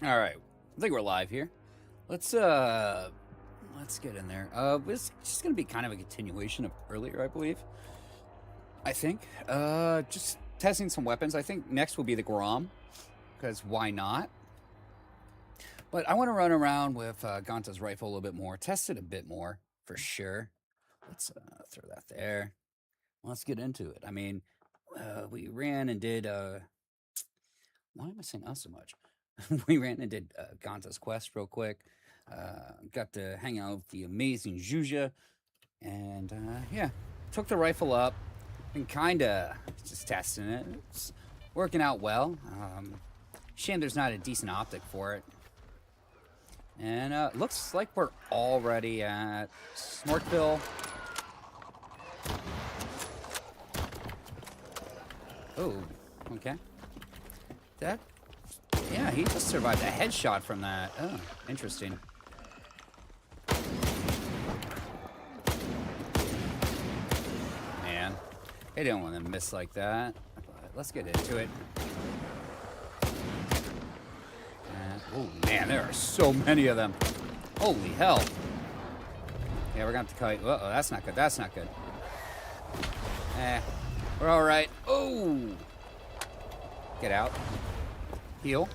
All right, I think we're live here. Let's get in there. It's just gonna be kind of a continuation of earlier, I believe. I think. Just testing some weapons. I think next will be the Grom, because why not? But I want to run around with Ganta's rifle a little bit more, test it a bit more for sure. Let's throw that there. Let's get into it. I mean, we ran and did. Why am I saying us so much? We ran and did Ganta's quest real quick. Got to hang out with the amazing Zhuja. And yeah, took the rifle up. Been kind of just testing it. It's working out well. Shame there's not a decent optic for it. And looks like we're already at Snorkville. Oh, okay. That, yeah, he just survived a headshot from that. Oh, interesting. Man, I don't want to miss like that. But let's get into it. Oh man, there are so many of them. Holy hell. Yeah, we're gonna have to cut. Uh-oh, that's not good. That's not good. We're all right. Oh, get out. Heal.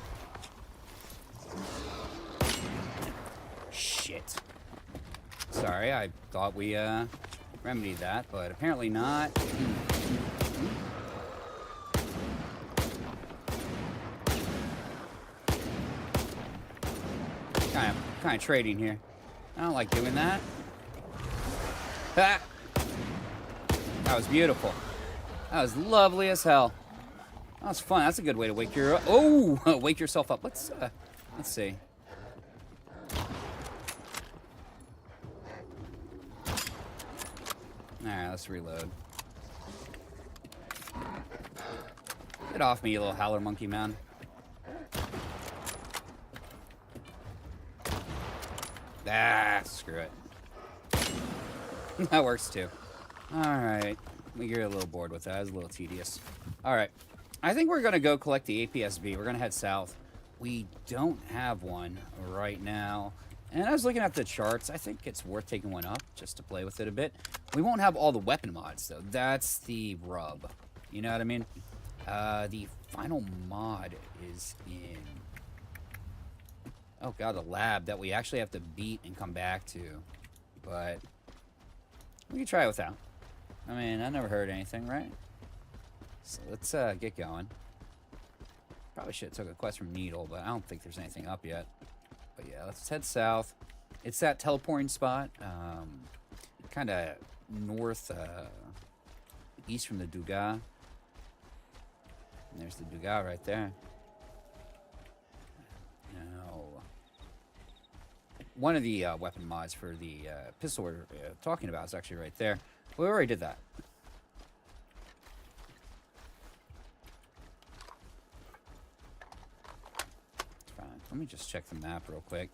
Shit. Sorry, I thought we remedied that, but apparently not. Kind of trading here. I don't like doing that. Ha! That was beautiful. That was lovely as hell. That was fun. That's a good way to wake your wake yourself up. Let's see. All right, let's reload. Get off me, you little howler monkey man. Ah, screw it. That works too. Alright. We get a little bored with that. It's a little tedious. Alright. I think we're going to go collect the APSB. We're going to head south. We don't have one right now. And I was looking at the charts. I think it's worth taking one up just to play with it a bit. We won't have all the weapon mods, though. That's the rub. You know what I mean? The final mod is in... Oh god, the lab that we actually have to beat and come back to. But we can try it without. I mean, I never heard anything, right? So let's get going. Probably should have took a quest from Needle, but I don't think there's anything up yet. But yeah, let's head south. It's that teleporting spot. Kind of north, east from the Dugas. And there's the Dugas right there. One of the weapon mods for the pistol we're talking about is actually right there. We already did that. It's fine. Let me just check the map real quick.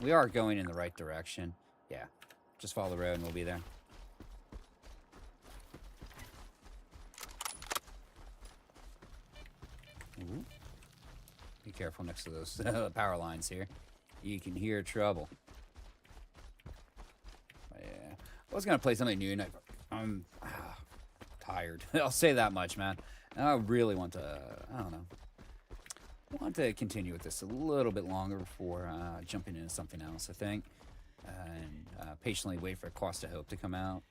We are going in the right direction. Yeah. Just follow the road and we'll be there. Ooh. Be careful next to those power lines here. You can hear trouble. But yeah. I was going to play something new, and I'm tired. I'll say that much, man. And I really want to, I don't know, want to continue with this a little bit longer before jumping into something else, I think. And patiently wait for Cost of Hope to come out.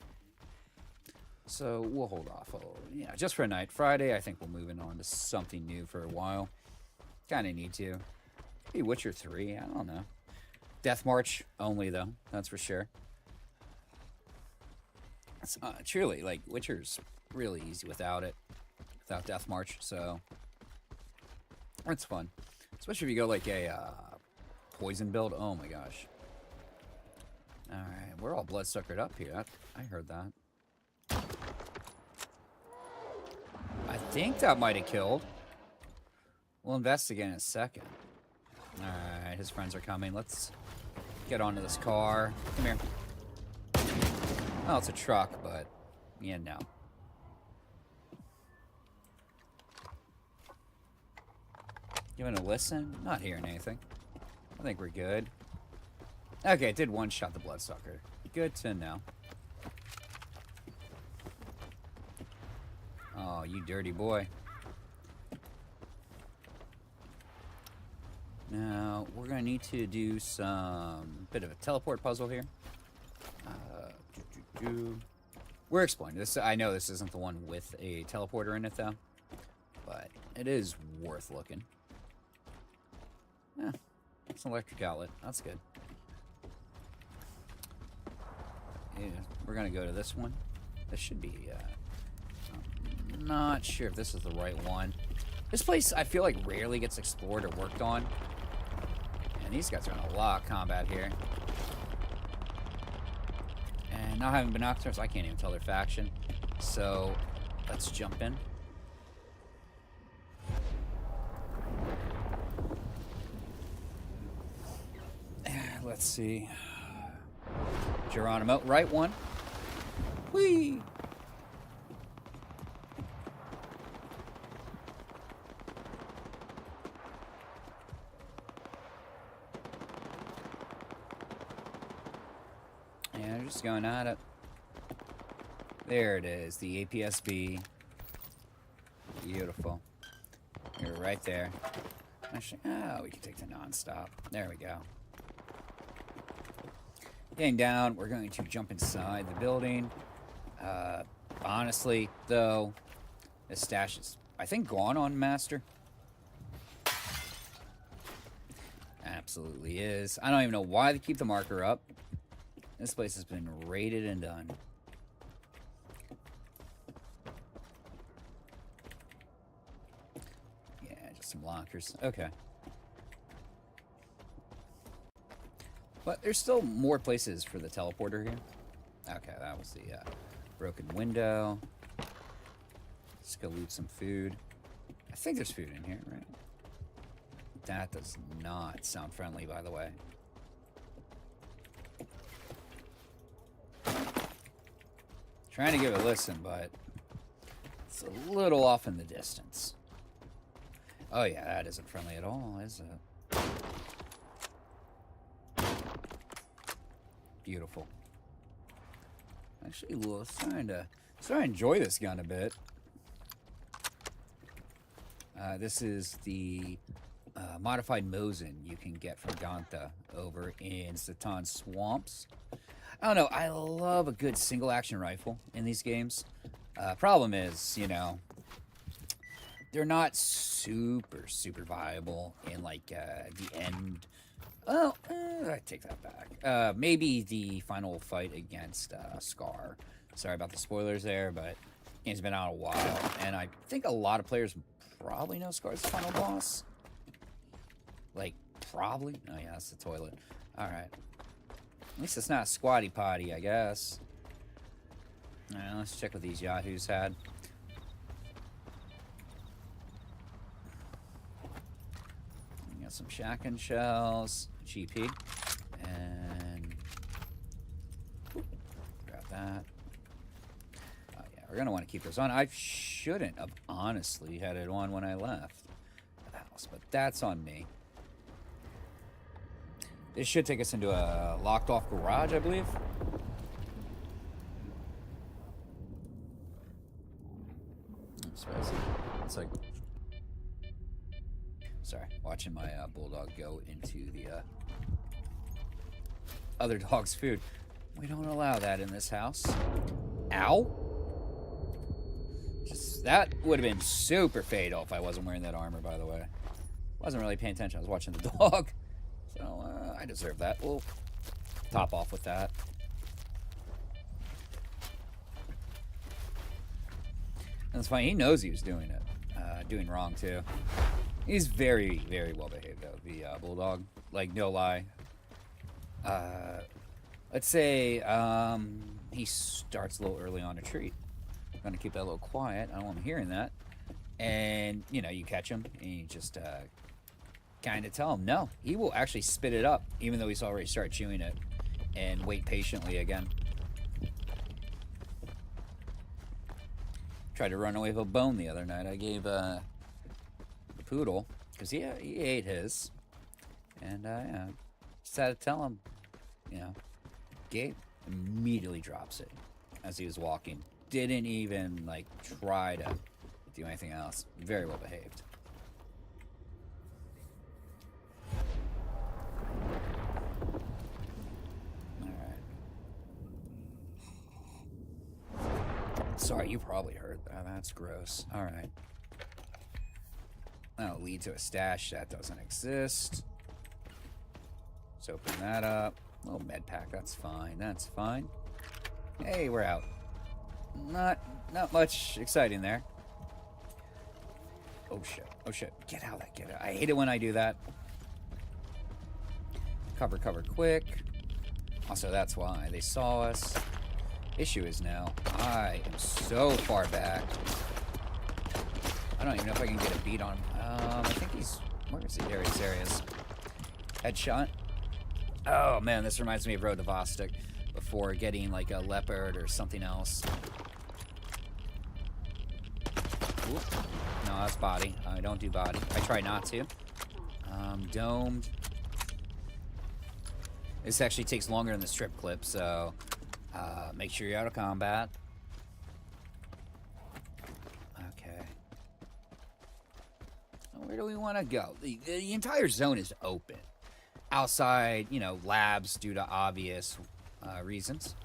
So we'll hold off. Yeah, just for a night. Friday, I think we'll move on to something new for a while. Kind of need to. Maybe Witcher 3, I don't know. Death March only, though, that's for sure. It's, truly, like, Witcher's really easy without it. Without Death March, so... It's fun. Especially if you go, like, a poison build. Oh, my gosh. Alright, we're all bloodsuckered up here. I heard that. I think that might have killed. We'll investigate in a second. Alright, his friends are coming. Let's get onto this car. Come here. Oh, it's a truck, but yeah, no. Giving a listen. Not hearing anything. I think we're good. Okay, it did one-shot the Bloodsucker. Good to know. Oh, you dirty boy. Now, we're going to need to do some bit of a teleport puzzle here. We're exploring this. I know this isn't the one with a teleporter in it, though. But it is worth looking. Yeah, it's an electric outlet. That's good. Yeah, we're going to go to this one. This should be... I'm not sure if this is the right one. This place, I feel like, rarely gets explored or worked on. And these guys are in a lot of combat here. And not having binoculars, I can't even tell their faction. So, let's jump in. Let's see. Geronimo, right one. Whee! Yeah, they're just going at it. There it is, the APSB. Beautiful. You're right there. Actually, oh, we can take the non-stop. There we go. Getting down, we're going to jump inside the building. Honestly, though, this stash is, I think, gone on Master. Absolutely is. I don't even know why they keep the marker up. This place has been raided and done. Yeah, just some lockers. Okay. But there's still more places for the teleporter here. Okay, that was the broken window. Let's go loot some food. I think there's food in here, right? That does not sound friendly, by the way. Trying to give it a listen, but it's a little off in the distance. Oh yeah, that isn't friendly at all, is it? Beautiful. Actually, starting to enjoy this gun a bit. This is the modified Mosin you can get from Gantha over in Satan Swamps. I don't know, I love a good single-action rifle in these games. Problem is, you know, they're not super viable in, like, the end. Oh, I take that back. Maybe the final fight against S.T.A.K.L.E.R. Sorry about the spoilers there, but the game's been out a while, and I think a lot of players probably know S.T.A.K.L.E.R's the final boss. Like, probably? Oh, yeah, that's the toilet. Alright. At least it's not squatty potty, I guess. Alright, let's check what these yahoos had. We got some shotgun shells, GP, and grab that. Oh yeah, we're gonna want to keep this on. I shouldn't have honestly had it on when I left the house, but that's on me. This should take us into a locked-off garage, I believe. It's like, sorry, watching my bulldog go into the other dog's food. We don't allow that in this house. Ow! That would have been super fatal if I wasn't wearing that armor, by the way. Wasn't really paying attention. I was watching the dog. So, I deserve that. We'll top off with that. And it's funny, he knows he was doing it. Doing wrong, too. He's very well behaved, though, the bulldog. Like, no lie. Let's say he starts a little early on a treat. I'm going to keep that a little quiet. I don't want him hearing that. And, you know, you catch him, and you just kind of tell him no. He will actually spit it up, even though he's already started chewing it, and wait patiently again. Tried to run away with a bone the other night. I gave the poodle Because he ate his. And, yeah, just had to tell him, you know, Gabe immediately drops it as he was walking. Didn't even, like, try to do anything else. Very well behaved. Sorry, you probably heard that. That's gross. Alright. That'll lead to a stash that doesn't exist. Let's open that up. Little med pack, that's fine. That's fine. Hey, we're out. Not much exciting there. Oh shit. Oh shit. Get out of that. Get out. I hate it when I do that. Cover quick. Also, that's why they saw us. Issue is now, I am so far back. I don't even know if I can get a beat on him. I think he's... Where is he? There he is. Headshot. Oh, man, this reminds me of Road to Vostok before getting, like, a leopard or something else. Oop. No, that's body. I don't do body. I try not to. Domed. This actually takes longer than the strip clip, so... make sure you're out of combat. Okay. Where do we want to go? The entire zone is open. Outside, you know, labs due to obvious reasons.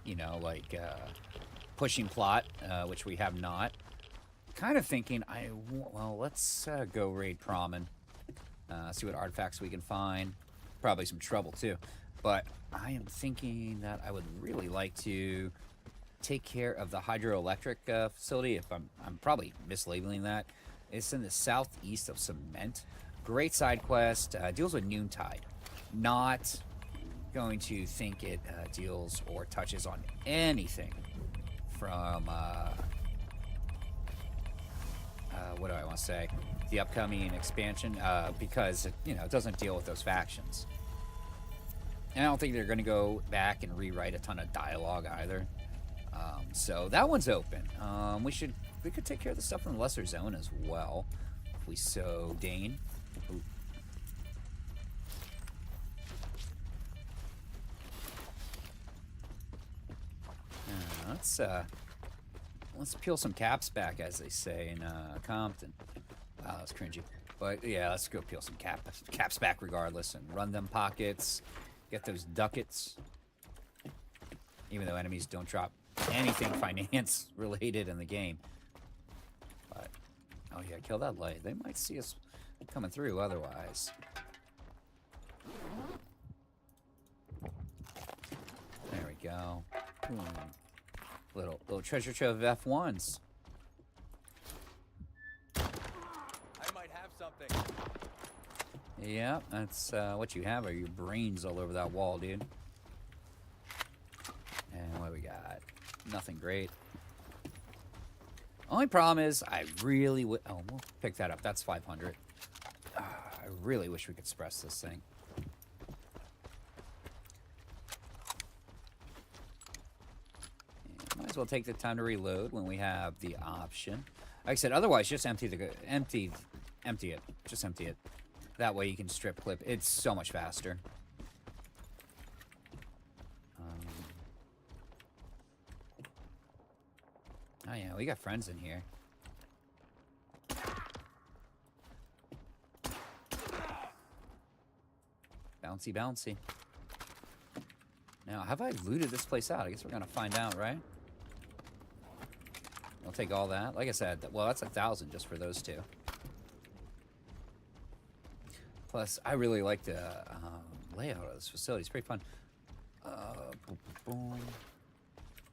You know, like pushing plot, which we have not. Kind of thinking, well, let's go raid Pramen. See what artifacts we can find. Probably some trouble, too. But I am thinking that I would really like to take care of the hydroelectric facility. If I'm probably mislabeling that. It's in the southeast of Cement. Great side quest. Deals with Noontide. Not going to think it deals or touches on anything from... what do I want to say? The upcoming expansion, because, you know, it doesn't deal with those factions. And I don't think they're going to go back and rewrite a ton of dialogue either. So that one's open. We could take care of the stuff in the Lesser Zone as well, if we so deign. Ooh. Let's peel some caps back, as they say in Compton. Wow, that was cringy. But yeah, let's go peel some caps back regardless and run them pockets. Get those ducats. Even though enemies don't drop anything finance related in the game. But, oh yeah, kill that light. They might see us coming through otherwise. There we go. Little treasure trove of F1s. I might have something. Yeah, that's what you have are your brains all over that wall, dude. And what do we got? Nothing great. Only problem is I really would... Oh, we'll pick that up. That's 500. I really wish we could suppress this thing. Might as well take the time to reload when we have the option. Like I said, otherwise, just empty it. Just empty it. That way you can strip clip. It's so much faster. Oh yeah, we got friends in here. Bouncy, bouncy. Now, have I looted this place out? I guess we're gonna find out, right? I'll take all that. Like I said, well, that's 1,000 just for those two. Plus, I really like the layout of this facility. It's pretty fun. Boom, boom.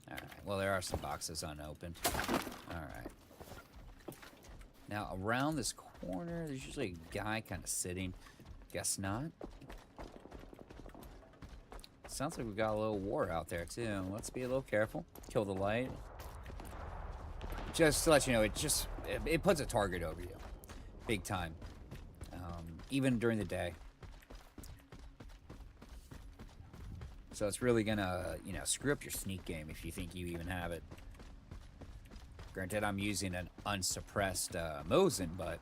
All right. Well, there are some boxes unopened. All right. Now, around this corner, there's usually a guy kind of sitting. Guess not. Sounds like we got a little war out there, too. Let's be a little careful. Kill the light. Just to let you know, it puts a target over you. Big time. Even during the day. So it's really gonna, you know, screw up your sneak game if you think you even have it. Granted, I'm using an unsuppressed Mosin, but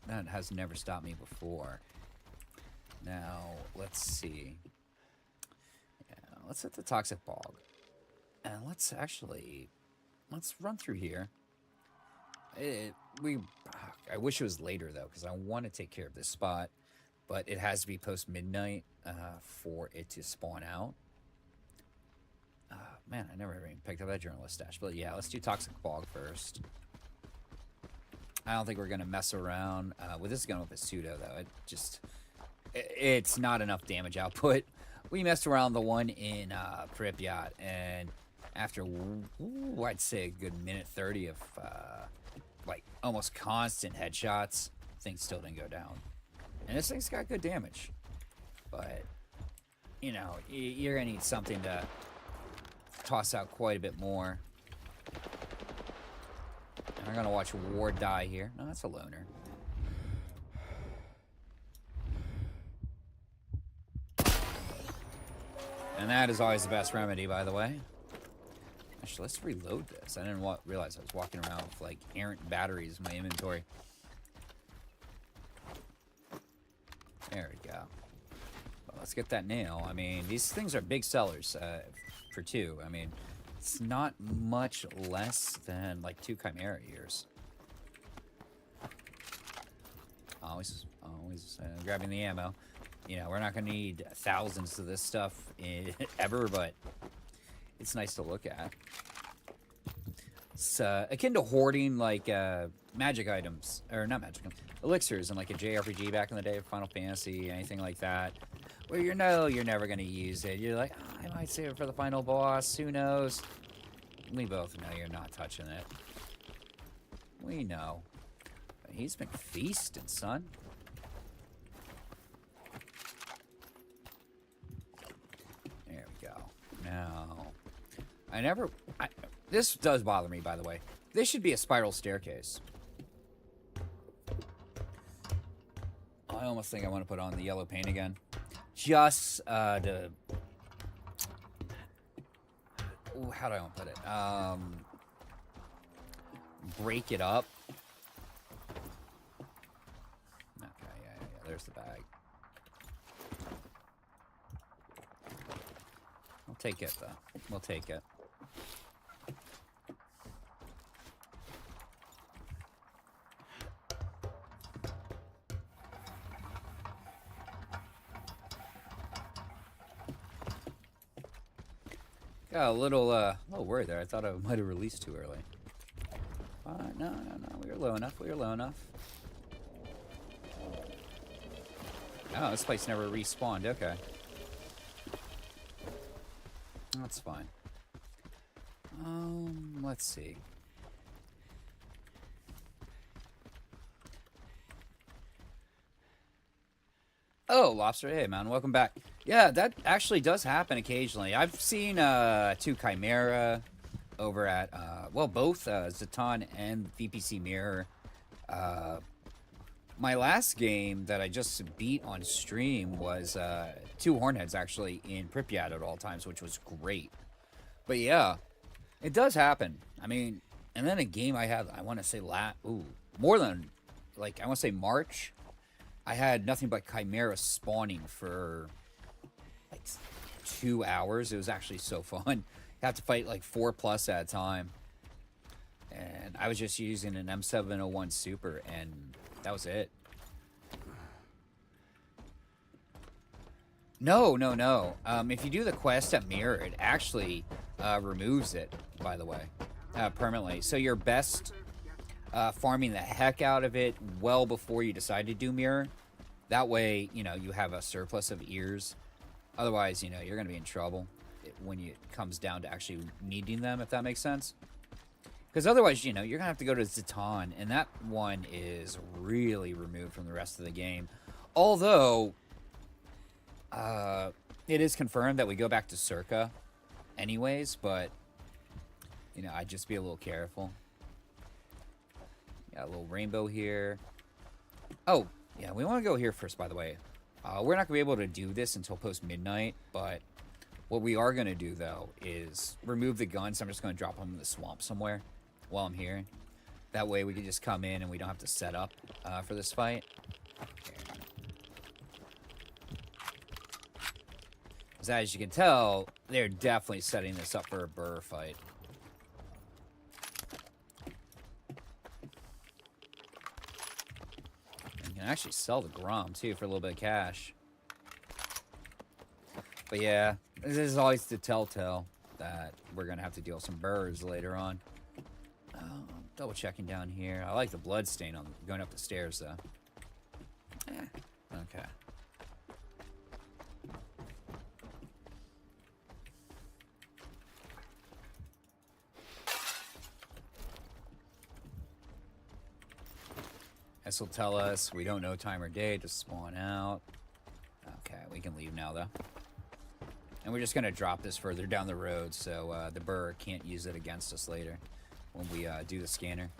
that has never stopped me before. Now, let's see. Yeah, let's hit the Toxic Bog. And let's run through here. I wish it was later, though, because I want to take care of this spot. But it has to be post-midnight for it to spawn out. Man, I never even picked up that journalist stash. But yeah, let's do Toxic Bog first. I don't think we're going to mess around with this gun with a pseudo, though. It's not enough damage output. We messed around the one in Pripyat, and after, I'd say a good minute 30 of, like, almost constant headshots, things still didn't go down. And this thing's got good damage. But, you know, you're going to need something to toss out quite a bit more. And we're going to watch Ward die here. No, that's a loner. And that is always the best remedy, by the way. Actually, let's reload this. I didn't realize I was walking around with, like, errant batteries in my inventory. There we go. Well, let's get that nail. I mean, these things are big sellers for 2. I mean, it's not much less than, like, 2 Chimera ears. Always grabbing the ammo. You know, we're not going to need thousands of this stuff ever, but it's nice to look at. It's akin to hoarding, like, magic items. Or not magic items. Elixirs in, like, a JRPG back in the day of Final Fantasy, anything like that. Where you know you're never going to use it. You're like, oh, I might save it for the final boss. Who knows? We both know you're not touching it. We know. But he's been feasting, son. There we go. Now, this does bother me, by the way. This should be a spiral staircase. I almost think I want to put on the yellow paint again. Just to... How do I want to put it? Break it up. Okay, yeah. There's the bag. We'll take it, though. We'll take it. Got a little worried there. I thought I might have released too early. No. We were low enough. Oh, this place never respawned. Okay. That's fine. Let's see. Oh, Lobster, hey man, welcome back. Yeah, that actually does happen occasionally. I've seen 2 Chimera over at, both Zaton and VPC Mirror. My last game that I just beat on stream was 2 Hornheads, actually, in Pripyat at all times, which was great. But yeah, it does happen. I mean, and then a game I had, I want to say more than, like, I want to say March. I had nothing but Chimera spawning for, like, 2 hours. It was actually so fun. You have to fight, like, 4+ at a time. And I was just using an M701 Super, and that was it. No. If you do the quest at Mirror, it actually removes it, by the way, permanently. So you're best farming the heck out of it well before you decide to do Mirror. That way, you know, you have a surplus of ears. Otherwise, you know, you're going to be in trouble when it comes down to actually needing them, if that makes sense. Because otherwise, you know, you're going to have to go to Zaton, and that one is really removed from the rest of the game. Although, it is confirmed that we go back to Circa anyways, but, you know, I'd just be a little careful. Got a little rainbow here. Oh, yeah, we want to go here first, by the way. We're not going to be able to do this until post-midnight, but What we are going to do, though, is remove the guns. I'm just going to drop them in the swamp somewhere while I'm here. That way we can just come in and we don't have to set up for this fight. Because as you can tell, they're definitely setting this up for a burr fight. And you can actually sell the Grom, too, for a little bit of cash. But yeah, this is always the telltale that we're going to have to deal with some burrs later on. Double checking down here. I like the blood stain on going up the stairs, though. Okay. This will tell us we don't know time or day to spawn out. Okay, we can leave now, though. And we're just going to drop this further down the road so the burr can't use it against us later when we do the scanner.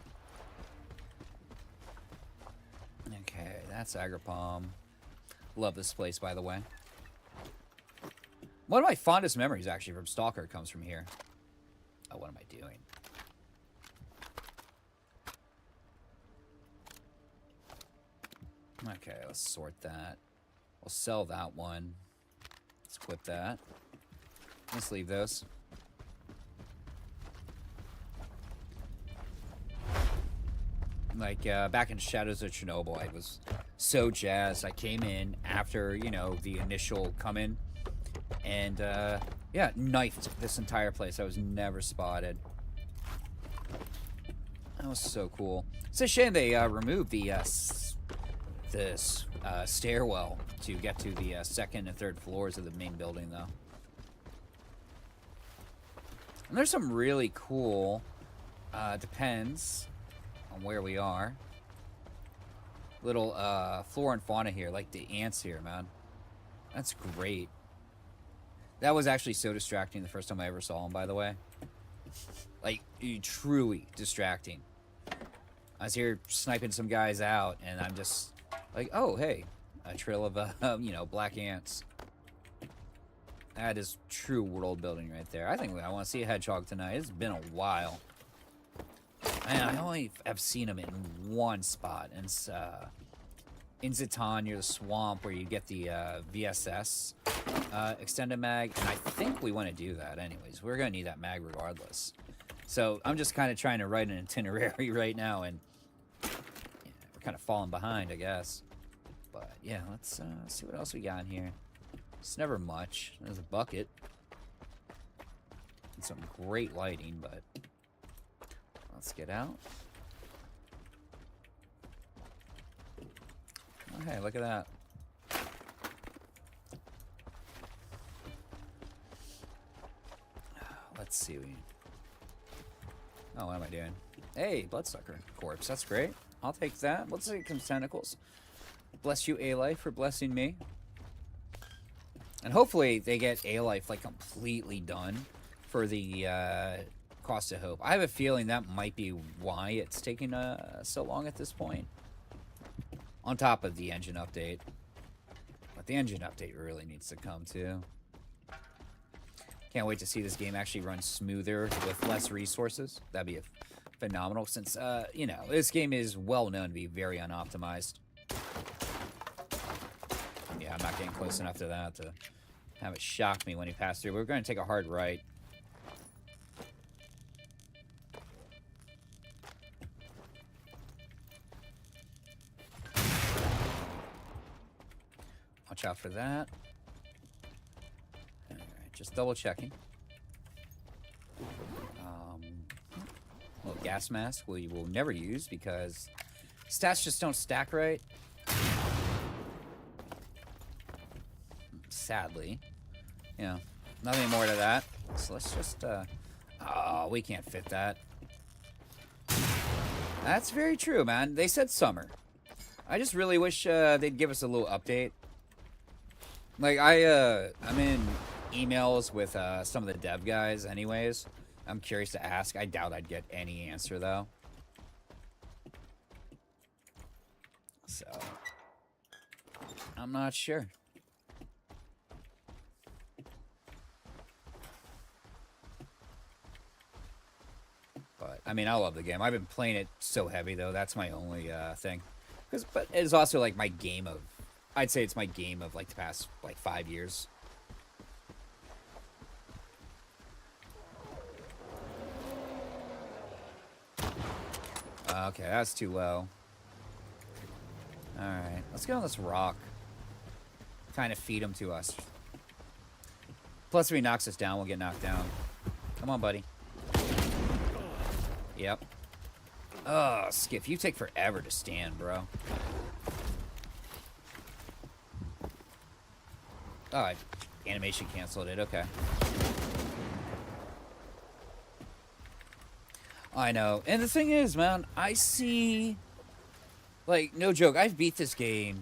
Okay, that's Agripalm. Love this place, by the way. One of my fondest memories, actually, from S.T.A.K.L.E.R comes from here. Oh, what am I doing? Okay, let's sort that. We'll sell that one. Let's equip that. Let's leave those. Like, back in Shadows of Chernobyl, I was so jazzed. I came in after, you know, the initial come-in. And, yeah, knifed this entire place. I was never spotted. That was so cool. It's a shame they removed the stairwell to get to the second and third floors of the main building, though. And there's some really cool, depends on where we are, little flora and fauna here, like the ants here, man. That's great. That was actually so distracting the first time I ever saw them, by the way. Like, truly distracting. I was here sniping some guys out, and I'm just like, oh, hey, a trail of, you know, black ants. That is true world building right there. I think I want to see a hedgehog tonight. It's been a while. Man, I only have seen him in one spot, and it's in Zatan near the swamp where you get the VSS extended mag, and I think we want to do that anyways. We're going to need that mag regardless. So I'm just kind of trying to write an itinerary right now, and yeah, we're kind of falling behind, I guess. But yeah, let's see what else we got in here. It's never much. There's a bucket. And some great lighting, but let's get out. Oh, hey, look at that. Let's see. Oh, what am I doing? Hey, Bloodsucker Corpse. That's great. I'll take that. Let's take some tentacles. Bless you, A-Life, for blessing me. And hopefully they get A-Life, like, completely done for the Cost of Hope. I have a feeling that might be why it's taking so long at this point. On top of the engine update. But the engine update really needs to come, too. Can't wait to see this game actually run smoother with less resources. That'd be phenomenal since, you know, this game is well known to be very unoptimized. Yeah, I'm not getting close enough to that to have it shock me when he passed through. We're going to take a hard right. Watch out for that. Alright, just double checking. Little gas mask we will never use because stats just don't stack right. Sadly. You know, nothing more to that. So let's just, oh, we can't fit that. That's very true, man. They said summer. I just really wish they'd give us a little update. Like, I'm in emails with some of the dev guys anyways. I'm curious to ask. I doubt I'd get any answer, though. So, I'm not sure. I mean, I love the game. I've been playing it so heavy, though. That's my only thing. But it's also, like, my game of... I'd say it's my game of, like, the past, like, 5 years. Okay, that's too low. Alright, let's get on this rock. Kind of feed him to us. Plus, if he knocks us down, we'll get knocked down. Come on, buddy. Yep. Oh, Skiff, you take forever to stand, bro. Oh, animation canceled it. Okay. I know. And the thing is, man, I see... Like, no joke, I've beat this game,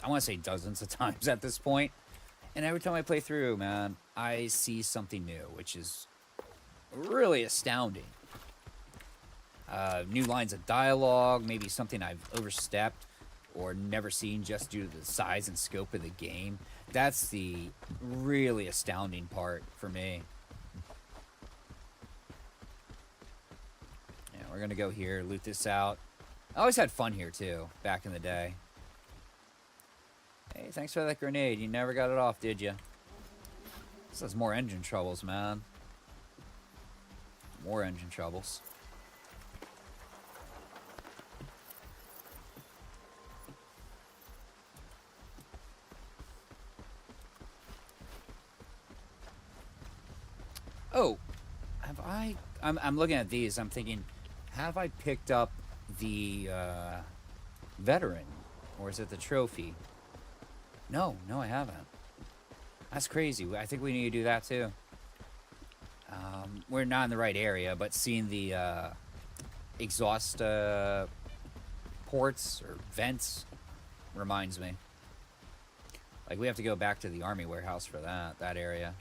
I want to say dozens of times at this point. And every time I play through, man, I see something new, which is really astounding. New lines of dialogue, maybe something I've overstepped or never seen just due to the size and scope of the game. That's the really astounding part for me. Yeah, we're going to go here, loot this out. I always had fun here, too, back in the day. Hey, thanks for that grenade. You never got it off, did you? This has more engine troubles, man. More engine troubles. Oh, have I... I'm looking at these. I'm thinking, have I picked up the veteran? Or is it the trophy? No, I haven't. That's crazy. I think we need to do that too. We're not in the right area, but seeing the exhaust ports or vents reminds me. Like, we have to go back to the army warehouse for that area.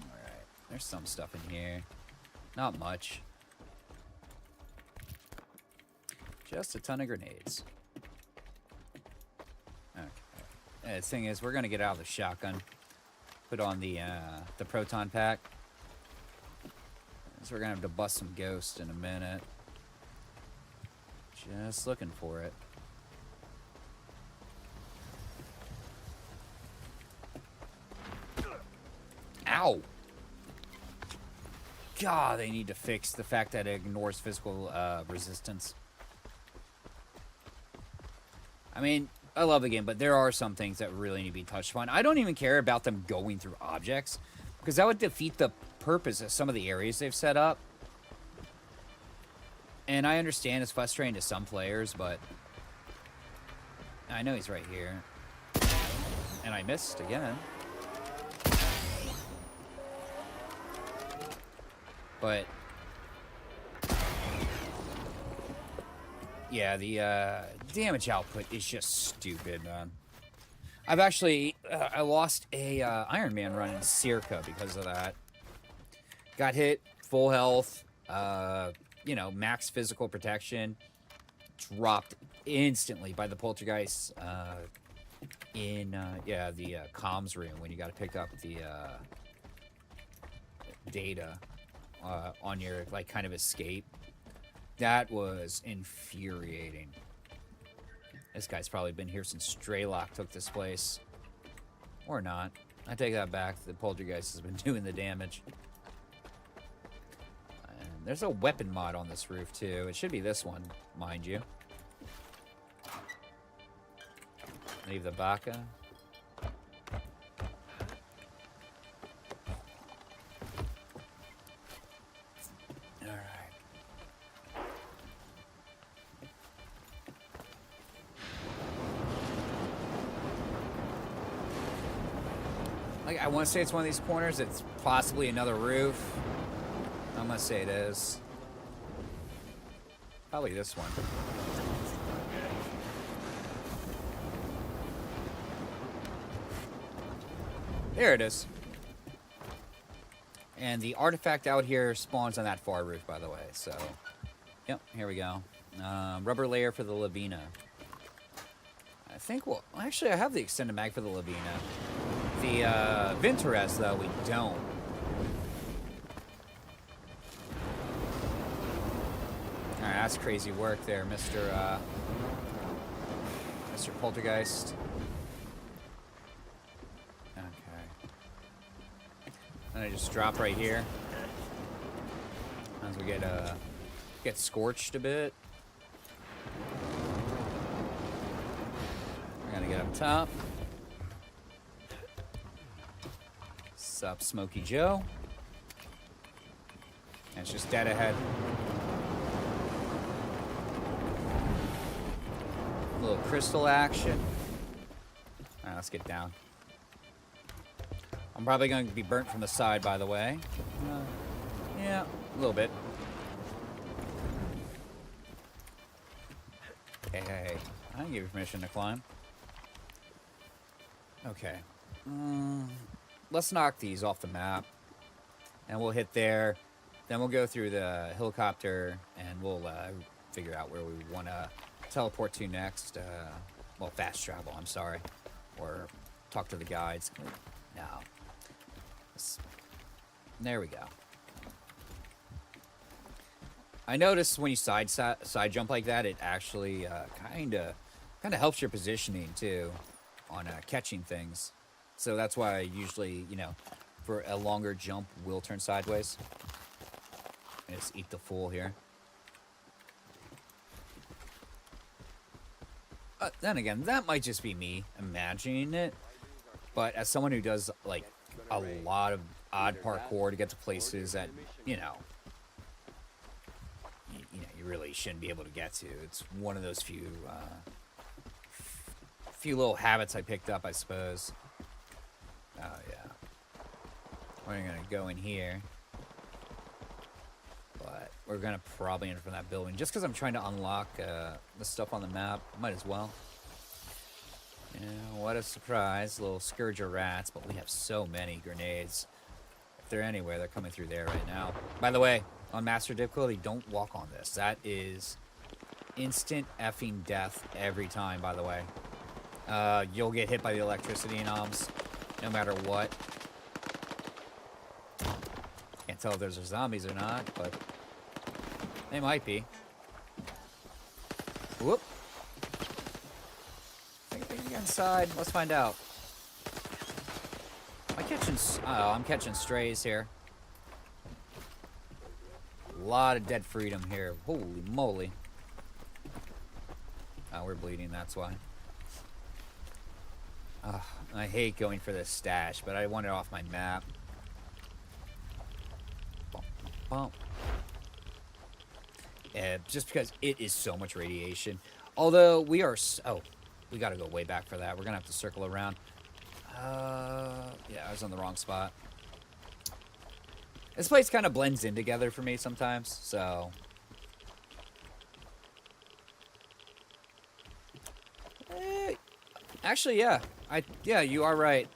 Alright, there's some stuff in here. Not much. Just a ton of grenades. Okay. The thing is, we're gonna get out of the shotgun. Put on the proton pack. So we're gonna have to bust some ghosts in a minute. Just looking for it. Ow! God, they need to fix the fact that it ignores physical resistance. I mean, I love the game, but there are some things that really need to be touched upon. I don't even care about them going through objects, because that would defeat the purpose of some of the areas they've set up. And I understand it's frustrating to some players, but I know he's right here. And I missed again. But yeah, the damage output is just stupid, man. I've actually I lost a Ironman run in S.T.A.K.L.E.R because of that. Got hit, full health, you know, max physical protection, dropped instantly by the poltergeist in the comms room when you got to pick up the data on your like kind of escape. That was infuriating. This guy's probably been here since Straylock took this place. Or not. I take that back. The poltergeist has been doing the damage. And there's a weapon mod on this roof, too. It should be this one, mind you. Leave the baka. I want to say it's one of these corners. It's possibly another roof. I'm going to say it is. Probably this one. There it is. And the artifact out here spawns on that far roof, by the way. So, yep, here we go. Rubber layer for the Lavina. I think, well, actually, I have the extended mag for the Lavina. the Vintorez, though, we don't. Alright, that's crazy work there, Mr. Poltergeist. Okay. And I just drop right here. As we get scorched a bit. We're gonna get up top. Sup, Smokey Joe. And it's just dead ahead. A little crystal action. Alright, let's get down. I'm probably going to be burnt from the side, by the way. Yeah, a little bit. Hey, I didn't give you permission to climb. Okay. Let's knock these off the map. And we'll hit there. Then we'll go through the helicopter, and we'll figure out where we want to teleport to next. Well, fast travel, I'm sorry. Or talk to the guides. No. There we go. I noticed when you side jump like that, it actually kind of helps your positioning too on catching things. So that's why I usually, you know, for a longer jump, will turn sideways. And just eat the fool here. Then again, that might just be me imagining it. But as someone who does like a lot of odd parkour to get to places that, you know, you really shouldn't be able to get to. It's one of those few little habits I picked up, I suppose. Oh yeah, we're gonna go in here, but we're gonna probably enter from that building just because I'm trying to unlock the stuff on the map. Might as well. Yeah, what a surprise, little scourge of rats! But we have so many grenades. If they're anywhere, they're coming through there right now. By the way, on Master difficulty, don't walk on this. That is instant effing death every time, by the way. You'll get hit by the electricity knobs, no matter what. Can't tell if there's zombies or not, but they might be. Whoop. I think they get inside. Let's find out. Am I catching... Oh, I'm catching strays here. A lot of dead freedom here. Holy moly. Oh, we're bleeding, that's why. I hate going for this stash, but I want it off my map. Bump, bump. Just because it is so much radiation. Although we are... Oh, we gotta go way back for that. We're gonna have to circle around. Yeah, I was on the wrong spot. This place kind of blends in together for me sometimes, so... Actually, yeah. Yeah, you are right.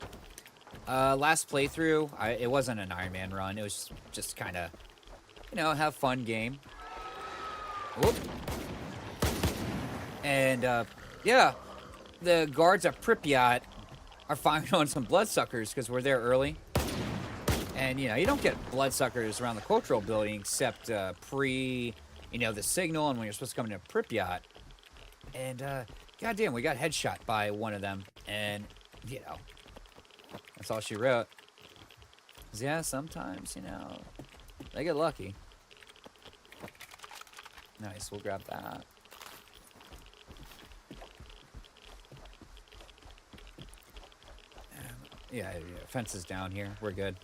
Last playthrough, it wasn't an Ironman run. It was just kind of, you know, have fun game. Whoop. And, yeah. The guards at Pripyat are firing on some bloodsuckers because we're there early. And, you know, you don't get bloodsuckers around the cultural building except pre, you know, the signal and when you're supposed to come into Pripyat. And, goddamn, we got headshot by one of them. And, you know, that's all she wrote. 'Cause, yeah, sometimes, you know, they get lucky. Nice, we'll grab that. Yeah, fences down here. We're good.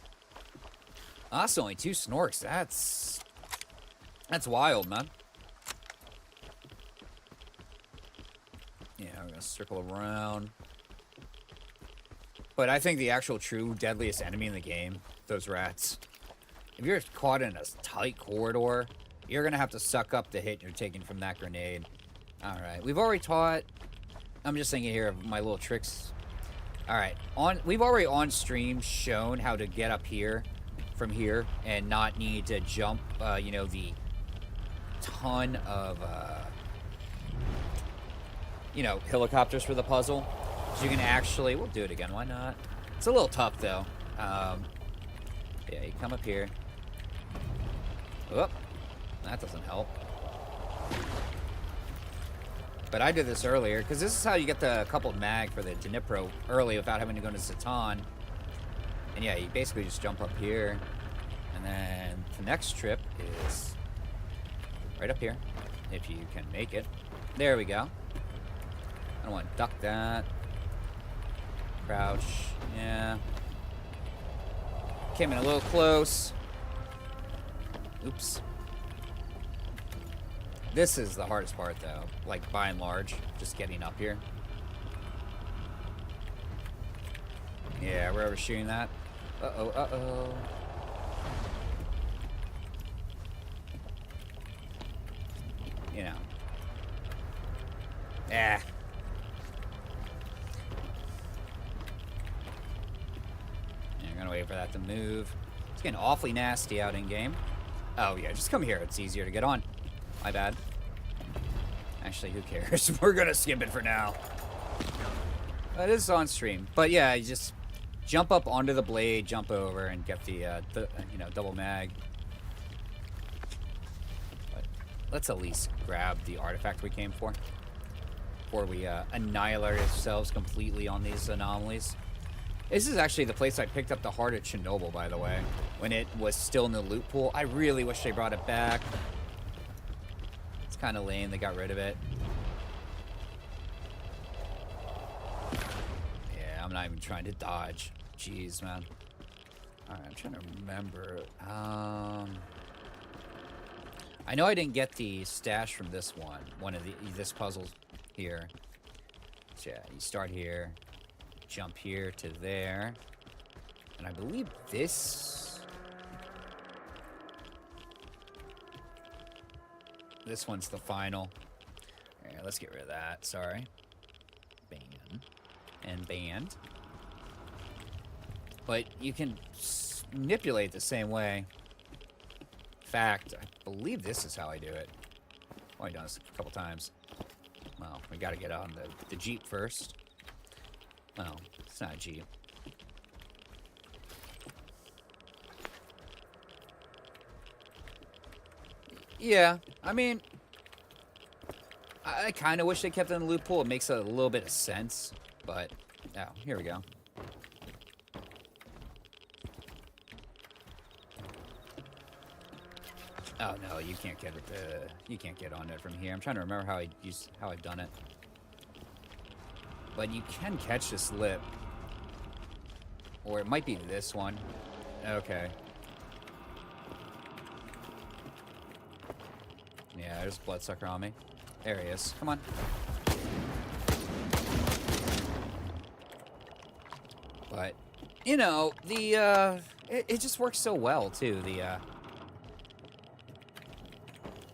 That's only 2 snorks. That's wild, man. Yeah, we're gonna circle around. But I think the actual true deadliest enemy in the game, those rats. If you're caught in a tight corridor, you're gonna have to suck up the hit you're taking from that grenade. Alright, we've already taught... I'm just thinking here of my little tricks. Alright, we've already on stream shown how to get up here from here and not need to jump, you know, the ton of, you know, helicopters for the puzzle. So you can actually, we'll do it again, why not? It's a little tough, though. Yeah, you come up here. Whoop. That doesn't help. But I did this earlier, because this is how you get the coupled mag for the Dnipro early without having to go to Satan. And yeah, you basically just jump up here. And then the next trip is right up here, if you can make it. There we go. I don't want to duck that. Crouch. Yeah. Came in a little close. Oops. This is the hardest part, though. Like, by and large, just getting up here. Yeah, we're overshooting that. Uh-oh, uh-oh. You know. Yeah. I'm gonna wait for that to move. It's getting awfully nasty out in game. Oh, yeah, just come here. It's easier to get on. My bad. Actually, who cares? We're gonna skip it for now. It is on stream. But yeah, you just jump up onto the blade, jump over, and get the you know, double mag. But let's at least grab the artifact we came for. Before we annihilate ourselves completely on these anomalies. This is actually the place I picked up the Heart of Chernobyl, by the way. When it was still in the loot pool. I really wish they brought it back. It's kind of lame. They got rid of it. Yeah, I'm not even trying to dodge. Jeez, man. Alright, I'm trying to remember. I know I didn't get the stash from this one. One of this puzzle here. So yeah, you start here. Jump here to there. And I believe this one's the final. Alright, let's get rid of that. Sorry. Ban. And banned. But you can manipulate the same way. In fact, I believe this is how I do it. I've only done this a couple times. Well, we gotta get on the Jeep first. Well, it's not a Jeep. Yeah, I mean, I kind of wish they kept it in the loot pool. It makes a little bit of sense, but, oh, here we go. Oh no, you can't get it. You can't get on it from here. I'm trying to remember how I've done it. But you can catch this lip, or it might be this one. Okay. Yeah, there's a bloodsucker on me. There he is. Come on. But you know, it just works so well too.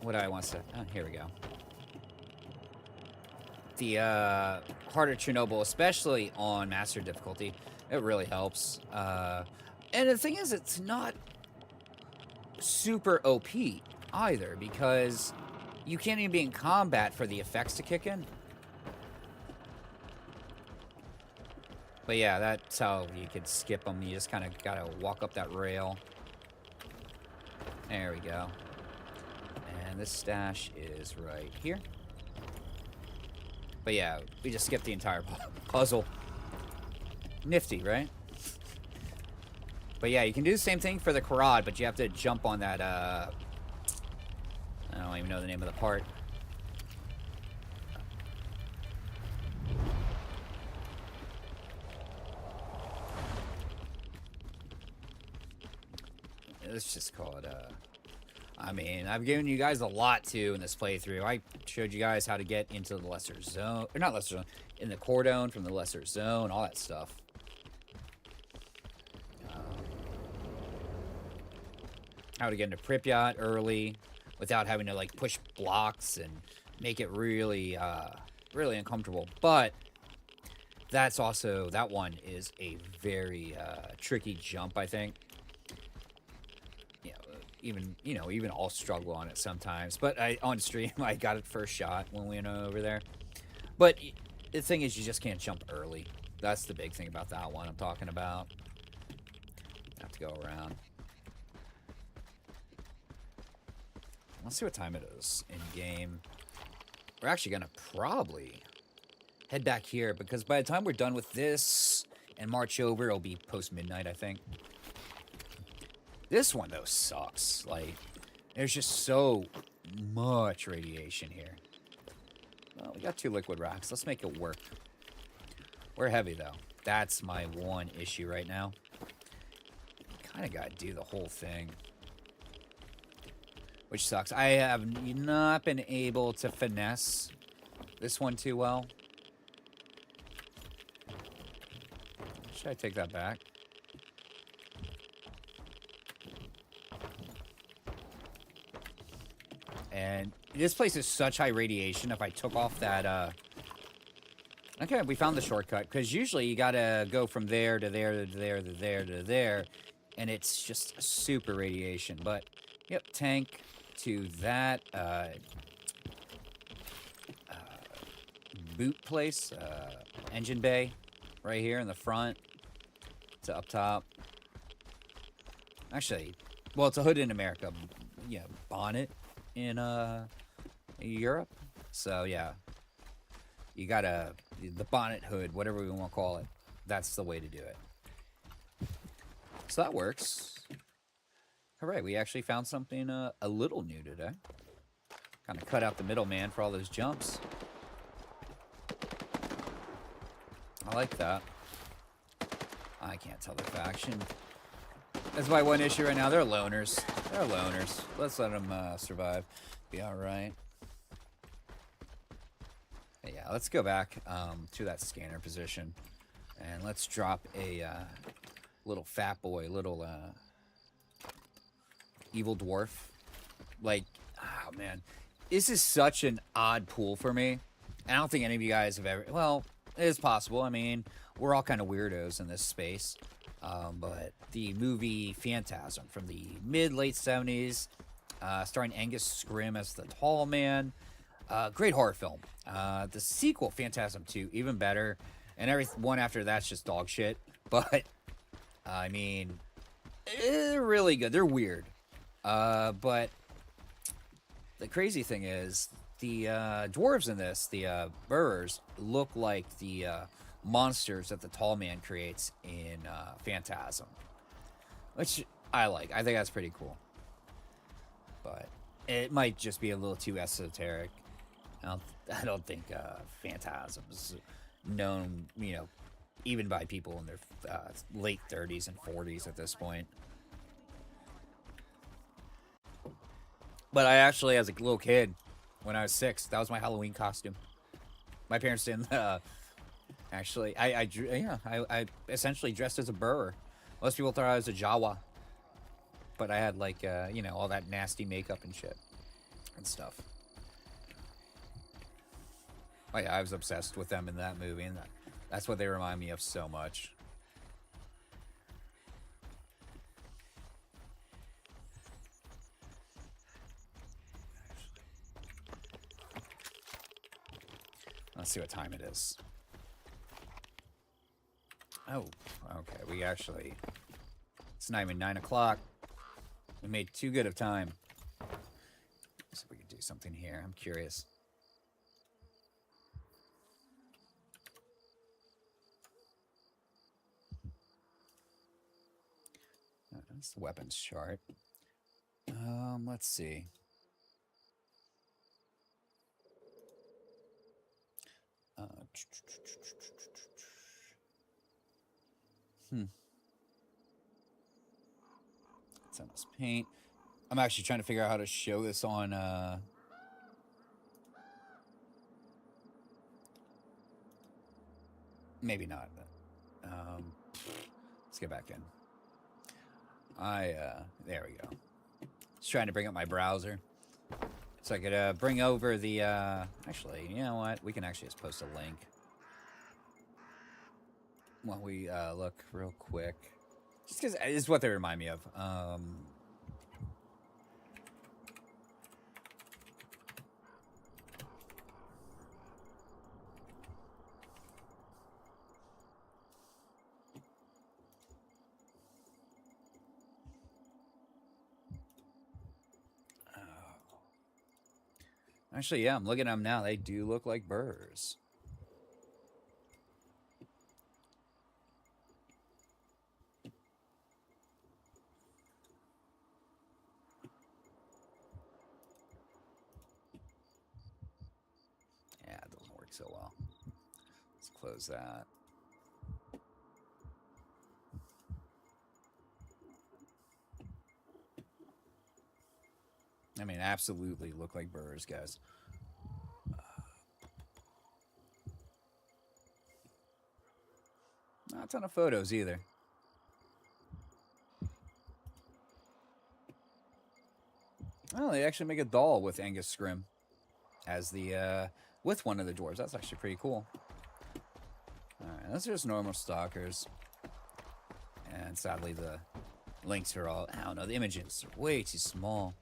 What do I want to say? Oh, here we go. The Heart of Chernobyl, especially on Master difficulty, it really helps. And the thing is, it's not super OP either, because you can't even be in combat for the effects to kick in. But yeah, that's how you could skip them. You just kind of gotta walk up that rail. There we go. And this stash is right here. But yeah, we just skipped the entire puzzle. Nifty, right? But yeah, you can do the same thing for the Karad, but you have to jump on that, I don't even know the name of the part. Let's just call it, I mean, I've given you guys a lot, too, in this playthrough. I showed you guys how to get into the Lesser Zone. Or not Lesser Zone. In the Cordon from the Lesser Zone. All that stuff. How to get into Pripyat early without having to, like, push blocks and make it really, really uncomfortable. But that's also, that one is a very tricky jump, I think. Even I'll struggle on it sometimes. But on stream, I got it first shot when we went over there. But the thing is, you just can't jump early. That's the big thing about that one I'm talking about. Have to go around. Let's see what time it is in game. We're actually gonna probably head back here because by the time we're done with this and march over, it'll be post midnight, I think. This one though sucks. Like, there's just so much radiation here. Well, we got 2 liquid rocks. Let's make it work. We're heavy though. That's my one issue right now. Kind of gotta do the whole thing. Which sucks. I have not been able to finesse this one too well. Should I take that back? And this place is such high radiation. If I took off that, okay, we found the shortcut. Because usually you gotta go from there to there to there to there to there. And it's just super radiation. But, yep, tank to that boot place, engine bay, right here in the front to up top. Actually, well, it's a hood in America, yeah, bonnet in Europe. So yeah, you gotta the bonnet hood, whatever we want to call it. That's the way to do it. So that works. All right, we actually found something a little new today. Kind of cut out the middleman for all those jumps. I like that. I can't tell the faction. That's my one issue right now. They're loners. They're loners. Let's let them survive. Be all right. Yeah, let's go back to that scanner position. And let's drop a little fat boy, little evil dwarf. Like, oh man, this is such an odd pool for me. I don't think any of you guys have ever, well, it is possible. I mean, we're all kind of weirdos in this space. But the movie Phantasm from the mid-late 70s, starring Angus Scrimm as the tall man. Great horror film. The sequel, Phantasm 2, even better. And every one after that's just dog shit. But, I mean, they're really good. They're weird. But the crazy thing is, the dwarves in this, the burrers, look like the monsters that the tall man creates in Phantasm. Which I like. I think that's pretty cool. But it might just be a little too esoteric. I don't think Phantasm is known, you know, even by people in their late 30s and 40s at this point. But I actually, as a little kid, when I was 6, that was my Halloween costume. My parents didn't. Actually, I essentially dressed as a burr. Most people thought I was a Jawa, but I had like you know, all that nasty makeup and shit and stuff. Oh yeah, I was obsessed with them in that movie, and that's what they remind me of so much. Let's see what time it is. Oh, okay. We actually... It's not even 9 o'clock. We made too good of time. So we could do something here. I'm curious. That's the weapons chart. Let's see. It's on this paint. I'm actually trying to figure out how to show this on maybe not. Let's get back in. There we go. Just trying to bring up my browser so I could bring over the actually, you know what, we can actually just post a link while we look real quick, just because it's what they remind me of. Actually, yeah, I'm looking at them now. They do look like burrs. Yeah, it doesn't work so well. Let's close that. I mean, absolutely look like burrs, guys. Not a ton of photos either. Oh, they actually make a doll with Angus Scrim as the with one of the dwarves. That's actually pretty cool. All right, those are just normal stalkers, and sadly the links are all, I don't know, the images are way too small.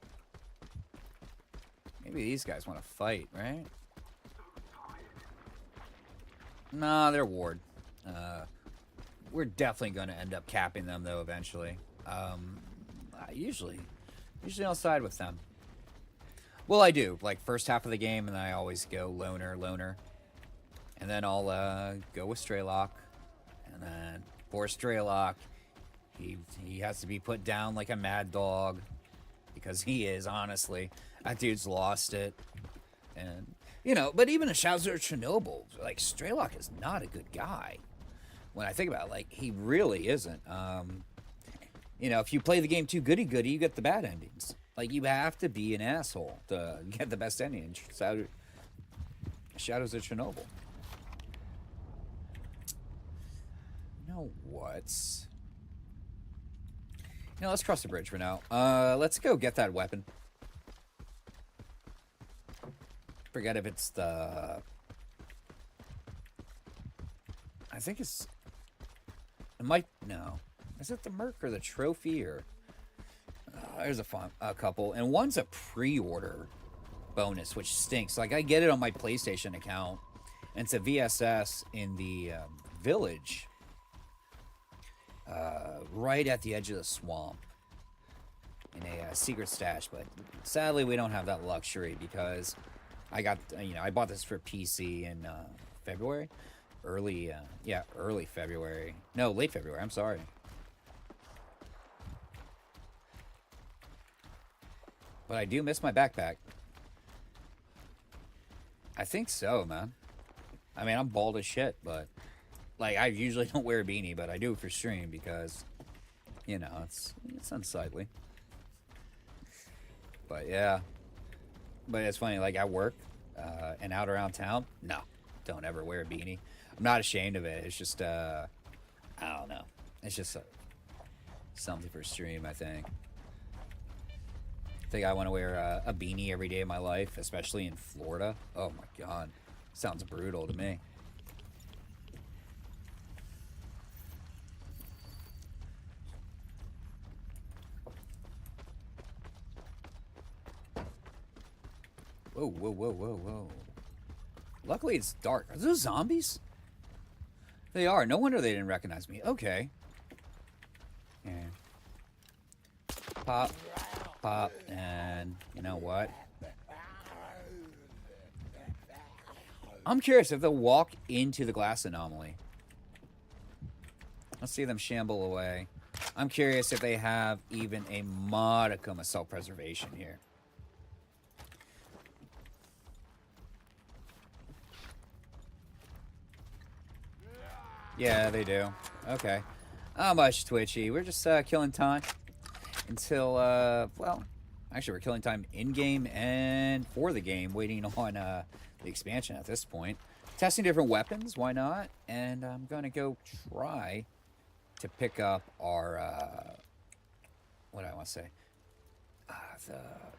Maybe these guys want to fight, right? Nah, they're ward. We're definitely going to end up capping them though eventually. Usually I'll side with them. Well, I do. Like first half of the game, and then I always go loner, and then I'll go with S.T.A.K.L.E.R, and then for S.T.A.K.L.E.R, he has to be put down like a mad dog, because he is, honestly. That dude's lost it, and you know. But even in Shadows of Chernobyl, like S.T.A.K.L.E.R is not a good guy. When I think about it, like he really isn't. You know, if you play the game too goody, you get the bad endings. Like, you have to be an asshole to get the best ending in Shadows of Chernobyl. You know what? You know, let's cross the bridge for now. Let's go get that weapon. Forget if it's the... I think it's... It might... No. Is it the Merc or the Trophy or... there's a couple, and one's a pre-order bonus, which stinks. Like, I get it on my PlayStation account, and it's a VSS in the village, right at the edge of the swamp, in a secret stash. But sadly, we don't have that luxury because I got, I bought this for PC in February, early February. No, late February. I'm sorry. But I do miss my backpack. I think so, man. I mean, I'm bald as shit, but... Like, I usually don't wear a beanie, but I do for stream because... You know, it's unsightly. But, yeah. But it's funny, like, at work, and out around town, no. Don't ever wear a beanie. I'm not ashamed of it. It's just, I don't know. It's just something for stream, I think. I think I want to wear a beanie every day of my life, especially in Florida. Oh my god. Sounds brutal to me. Whoa. Luckily it's dark. Are those zombies? They are. No wonder they didn't recognize me. Okay. Yeah. Pop, and you know what? I'm curious if they'll walk into the glass anomaly. Let's see them shamble away. I'm curious if they have even a modicum of self-preservation here. Yeah, they do. Okay. Not much twitchy. We're just killing time. Until, well, actually we're killing time in-game and for the game, waiting on the expansion at this point. Testing different weapons, why not? And I'm going to go try to pick up our, what do I want to say?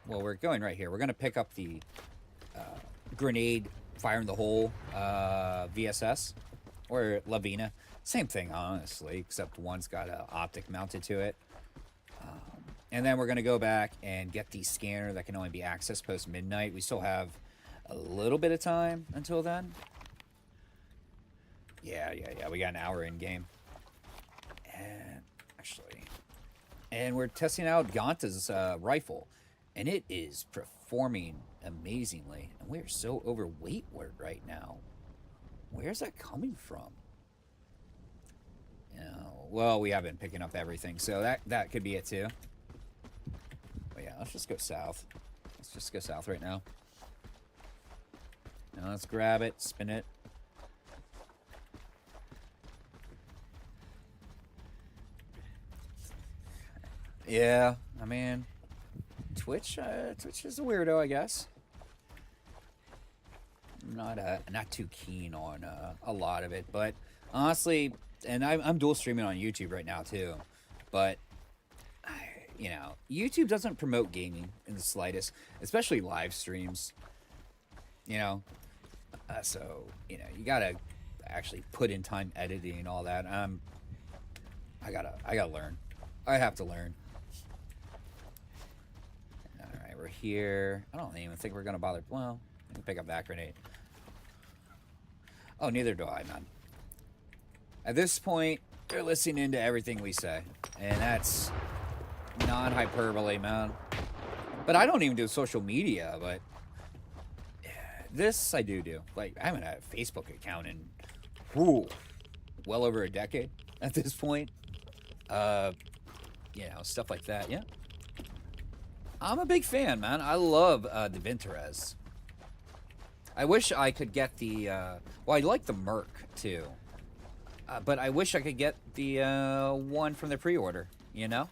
Well, we're going right here. We're going to pick up the grenade fire in the hole VSS, or Lavina. Same thing, honestly, except one's got an optic mounted to it. And then we're going to go back and get the scanner that can only be accessed post-midnight. We still have a little bit of time until then. Yeah. We got an hour in-game. And we're testing out Ganta's rifle. And it is performing amazingly. And we're so overweight right now. Where's that coming from? You know, well, we have been picking up everything, so that could be it too. But yeah, let's just go south. Let's just go south right now. Now let's grab it, spin it. Yeah, I mean, Twitch is a weirdo, I guess. Not too keen on a lot of it, but honestly, and I'm dual streaming on YouTube right now too, but you know, YouTube doesn't promote gaming in the slightest, especially live streams. You know, so you know you gotta actually put in time editing and all that. I gotta learn. I have to learn. All right, we're here. I don't even think we're gonna bother. Well, let me pick up that grenade. Oh, neither do I, man. At this point, they're listening to everything we say, and that's not hyperbole, man. But I don't even do social media, but this I do. Like, I haven't had a Facebook account in, well over a decade at this point. You know, stuff like that, yeah. I'm a big fan, man. I love the Vinterez. I wish I could get the, well, I like the Merc, too. But I wish I could get the one from the pre-order, you know?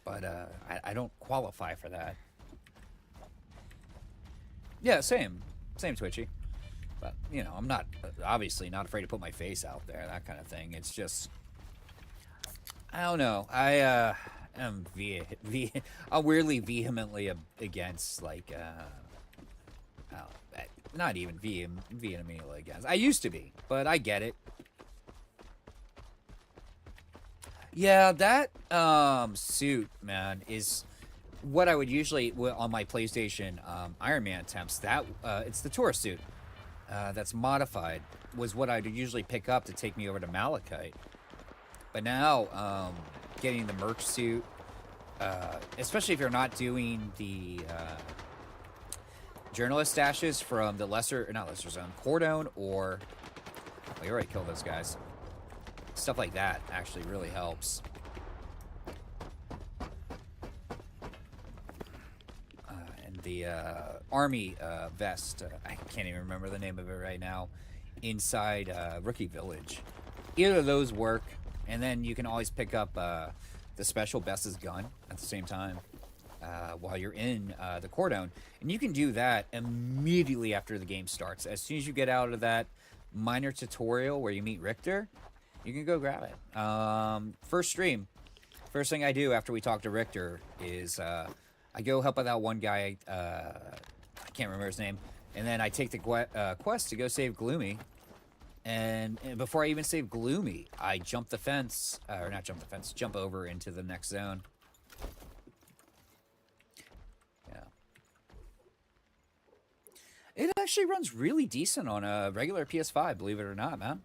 But I don't qualify for that. Yeah, same Twitchy. But, you know, I'm not, obviously not afraid to put my face out there, that kind of thing. It's just, I don't know. I am I'm weirdly vehemently against, like, not even vehemently against. I used to be, but I get it. Yeah, that suit, man, is what I would usually on my PlayStation Ironman attempts. That it's the tourist suit that's modified was what I'd usually pick up to take me over to Malachite. But now getting the merch suit, especially if you're not doing the journalist stashes from the lesser zone, Cordone, or we already killed those guys. Stuff like that actually really helps. And the army vest, I can't even remember the name of it right now, inside Rookie Village. Either of those work, and then you can always pick up the special Best's gun at the same time while you're in the Cordone. And you can do that immediately after the game starts. As soon as you get out of that minor tutorial where you meet Richter, you can go grab it. First stream, first thing I do after we talk to Richter is I go help out that one guy, I can't remember his name, and then I take the quest to go save Gloomy. And before I even save Gloomy, I jump the fence, or not jump the fence, jump over into the next zone. Yeah. It actually runs really decent on a regular PS5, believe it or not, man.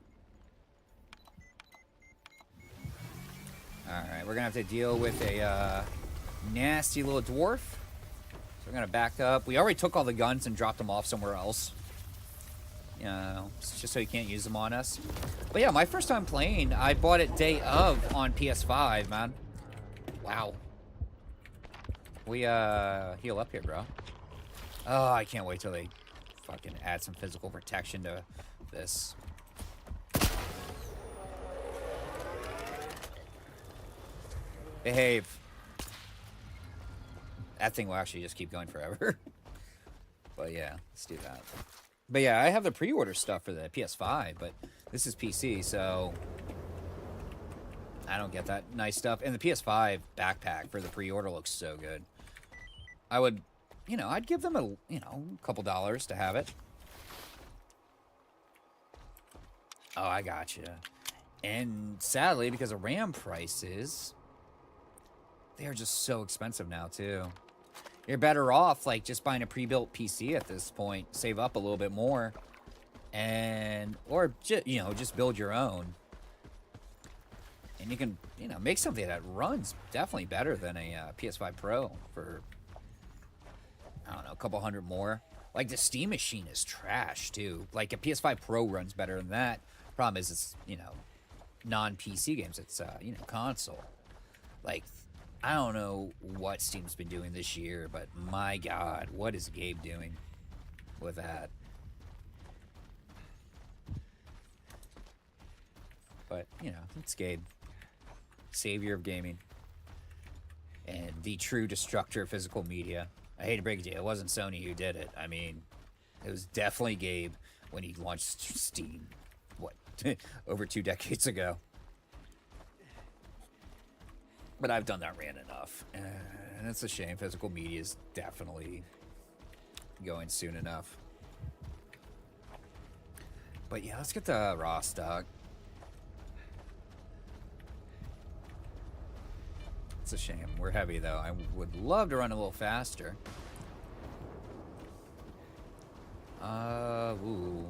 Alright, we're gonna have to deal with a nasty little dwarf. So we're gonna back up. We already took all the guns and dropped them off somewhere else. You know, just so you can't use them on us. But yeah, my first time playing, I bought it day of on PS5, man. Wow. We heal up here, bro. Oh, I can't wait till they fucking add some physical protection to this. Behave. That thing will actually just keep going forever. But yeah, let's do that. But yeah, I have the pre-order stuff for the PS5, but this is PC, so I don't get that nice stuff. And the PS5 backpack for the pre-order looks so good. I would, you know, I'd give them a couple dollars to have it. Oh, I gotcha. And sadly, because of RAM prices, they're just so expensive now, too. You're better off, like, just buying a pre-built PC at this point. Save up a little bit more. Or, just build your own. And you can, make something that runs definitely better than a PS5 Pro for a couple hundred more. Like, the Steam machine is trash, too. Like, a PS5 Pro runs better than that. Problem is, it's, you know, non-PC games. It's, you know, console. Like, I don't know what Steam's been doing this year, but my God, what is Gabe doing with that? But, you know, it's Gabe. Savior of gaming. And the true destructor of physical media. I hate to break it to you, it wasn't Sony who did it. I mean, it was definitely Gabe when he launched Steam. What? Over 2 decades ago. But I've done that rant enough. And it's a shame. Physical media is definitely going soon enough. But yeah, let's get the raw stock. It's a shame. We're heavy, though. I would love to run a little faster. Ooh.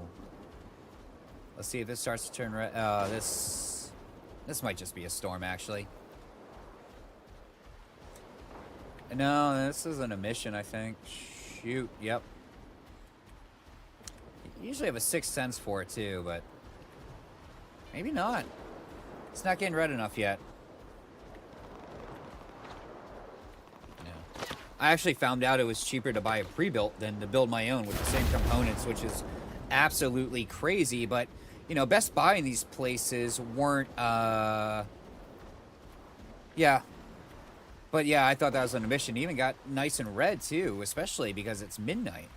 Let's see if this starts to turn red. This might just be a storm, actually. No, this isn't a mission, I think. Shoot, yep. You usually have a sixth sense for it, too, but maybe not. It's not getting red enough yet. I actually found out it was cheaper to buy a pre-built than to build my own with the same components, which is absolutely crazy. But, you know, Best Buy in these places weren't, yeah. But, yeah, I thought that was an omission. It even got nice and red, too, especially because it's midnight.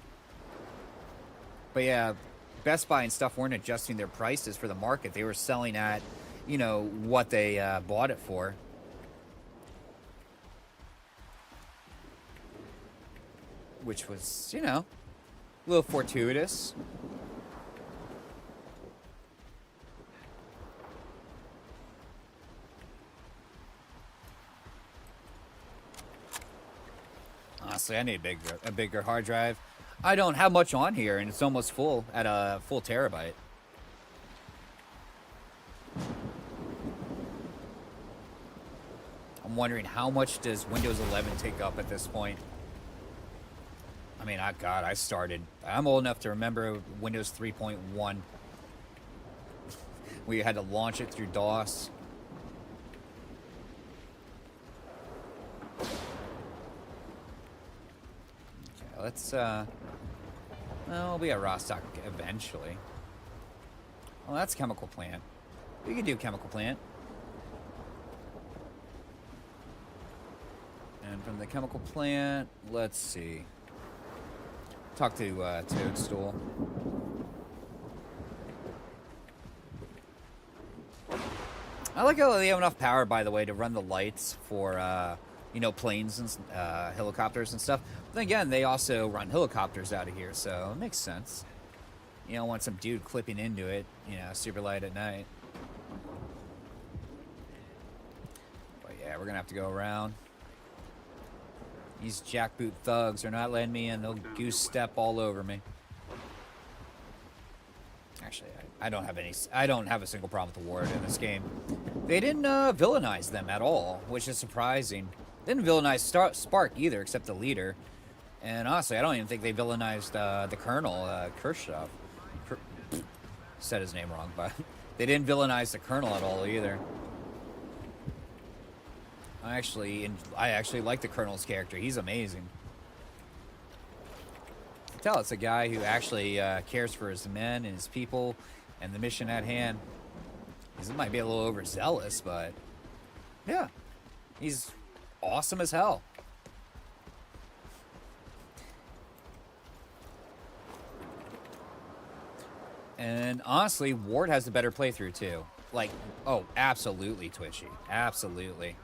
But, yeah, Best Buy and stuff weren't adjusting their prices for the market. They were selling at, you know, what they bought it for. Which was, you know, a little fortuitous. Honestly, I need a bigger hard drive. I don't have much on here, and it's almost full at a full terabyte. I'm wondering how much does Windows 11 take up at this point? I mean, I'm old enough to remember Windows 3.1. We had to launch it through DOS. Okay, let's, well, we'll be at Rostock eventually. Well, that's chemical plant. We could do chemical plant. And from the chemical plant, let's see. Talk to Toadstool. I like how they have enough power, by the way, to run the lights for, you know, planes and helicopters and stuff. But then again, they also run helicopters out of here, so it makes sense. You don't want some dude clipping into it, you know, super light at night. But yeah, we're gonna have to go around. These jackboot thugs are not letting me in. They'll goose step all over me. Actually, I don't have a single problem with the Ward in this game. They didn't villainize them at all, which is surprising. They didn't villainize Spark either, except the leader. And honestly, I don't even think they villainized the Colonel, Kershaw. Said his name wrong, but they didn't villainize the Colonel at all either. I actually like the Colonel's character. He's amazing. You can tell it's a guy who actually cares for his men and his people and the mission at hand. He might be a little overzealous, but yeah, he's awesome as hell. And honestly, Ward has the better playthrough too. Like, oh, absolutely twitchy. Absolutely.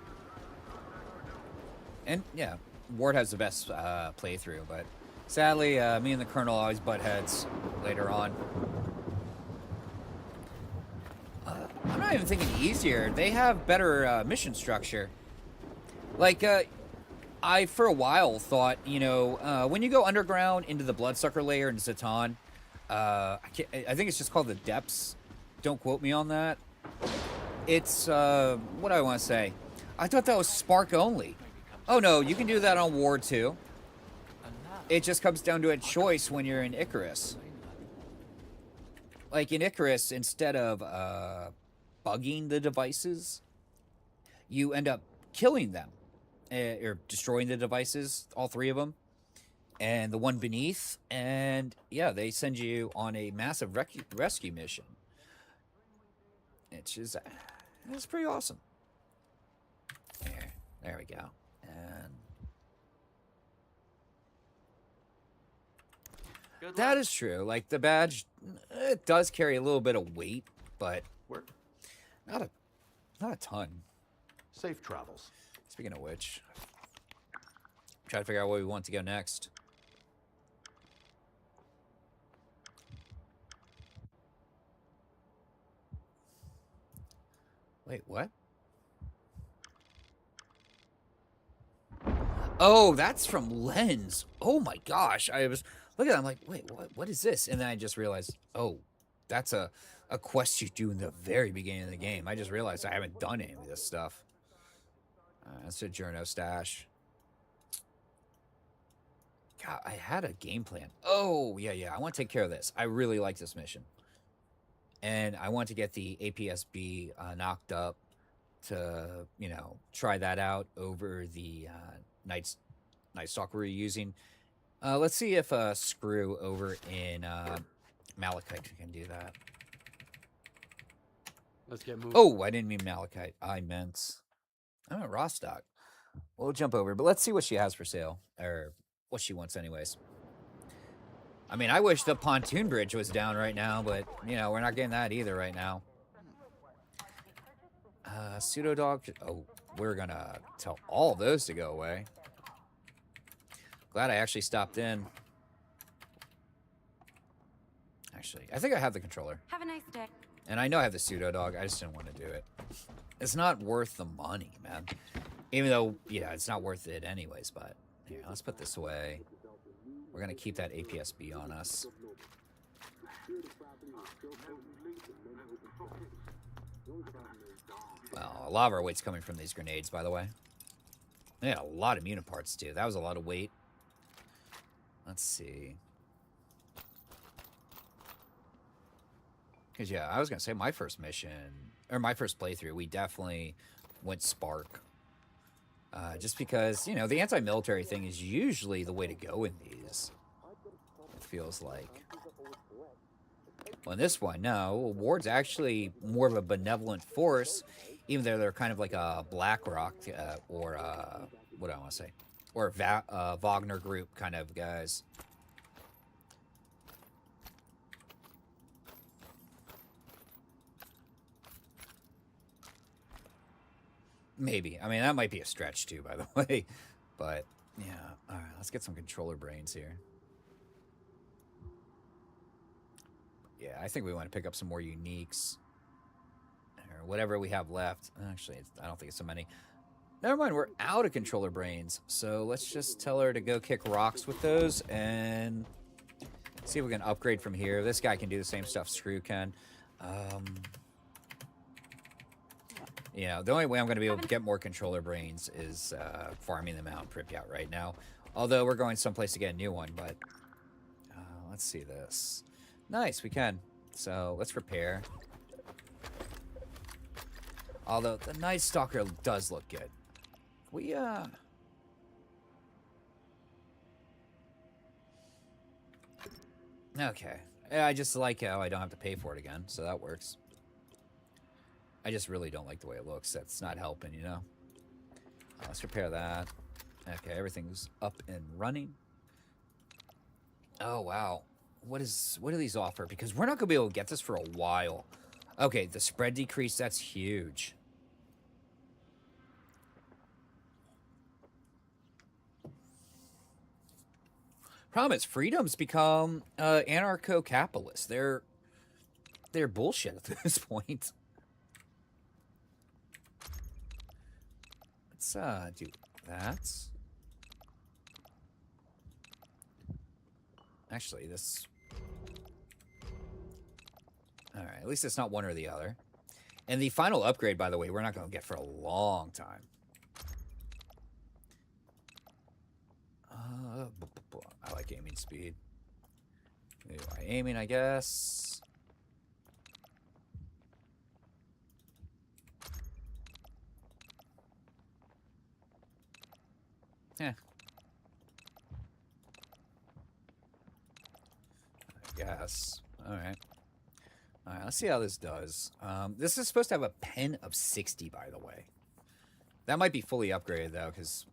And, yeah, Ward has the best playthrough, but sadly, me and the Colonel always butt heads later on. I'm not even thinking easier. They have better mission structure. Like, I, for a while, thought, you know, when you go underground into the Bloodsucker layer in Zatan, I think it's just called the Depths. Don't quote me on that. It's, what do I want to say? I thought that was Spark only. Oh no, you can do that on Ward too. It just comes down to a choice when you're in Icarus. Like in Icarus, instead of bugging the devices, you end up killing them. Or destroying the devices, all three of them. And the one beneath. And yeah, they send you on a massive rescue mission. It's pretty awesome. There we go. And that is true. Like the badge, it does carry a little bit of weight, but not a ton. Safe travels. Speaking of which, try to figure out where we want to go next. Wait, what? Oh, that's from Lens. Oh my gosh. I was looking at it, I'm like, wait, what is this? And then I just realized, oh, that's a quest you do in the very beginning of the game. I just realized I haven't done any of this stuff. That's a journo stash. God, I had a game plan. Oh, yeah. I want to take care of this. I really like this mission. And I want to get the APSB knocked up to, you know, try that out over the Night Stalker we're using. Let's see if Screw over in Malachite can do that. Let's get moving. Oh, I didn't mean Malachite. I meant Rostock. We'll jump over, but let's see what she has for sale. Or what she wants anyways. I mean, I wish the pontoon bridge was down right now, but, you know, we're not getting that either right now. Pseudo dog. Oh, we're gonna tell all those to go away. Glad I actually stopped in. Actually, I think I have the controller. Have a nice day. And I know I have the pseudo dog. I just didn't want to do it. It's not worth the money, man. Even though, yeah, it's not worth it anyways, but here, let's put this away. We're going to keep that APSB on us. Well, a lot of our weight's coming from these grenades, by the way. Yeah, a lot of muniparts, too. That was a lot of weight. Let's see. Because, yeah, I was going to say my first mission, or my first playthrough, we definitely went Spark. Just because, you know, the anti-military thing is usually the way to go in these. It feels like. Well, in this one, no. Ward's actually more of a benevolent force, even though they're kind of like a BlackRock or, what do I want to say? Or a Wagner group kind of guys. Maybe. I mean, that might be a stretch, too, by the way. But, yeah. All right, let's get some controller brains here. Yeah, I think we want to pick up some more uniques. Or whatever we have left. Actually, I don't think it's so many. Never mind, we're out of controller brains. So let's just tell her to go kick rocks with those and see if we can upgrade from here. This guy can do the same stuff Screw can. You know, the only way I'm going to be able to get more controller brains is farming them out in Pripyat right now. Although we're going someplace to get a new one, but let's see this. Nice, we can. So let's repair. Although the Night Stalker does look good. We, okay. I just like how I don't have to pay for it again, so that works. I just really don't like the way it looks. That's not helping, you know? Let's repair that. Okay, everything's up and running. Oh, wow. What do these offer? Because we're not going to be able to get this for a while. Okay, the spread decrease, that's huge. Problem is, freedom's become anarcho-capitalist. They're bullshit at this point. Let's do that. Actually, this... Alright, at least it's not one or the other. And the final upgrade, by the way, we're not going to get for a long time. I like aiming speed. Aiming, I guess. Yeah. I guess. Alright. Alright, let's see how this does. This is supposed to have a pen of 60, by the way. That might be fully upgraded, though, because...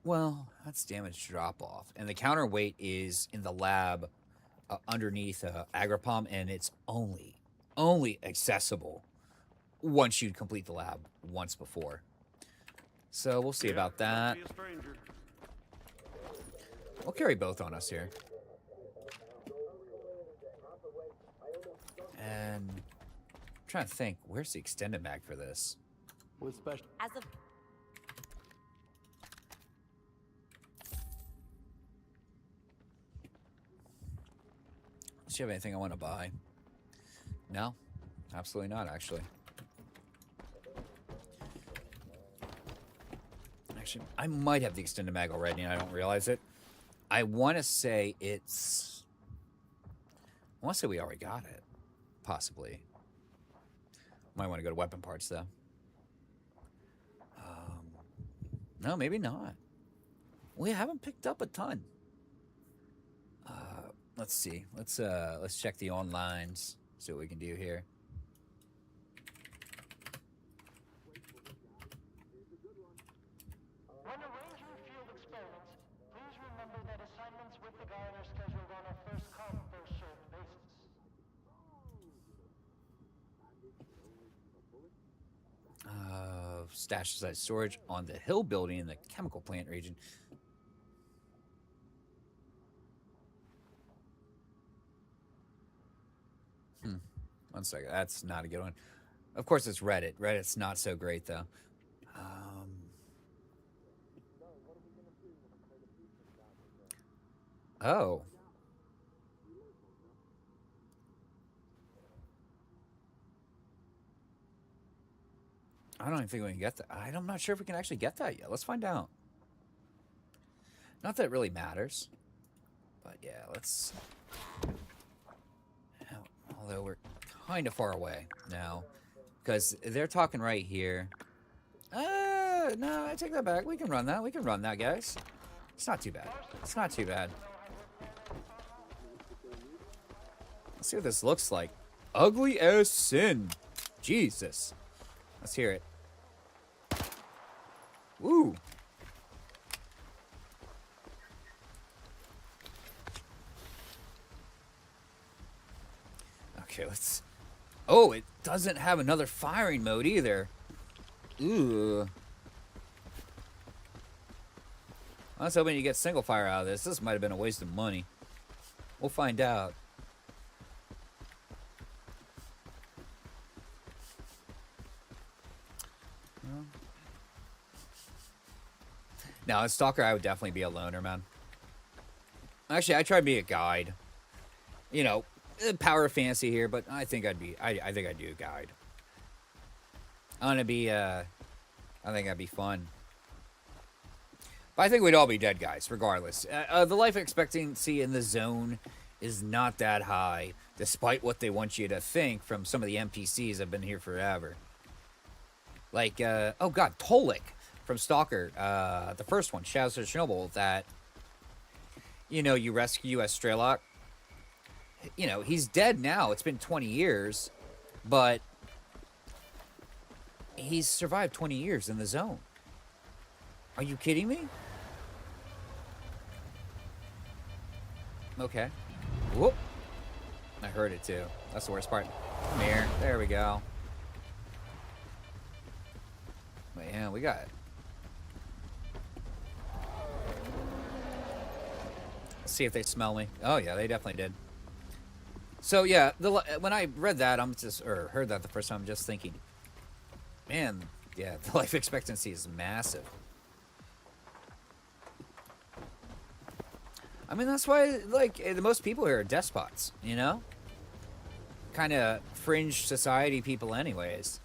Well, that's damage drop-off. And the counterweight is in the lab underneath Agripom, and it's only accessible once you complete the lab once before. So we'll see about that. We'll carry both on us here. And I'm trying to think, where's the extended mag for this? With special. As of Does she have anything I want to buy? No, absolutely not, actually. Actually, I might have the extended mag already and I don't realize it. I want to say it's... I want to say we already got it. Possibly. Might want to go to weapon parts, though. No, maybe not. We haven't picked up a ton. Let's see. Let's check the onlines. See what we can do here. When arranging field experiments, please remember that assignments with the guide are scheduled on a first-come, first-served basis. Stash site storage on the hill building in the chemical plant region. One second. That's not a good one. Of course, it's Reddit. Reddit's not so great, though. Oh. I don't even think we can get that. I'm not sure if we can actually get that yet. Let's find out. Not that it really matters. But yeah, let's... Although we're kind of far away now. Because they're talking right here. No, I take that back. We can run that. We can run that, guys. It's not too bad. It's not too bad. Let's see what this looks like. Ugly as sin. Jesus. Let's hear it. Woo. Okay, let's... Oh, it doesn't have another firing mode either. Ooh. I was hoping you get single fire out of this. This might have been a waste of money. We'll find out. Now, as Stalker, I would definitely be a loner, man. Actually, I try to be a guide. You know, power of fantasy here, but I think I'd be... I think I'd do a guide. I want to be, I think that'd be fun. But I think we'd all be dead guys, regardless. The life expectancy in the zone is not that high, despite what they want you to think from some of the NPCs that have been here forever. Like, oh god, Tolik from Stalker, the first one, Shadows of Chernobyl, that, you know, you rescue S.T.A.K.L.E.R. You know, he's dead now. It's been 20 years, but he's survived 20 years in the zone. Are you kidding me? Okay. Whoop. I heard it too. That's the worst part. Come here. There we go. Man, we got it. Let's see if they smell me. Oh yeah, they definitely did. So yeah, when I read that, or heard that the first time, I'm just thinking, man, yeah, the life expectancy is massive. I mean, that's why, like, the most people here are despots, you know? Kind of fringe society people anyways.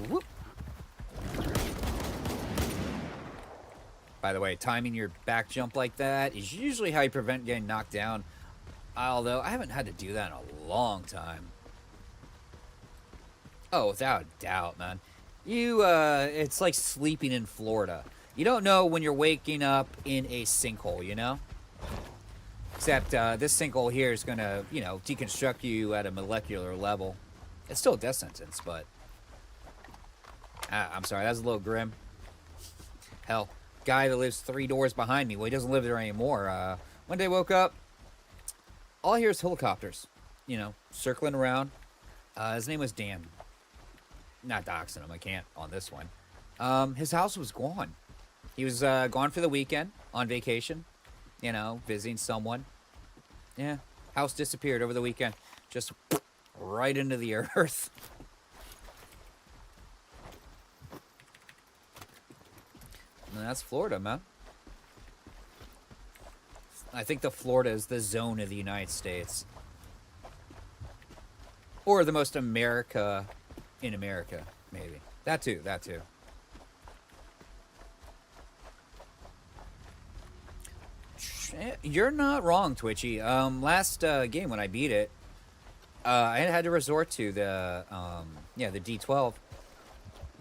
Whoop. By the way, timing your back jump like that is usually how you prevent getting knocked down. Although, I haven't had to do that in a long time. Oh, without a doubt, man. It's like sleeping in Florida. You don't know when you're waking up in a sinkhole, you know? Except, this sinkhole here is gonna, deconstruct you at a molecular level. It's still a death sentence, but... I'm sorry, that was a little grim. Hell, guy that lives 3 doors behind me, well, he doesn't live there anymore. One day I woke up, all I hear is helicopters, circling around. His name was Dan. Not doxing him, I can't on this one. His house was gone. He was gone for the weekend, on vacation, visiting someone. Yeah, house disappeared over the weekend. Just right into the earth. And that's Florida, man. I think the Florida is the zone of the United States. Or the most America in America, maybe. That too, that too. You're not wrong, Twitchy. Last game when I beat it, I had to resort to the D12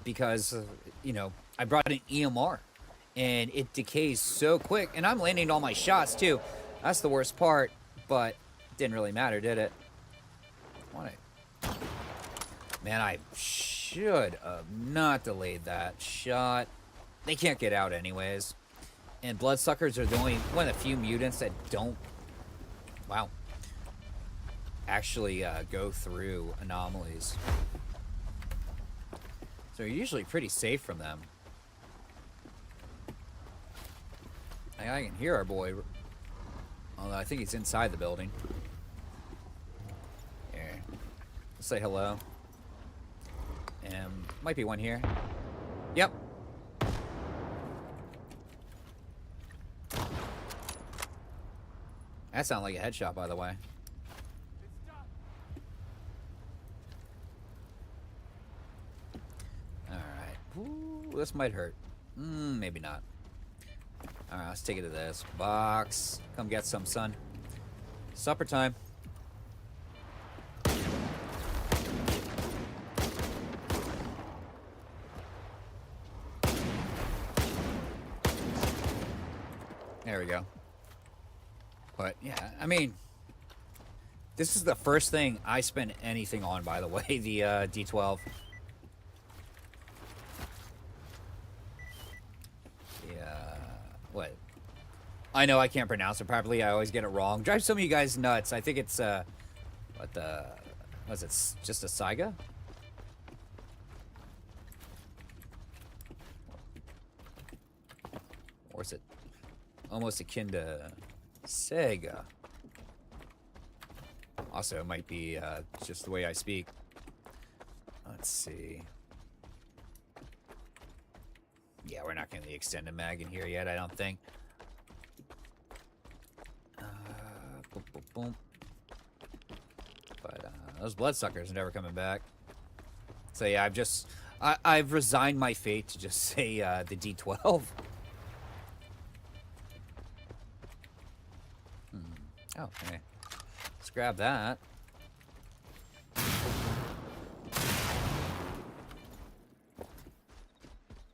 because, I brought an EMR. And it decays so quick. And I'm landing all my shots, too. That's the worst part. But it didn't really matter, did it? Man, I should have not delayed that shot. They can't get out anyways. And bloodsuckers are the only one of the few mutants that don't... Wow. Actually go through anomalies. So you're usually pretty safe from them. I can hear our boy. Although I think he's inside the building. Here. Let's say hello. And might be one here. Yep. That sounded like a headshot, by the way. Alright. This might hurt. Maybe not. Alright, let's take it to this box. Come get some, son. Supper time. There we go. But, yeah, I mean... This is the first thing I spent anything on, by the way, the D12. What? I know I can't pronounce it properly. I always get it wrong. Drive some of you guys nuts. I think it's, was it just a Saiga? Or is it almost akin to Sega? Also, it might be just the way I speak. Let's see. Yeah, we're not getting the extended mag in here yet, I don't think. Boom, boom, boom. But those bloodsuckers are never coming back. So yeah, I've resigned my fate to just say the D12. Oh, okay. Let's grab that.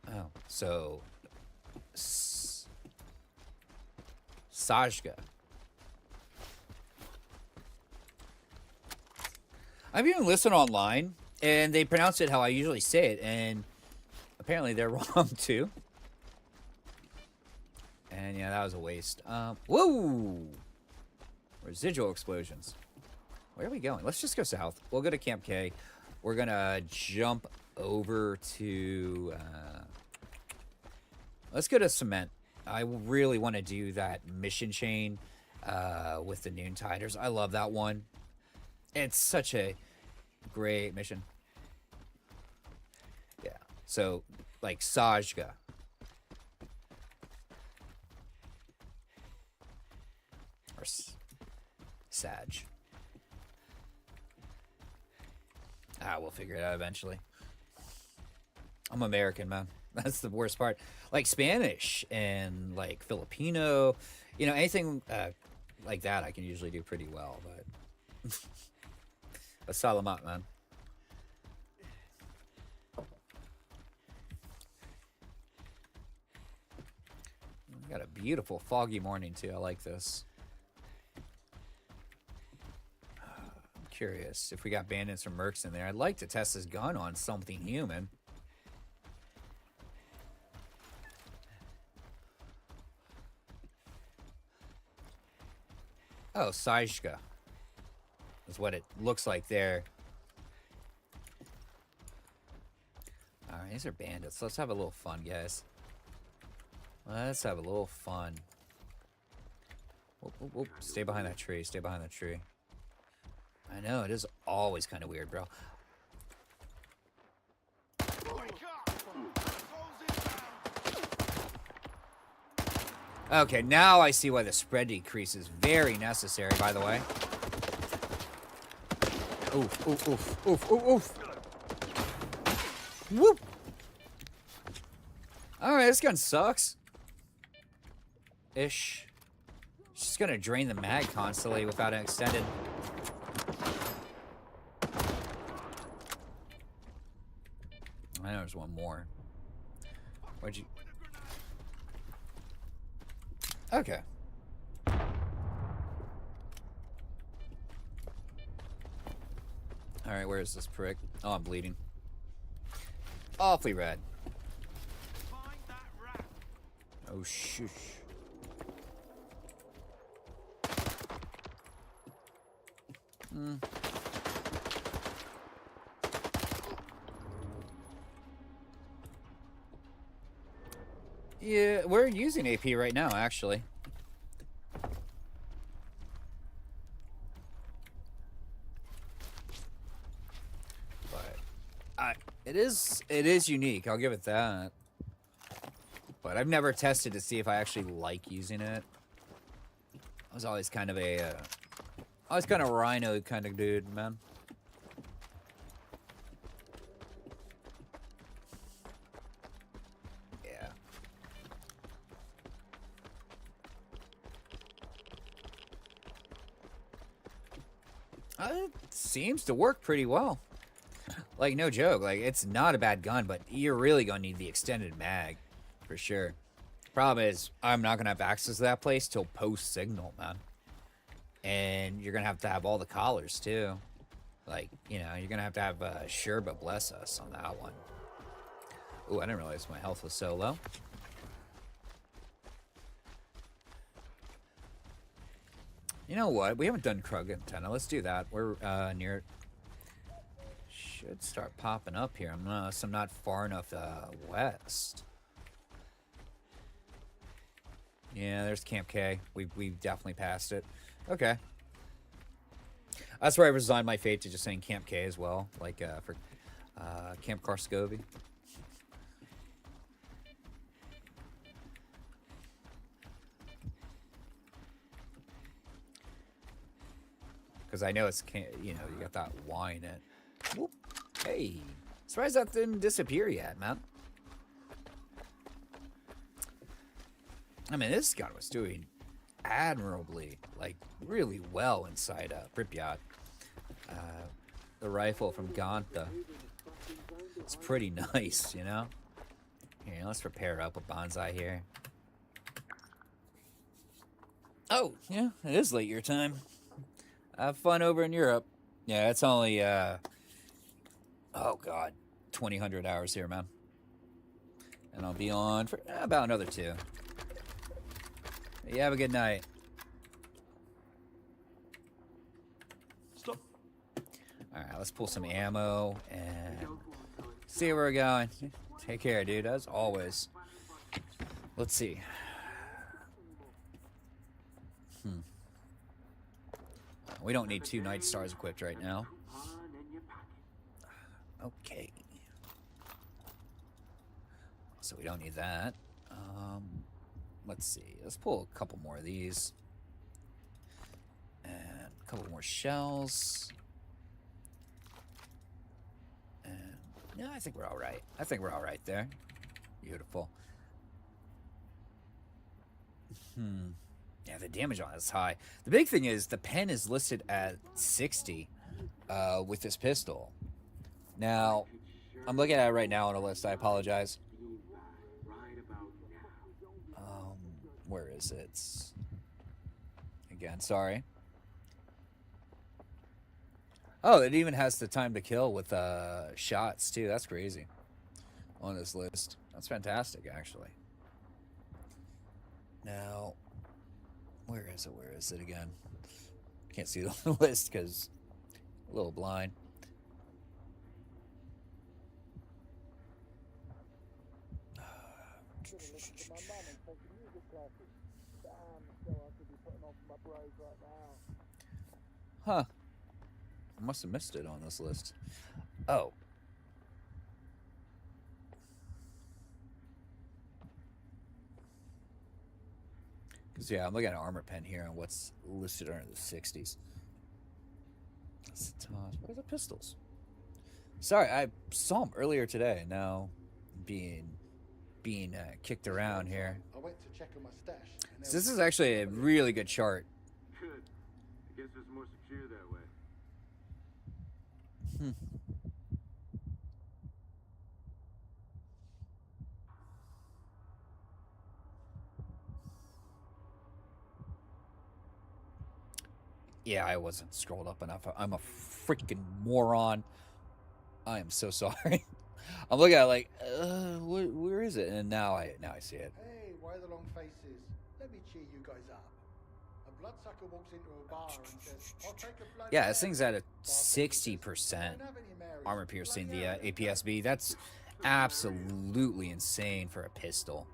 Oh, so Sajga. I've even listened online, and they pronounce it how I usually say it, and apparently they're wrong too. And yeah, that was a waste. Whoa! Residual explosions. Where are we going? Let's just go south. We'll go to Camp K. We're gonna jump over to... let's go to Cement. I really want to do that mission chain with the Noon Tiders. I love that one. It's such a great mission. Yeah. So, like, Sajga. Or Sag. We'll figure it out eventually. I'm American, man. That's the worst part. Like Spanish and like Filipino, you know, anything like that I can usually do pretty well, but salamat, man. We got a beautiful foggy morning too. I like this. I'm curious if we got bandits or mercs in there. I'd like to test this gun on something human. Oh, S.T.A.K.L.E.R is what it looks like there. Alright, these are bandits. Let's have a little fun, guys. Let's have a little fun. Whoop, whoop, whoop. Stay behind that tree. Stay behind that tree. I know, it is always kind of weird, bro. Okay, now I see why the spread decrease is very necessary, by the way. Oof, oof, oof, oof, oof, oof. Whoop! Alright, this gun sucks. Ish. It's just gonna drain the mag constantly without an extended. I know there's one more. Where'd you... Okay. Alright, where is this prick? Oh, I'm bleeding. Awfully red. Oh, shush. Yeah, we're using AP right now, actually. But it is unique. I'll give it that. But I've never tested to see if I actually like using it. I was always kind of a rhino kind of dude, man. Yeah. It seems to work pretty well. Like, no joke. Like, it's not a bad gun, but you're really gonna need the extended mag. For sure. Problem is, I'm not gonna have access to that place till post-signal, man. And you're gonna have all the collars, too. Like, you know, you're gonna have Sherba bless us on that one. Ooh, I didn't realize my health was so low. You know what? We haven't done Krug Antenna. Let's do that. We're near it. Should start popping up here unless I'm not far enough west. Yeah, there's Camp K. We've definitely passed it. Okay. That's where I resigned my fate to just saying Camp K as well, like for Camp Karscovy. Because I know it's, you know, you got that wine at. Whoop. Hey, surprised that didn't disappear yet, man. I mean, this gun was doing admirably, like, really well inside Pripyat. The rifle from Ganta. It's pretty nice, you know? Here, let's repair up a bonsai here. Oh, yeah, it is late your time. Have fun over in Europe. Yeah, it's only, oh god, 2,000 hours here, man. And I'll be on for about another 2. You have a good night. Stop. Alright, let's pull some ammo and see where we're going. Take care, dude, as always. Let's see. We don't need 2 Night Stars equipped right now. Okay. So we don't need that. Let's see. Let's pull a couple more of these. And a couple more shells. And yeah, I think we're all right. I think we're all right there. Beautiful. Yeah, the damage on it is high. The big thing is the pen is listed at 60 with this pistol. Now, I'm looking at it right now on a list. I apologize. Where is it? Again, sorry. Oh, it even has the time to kill with shots too. That's crazy on this list. That's fantastic, actually. Now, where is it? Where is it again? Can't see the list because a little blind. Should have listened to my mum and taken music classes. Damn, so I could be putting on for my bros right now. Huh. I must have missed it on this list. Oh. Because, yeah, I'm looking at an armor pen here and what's listed under the 60s. What are the pistols? Sorry, I saw them earlier today. Now being kicked around here. I went to check on my stash. So this is actually a really good chart. Good. I guess it's more secure that way. Yeah, I wasn't scrolled up enough. I'm a freaking moron. I am so sorry. I'm looking at it like, where is it? And now I see it. Hey, why the long faces? Let me cheer you guys up. A bloodsucker walks into a bar and says, I'll take a blood. Yeah, this thing's at a 60% armor piercing, the APSB. That's absolutely insane for a pistol.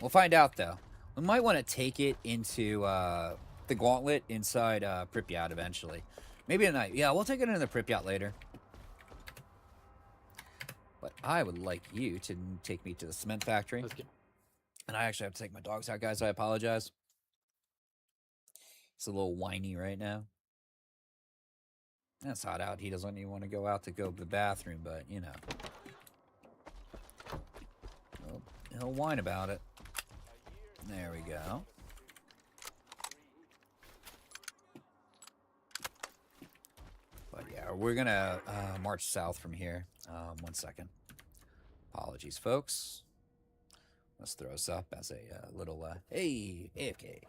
We'll find out, though. We might want to take it into the gauntlet inside Pripyat eventually. Maybe tonight. Yeah, we'll take it into the Pripyat later. But I would like you to take me to the cement factory. And I actually have to take my dogs out, guys. I apologize. It's a little whiny right now. It's hot out. He doesn't even want to go out to go to the bathroom, but, you know. He'll whine about it. There we go. But yeah, we're going to march south from here. 1 second. Apologies, folks. Let's throw us up as a little, hey, AFK.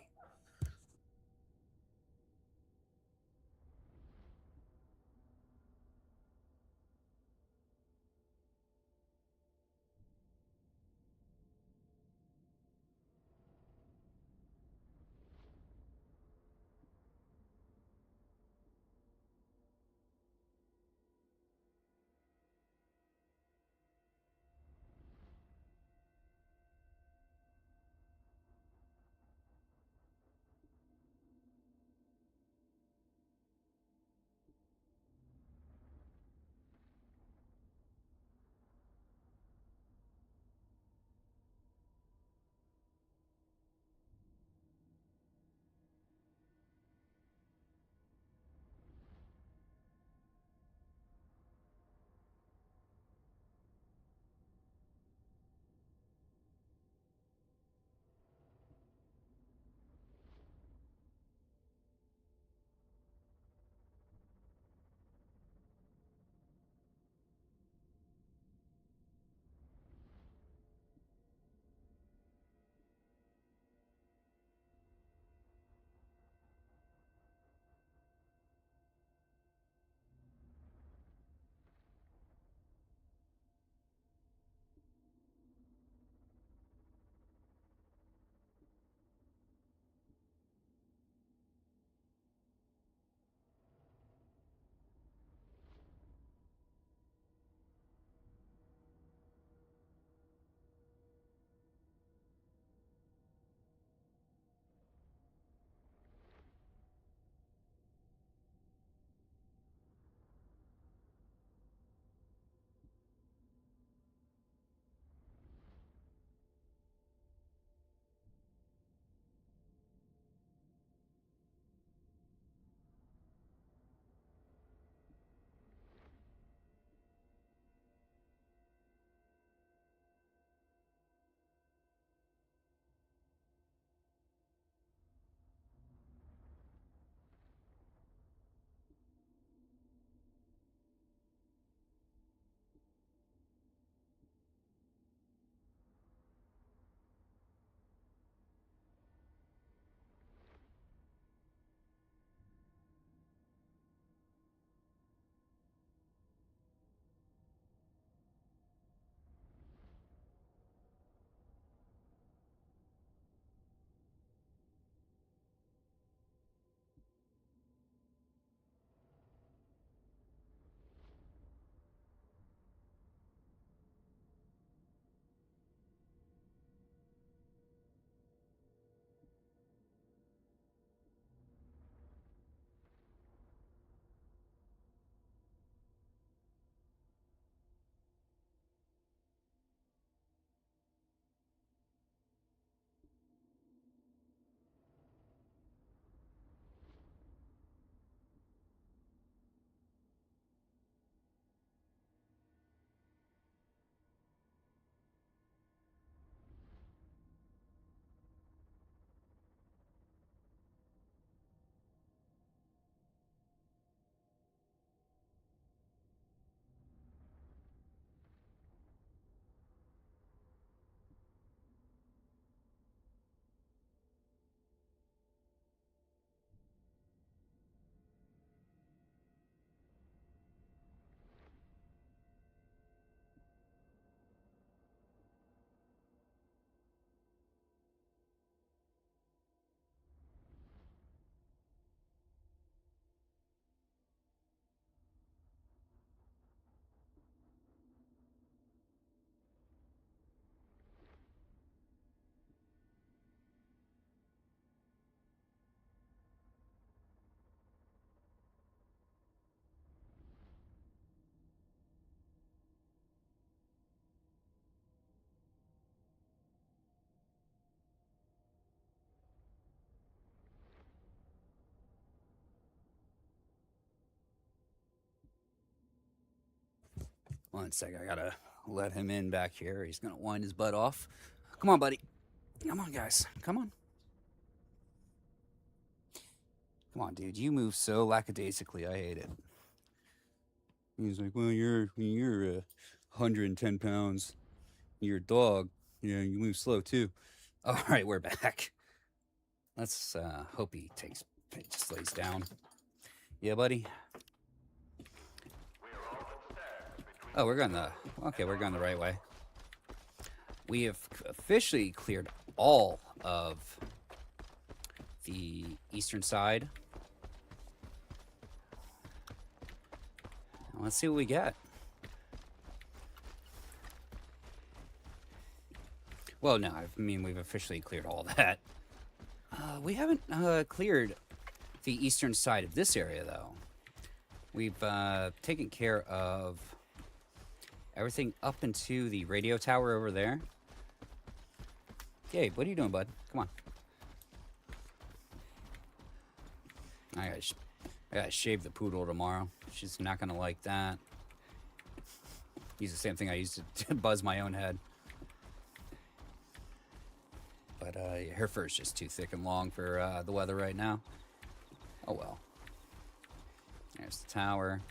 1 sec, I gotta let him in back here. He's gonna wind his butt off. Come on, buddy. Come on, guys. Come on. Come on, dude. You move so lackadaisically. I hate it. He's like, well, you're 110 pounds. You're a dog. Yeah, you move slow too. All right, we're back. Let's hope he just lays down. Yeah, buddy. Oh, we're going the right way. We have officially cleared all of the eastern side. Let's see what we get. Well, no, I mean, we've officially cleared all that. We haven't cleared the eastern side of this area, though. We've taken care of everything up into the radio tower over there. Gabe, what are you doing, bud? Come on. I gotta shave the poodle tomorrow. She's not gonna like that. Use the same thing I used to buzz my own head. But her fur's just too thick and long for the weather right now. Oh well. There's the tower.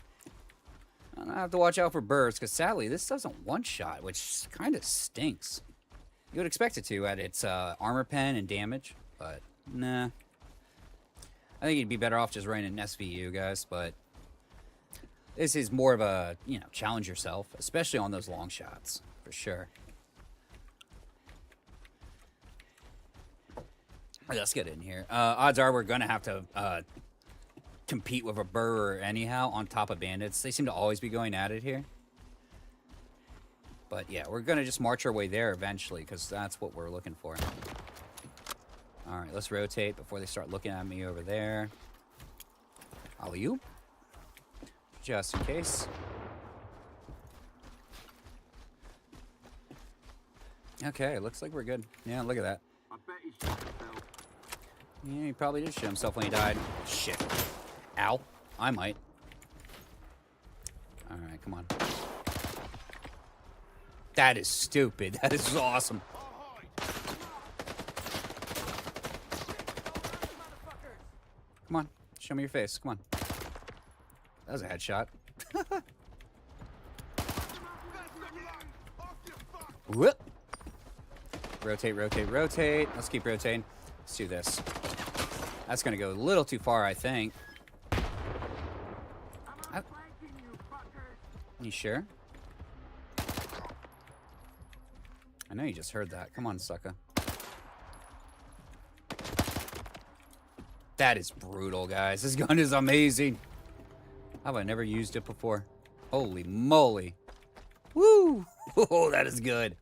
I have to watch out for birds, because sadly, this doesn't one-shot, which kind of stinks. You would expect it to at its armor pen and damage, but nah. I think you'd be better off just running an SVU, guys, but this is more of a, challenge yourself, especially on those long shots, for sure. Let's get in here. Odds are we're going to have to compete with a burr anyhow on top of bandits. They seem to always be going at it here. But yeah, we're going to just march our way there eventually, because that's what we're looking for. All right, let's rotate before they start looking at me over there. Alley-oop. Just in case. Okay, looks like we're good. Yeah, look at that. I bet he shot himself. Yeah, he probably did shit himself when he died. Shit. Ow. I might. All right, come on. That is stupid. That is awesome. Come on. Show me your face. Come on. That was a headshot. Whoop. Rotate, rotate, rotate. Let's keep rotating. Let's do this. That's going to go a little too far, I think. You sure? I know you just heard that. Come on, sucker. That is brutal, guys. This gun is amazing. How have I never used it before? Holy moly. Woo! Oh, that is good.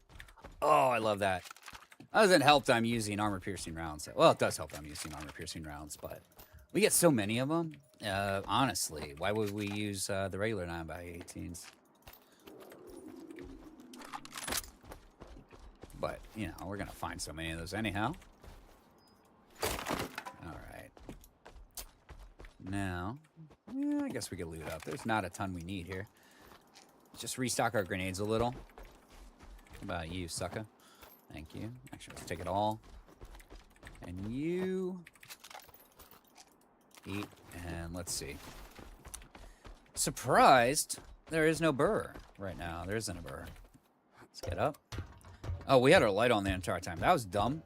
Oh, I love that. Doesn't help that I'm using armor-piercing rounds. Well, it does help that I'm using armor-piercing rounds, but we get so many of them. Honestly, why would we use the regular 9x18s? But, we're going to find so many of those anyhow. All right. Now, I guess we could loot up. There's not a ton we need here. Just restock our grenades a little. How about you, sucker? Thank you. Actually, let's take it all. And you... eat. And let's see. Surprised there is no burr right now. There isn't a burr. Let's get up. Oh, we had our light on the entire time. That was dumb.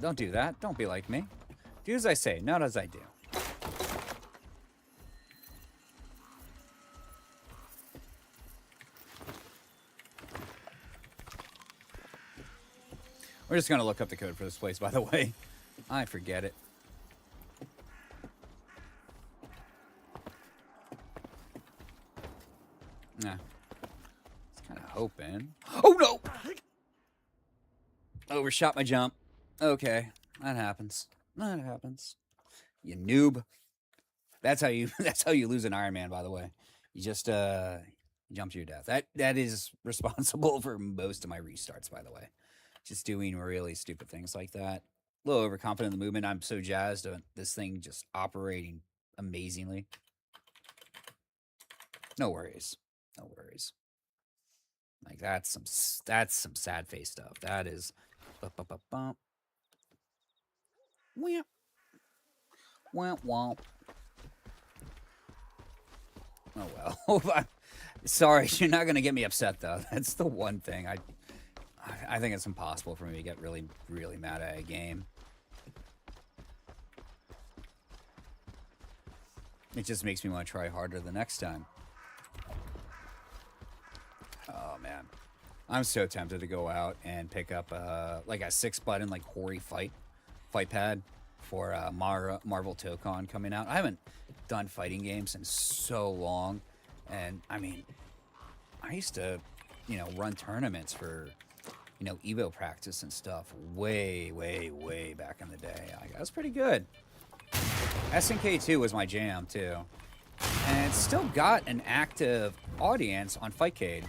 Don't do that. Don't be like me. Do as I say, not as I do. We're just going to look up the code for this place, by the way. I forget it. Nah. It's kind of hoping. Oh, no! Overshot my jump. Okay. That happens. That happens. You noob. That's how you lose an Ironman, by the way. You just jump to your death. That is responsible for most of my restarts, by the way. Just doing really stupid things like that. A little overconfident in the movement. I'm so jazzed on this thing just operating amazingly. No worries. No worries. Like that's some sad face stuff. That is. Bump. Wimp. Wimp womp. Oh well. Sorry, you're not gonna get me upset though. That's the one thing I think it's impossible for me to get really, really mad at a game. It just makes me want to try harder the next time. Oh man, I'm so tempted to go out and pick up like a 6-button like Hori fight pad for Marvel ToeCon coming out. I haven't done fighting games in so long, and I mean, I used to, run tournaments for, Evo practice and stuff way, way, way back in the day. That was pretty good. SNK 2 was my jam too, and it's still got an active audience on Fightcade.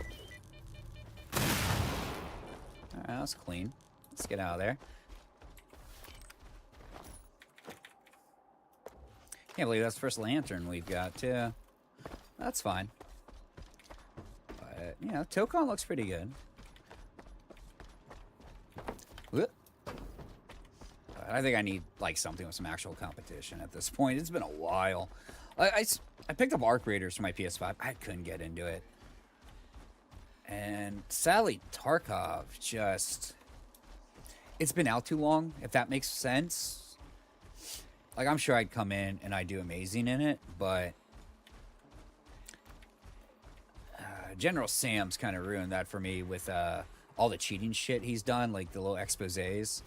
All right, that's clean. Let's get out of there. Can't believe that's the first lantern we've got too. That's fine. But ToeCon looks pretty good. Whoop. I think I need like something with some actual competition at this point. It's been a while. I picked up Arc Raiders for my PS5. I couldn't get into it. And sadly, Tarkov just... It's been out too long, if that makes sense. Like, I'm sure I'd come in and I'd do amazing in it, but... General Sam's kind of ruined that for me with all the cheating shit he's done, like the little exposés.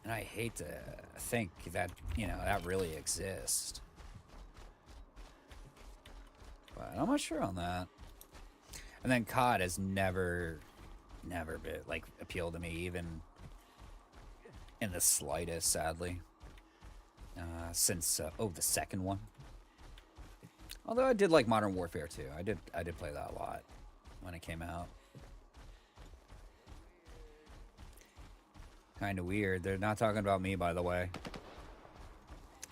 And I hate to think that, that really exists. But I'm not sure on that. And then COD has never been, like, appealed to me, even in the slightest, sadly. Since, the second one. Although I did like Modern Warfare 2. I did play that a lot when it came out. Kind of weird. They're not talking about me, by the way.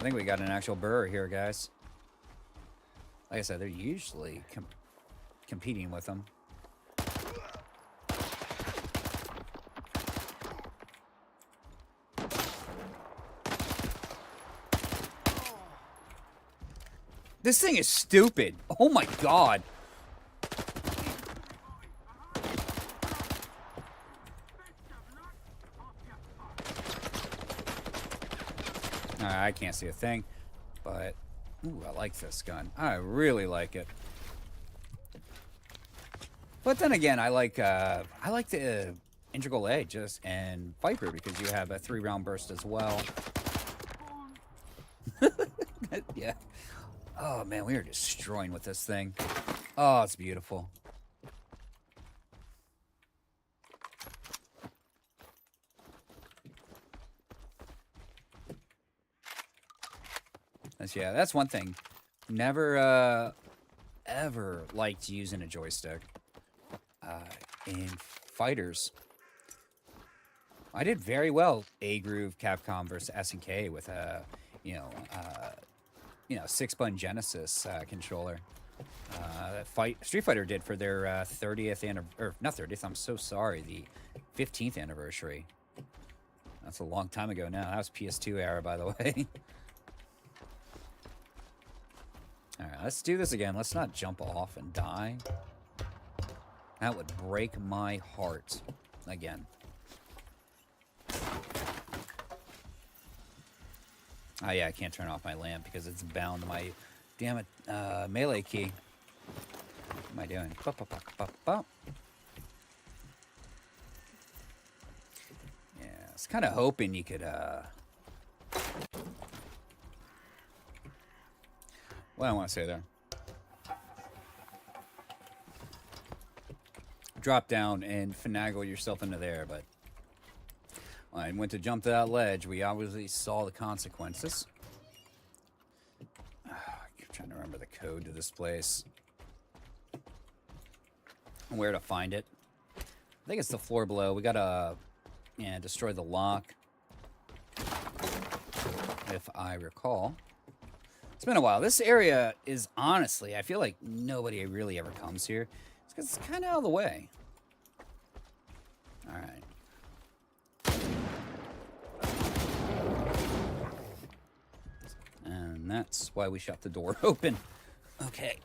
I think we got an actual burr here, guys. Like I said, they're usually competing with them. This thing is stupid. Oh my god. I can't see a thing, but ooh, I like this gun. I really like it. But then again, I like the Integral A and Viper because you have a 3-round burst as well. Yeah. Oh man, we are destroying with this thing. Oh, it's beautiful. That's one thing. Never ever liked using a joystick in fighters. I did very well A-Groove Capcom versus SNK with a 6-button Genesis controller. Street Fighter did for their 30th anniversary, or not 30th, I'm so sorry, the 15th anniversary. That's a long time ago now. That was PS2 era, by the way. Alright, let's do this again. Let's not jump off and die. That would break my heart again. Oh yeah, I can't turn off my lamp because it's bound to my, damn it, melee key. What am I doing? Bop, bop, bop, bop, bop. Yeah, I was kind of hoping you could, what do I want to say there? Drop down and finagle yourself into there, but when I went to jump to that ledge, we obviously saw the consequences. I'm trying to remember the code to this place. And where to find it. I think it's the floor below. We gotta, destroy the lock. If I recall. It's been a while. This area is honestly, I feel like nobody really ever comes here. It's because it's kind of out of the way. that's why we shut the door open. Okay.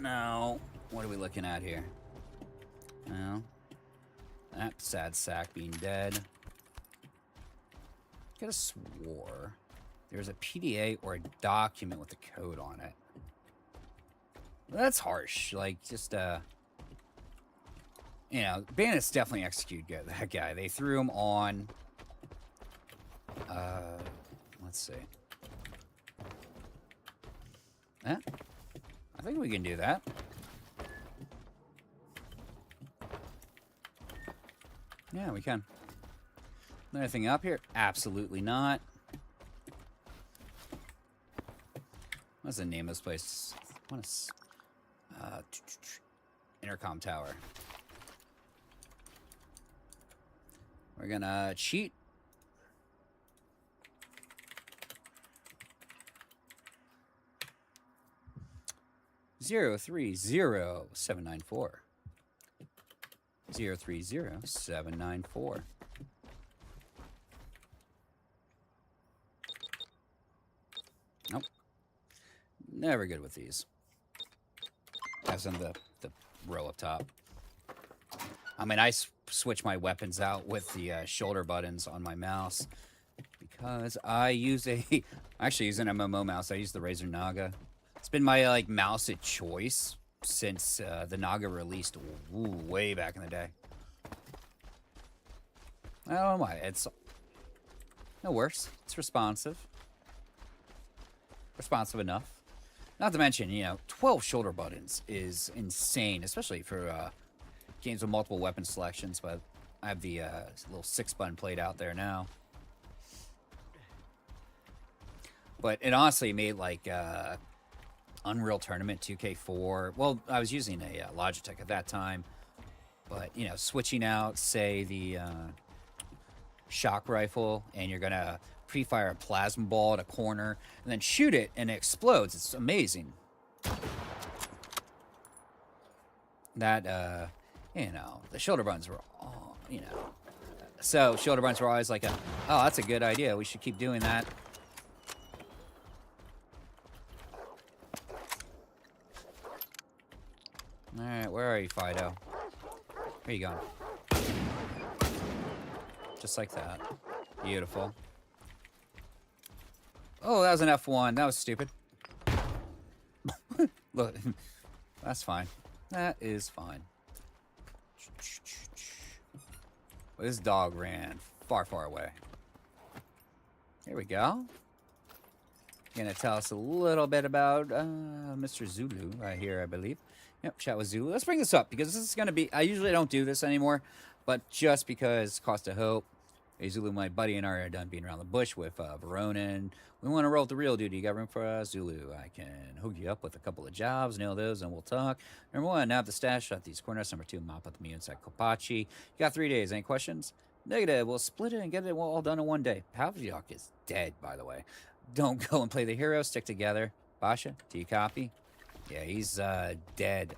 Now, what are we looking at here? Well, that sad sack being dead. Could have swore there's a PDA or a document with a code on it. That's harsh. Like, just, you know, bandits definitely executed that guy. They threw him on, let's see. Eh? I think we can do that. Yeah, we can. Anything up here? Absolutely not. What's the name of this place? What is... intercom tower. We're gonna cheat. Zero 794. 794. Nope. Never good with these. As in the row up top. I mean, I switch my weapons out with the shoulder buttons on my mouse because I use I actually use an MMO mouse. I use the Razer Naga. It's been my like mouse of choice since the Naga released way back in the day. I don't know why. It's no worse. It's responsive. Responsive enough. Not to mention, you know, 12 shoulder buttons is insane, especially for games with multiple weapon selections. But I have the little 6-button plate out there now. But it honestly made like Unreal Tournament 2K4. Well, I was using a Logitech at that time. But, you know, switching out, say, the shock rifle, and you're going to pre-fire a plasma ball at a corner, and then shoot it, and it explodes. It's amazing. That, you know, the shoulder buttons were all, you know. So, shoulder buttons were always like, oh, that's a good idea. We should keep doing that. Alright, where are you, Fido? Where you going? Just like that. Beautiful. Oh, that was an F1. That was stupid. Look, that's fine. That is fine. This dog ran far, far away. Here we go. Gonna tell us a little bit about Mr. Zulu right here, I believe. Yep, chat with Zulu. Let's bring this up because this is gonna be. I usually don't do this anymore, but just because cost of hope. Hey, Zulu, my buddy and I are done being around the bush with Veronin. We want to roll with the real dude. You got room for us? Zulu, I can hook you up with a couple of jobs, nail those, and we'll talk. Number 1, nab the stash, shut these corners. Number 2, mop up the meat inside Kopachi. You got 3 days. Any questions? Negative. We'll split it and get it all done in one day. Pavliok is dead, by the way. Don't go and play the hero. Stick together. Basha, do you copy? Yeah, he's dead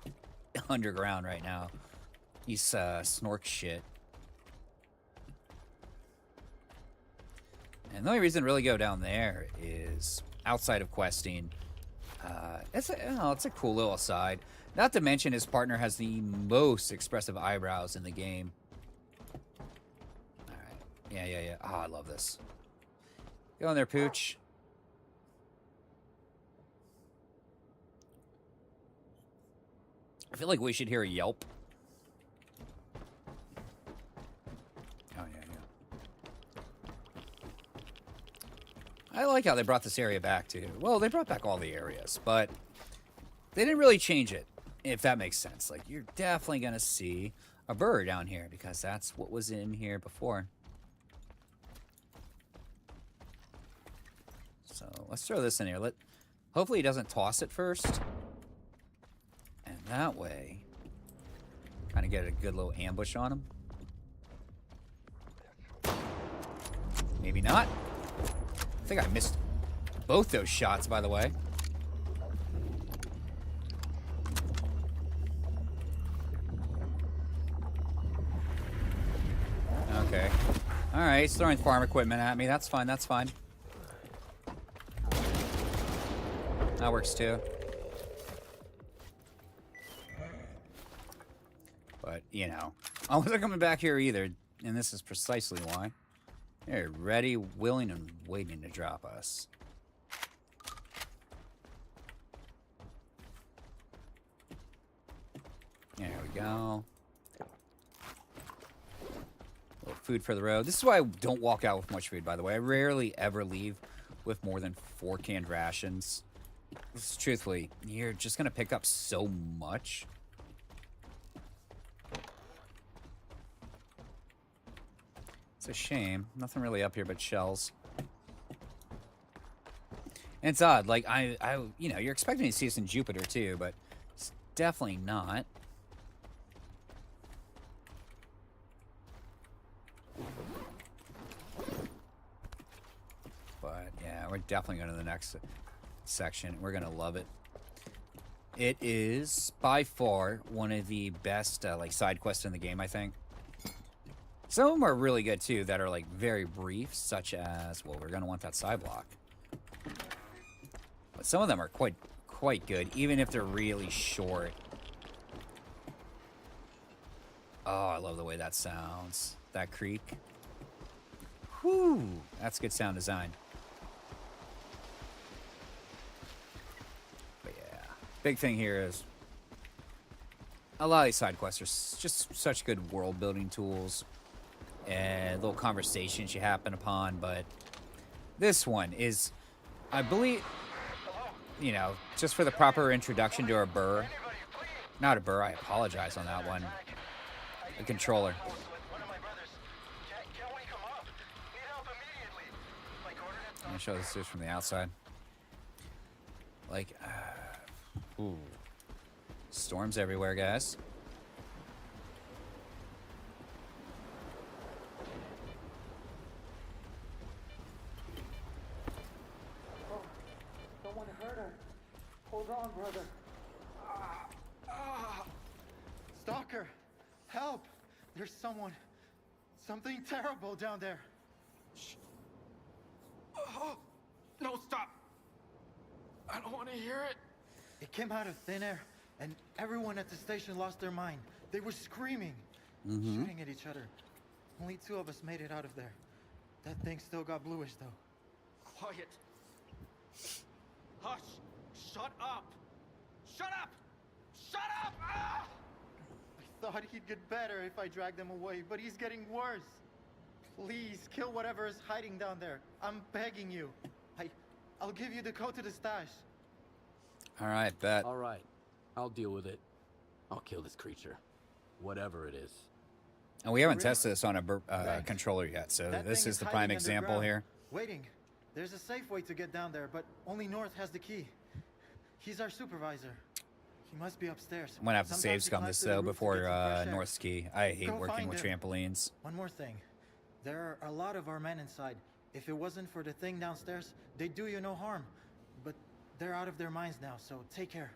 underground right now. He's snork shit. And the only reason to really go down there is outside of questing. It's a cool little aside. Not to mention his partner has the most expressive eyebrows in the game. All right. Yeah. Oh, I love this. Go in there, Pooch. I feel like we should hear a yelp. Oh, yeah. I like how they brought this area back, too. Well, they brought back all the areas, but they didn't really change it, if that makes sense. Like, you're definitely going to see a bird down here, because that's what was in here before. So, let's throw this in here. Hopefully he doesn't toss it first. And that way, kind of get a good little ambush on him. Maybe not. I think I missed both those shots, by the way. Okay. Alright, he's throwing farm equipment at me. That's fine, that's fine. That works too. But, you know, I wasn't coming back here either, and this is precisely why. They're ready, willing, and waiting to drop us. There we go. A little food for the road. This is why I don't walk out with much food, by the way. I rarely ever leave with more than 4 canned rations. Truthfully, you're just going to pick up so much. It's a shame. Nothing really up here but shells. And it's odd. Like, you know, you're expecting to see us in Jupiter, too, but it's definitely not. But, yeah, we're definitely going to the next section. We're going to love it. It is, by far, one of the best, like, side quests in the game, I think. Some of them are really good, too, that are, like, very brief, such as, well, we're going to want that side block. But some of them are quite good, even if they're really short. Oh, I love the way that sounds. That creek. Whew, that's good sound design. But yeah, big thing here is a lot of these side quests are just such good world building tools and little conversations you happen upon. But this one is, I believe, you know, just for the proper introduction to our burr. Not a burr, I apologize on that one. A controller. Let me show this from the outside. Like, ooh. Storms everywhere, guys. Oh, someone hurt her. Hold on, brother. Stalker, help! There's something terrible down there. Shh. Oh, no, stop. I don't want to hear it. It came out of thin air, and everyone at the station lost their mind. They were screaming, shooting at each other. Only 2 of us made it out of there. That thing still got bluish, though. Quiet. Hush. Shut up. Shut up. Shut up. Ah! I thought he'd get better if I dragged him away, but he's getting worse. Please, kill whatever is hiding down there. I'm begging you. I'll give you the code to the stash. All right, bet. All right, I'll deal with it. I'll kill this creature, whatever it is. And we haven't tested this on a controller yet, so That this thing is the hiding prime example underground, here. Waiting. There's a safe way to get down there, but only North has the key. He's our supervisor. He must be upstairs. I'm gonna have to Sometimes save he scum climbs this to the though roof to before get some fresh air. North's key. I hate Go working find with him. trampolines. One more thing. There are a lot of our men inside. If it wasn't for the thing downstairs, they'd do you no harm. But they're out of their minds now, so take care.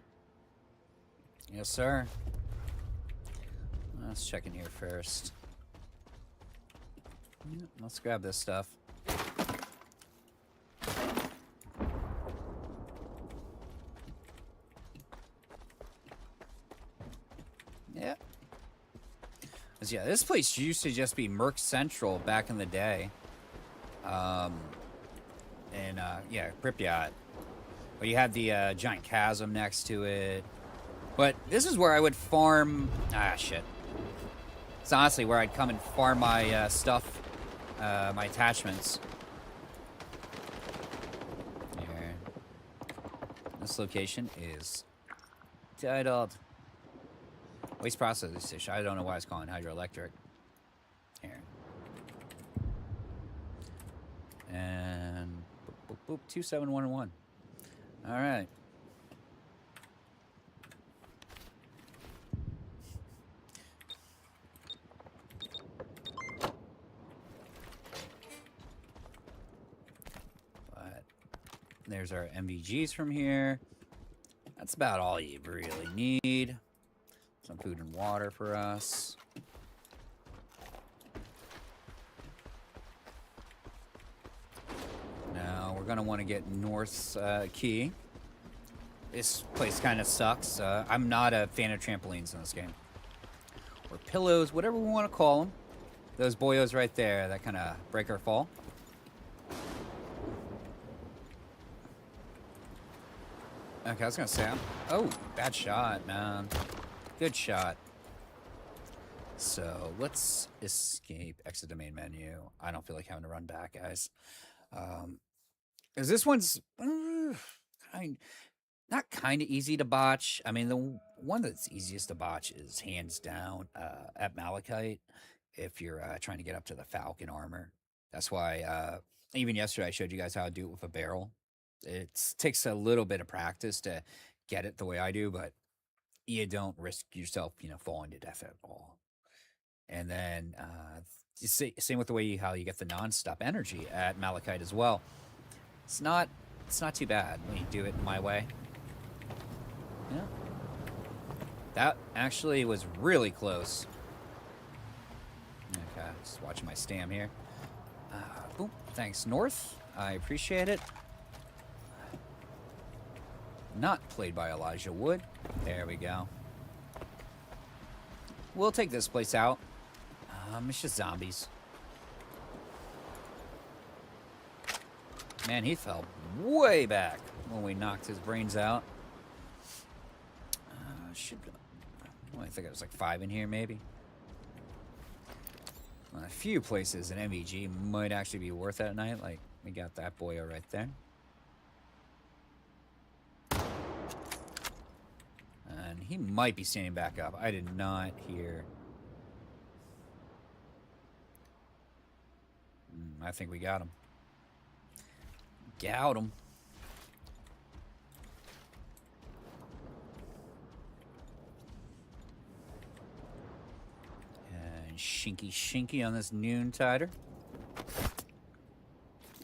Yes, sir. Let's check in here first. Let's grab this stuff. Yeah. 'Cause, yeah, this place used to just be Merc Central back in the day. Yeah, Pripyat. But you had the giant chasm next to it. But this is where I would farm... Ah, shit. It's honestly where I'd come and farm my stuff, my attachments. Here. This location is titled Waste Processing Station. I don't know why it's called hydroelectric. Here. And boop, boop, boop, 27111. All right. But there's our MVGs from here. That's about all you really need. Some food and water for us. Now we're gonna want to get North's key. this place kind of sucks. I'm not a fan of trampolines in this game. Or pillows, whatever we want to call them. Those boyos right there that kind of break our fall. Okay, I was going to say, oh, bad shot, man. Good shot. So, let's escape, exit the main menu. I don't feel like having to run back, guys. Because this one's not kind of easy to botch. I mean, the one that's easiest to botch is hands down at Malachite if you're trying to get up to the Falcon armor. That's why even yesterday I showed you guys how to do it with a barrel. It takes a little bit of practice to get it the way I do, but you don't risk yourself, falling to death at all. And then same with the way how you get the non-stop energy at Malachite as well. It's not too bad when you do it my way. Yeah. That actually was really close. Okay, just watching my stam here. Boom. Thanks, North. I appreciate it. Not played by Elijah Wood. There we go. We'll take this place out. It's just zombies. Man, he fell way back when we knocked his brains out. I think it was like 5 in here, maybe. Well, a few places an MVG might actually be worth it at night. Like, we got that boyo right there. And he might be standing back up. I did not hear. I think we got him. Got him. And shinky on this noon-tider.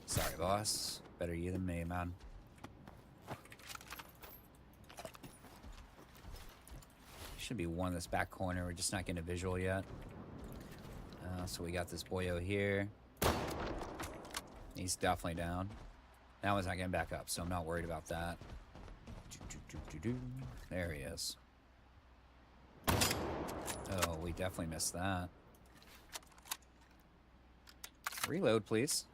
Sorry, boss. Better you than me, man. Should be one in this back corner. We're just not getting a visual yet. So we got this boyo here. He's definitely down. That one's not getting back up, so I'm not worried about that. There he is. Oh, we definitely missed that. Reload, please.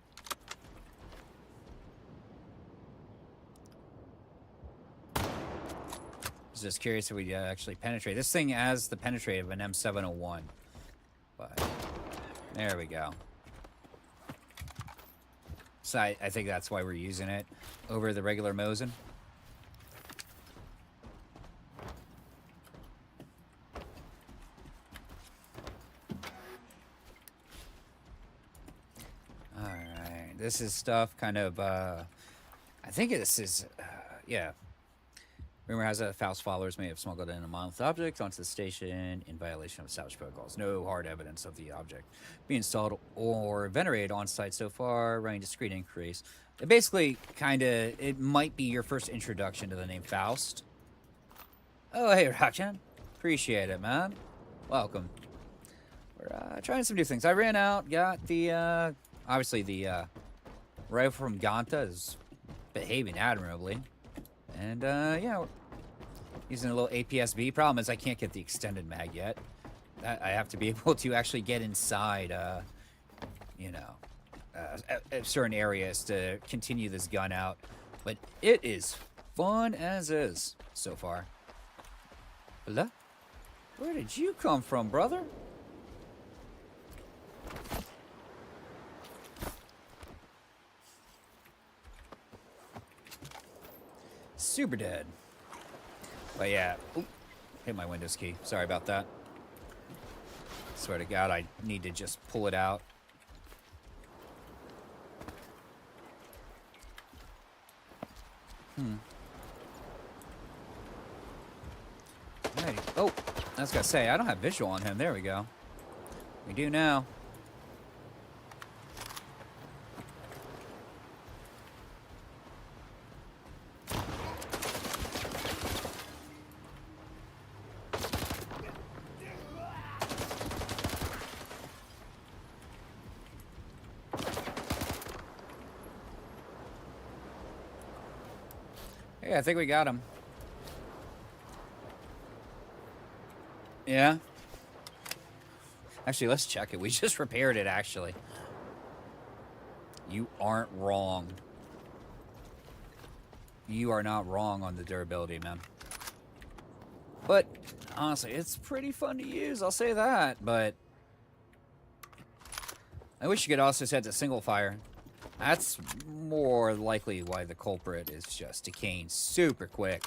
Just curious if we actually penetrate. This thing has the penetrate of an M701. But there we go. So I think that's why we're using it over the regular Mosin. Alright. This is stuff kind of, I think this is, yeah. Rumor has it Faust followers may have smuggled in a monolith object onto the station in violation of established protocols. No hard evidence of the object being installed or venerated on site so far. Running discrete inquiries. It basically kind of, it might be your first introduction to the name Faust. Oh, hey, Rockjan. Appreciate it, man. Welcome. We're trying some new things. I ran out, got the, obviously the rifle from Ganta is behaving admirably. And, yeah, using a little APS-B. Problem is I can't get the extended mag yet. I have to be able to actually get inside, certain areas to continue this gun out. But it is fun as is so far. Hello? Where did you come from, brother? Super dead. But yeah, oop, hit my Windows key. Sorry about that. Swear to God, I need to just pull it out. Right. Oh, I was gonna say, I don't have visual on him. There we go. We do now. Yeah, I think we got him. Yeah. Actually, let's check it. We just repaired it, actually. You aren't wrong. You are not wrong on the durability, man. But, honestly, it's pretty fun to use, I'll say that, but... I wish you could also set to single fire. That's more likely why the culprit is just decaying super quick.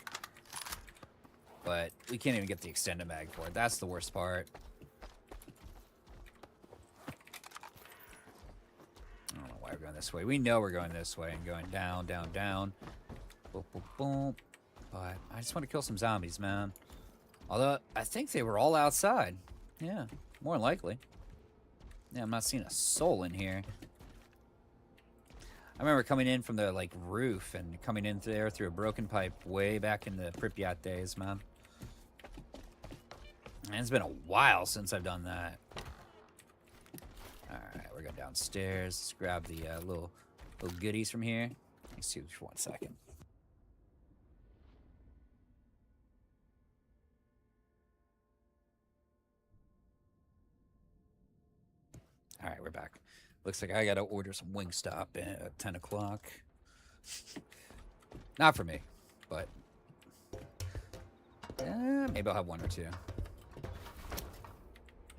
But we can't even get the extended mag for it. That's the worst part. I don't know why we're going this way. We know we're going this way and going down, down, down. Boom, boom, boom. But I just want to kill some zombies, man. Although, I think they were all outside. Yeah, more likely. Yeah, I'm not seeing a soul in here. I remember coming in from the, like, roof and coming in there through a broken pipe way back in the Pripyat days, man. And it's been a while since I've done that. Alright, we're going downstairs. Let's grab the little goodies from here. Let's see for 1 second. Alright, we're back. Looks like I gotta order some Wingstop at 10 o'clock. Not for me, but... maybe I'll have one or two.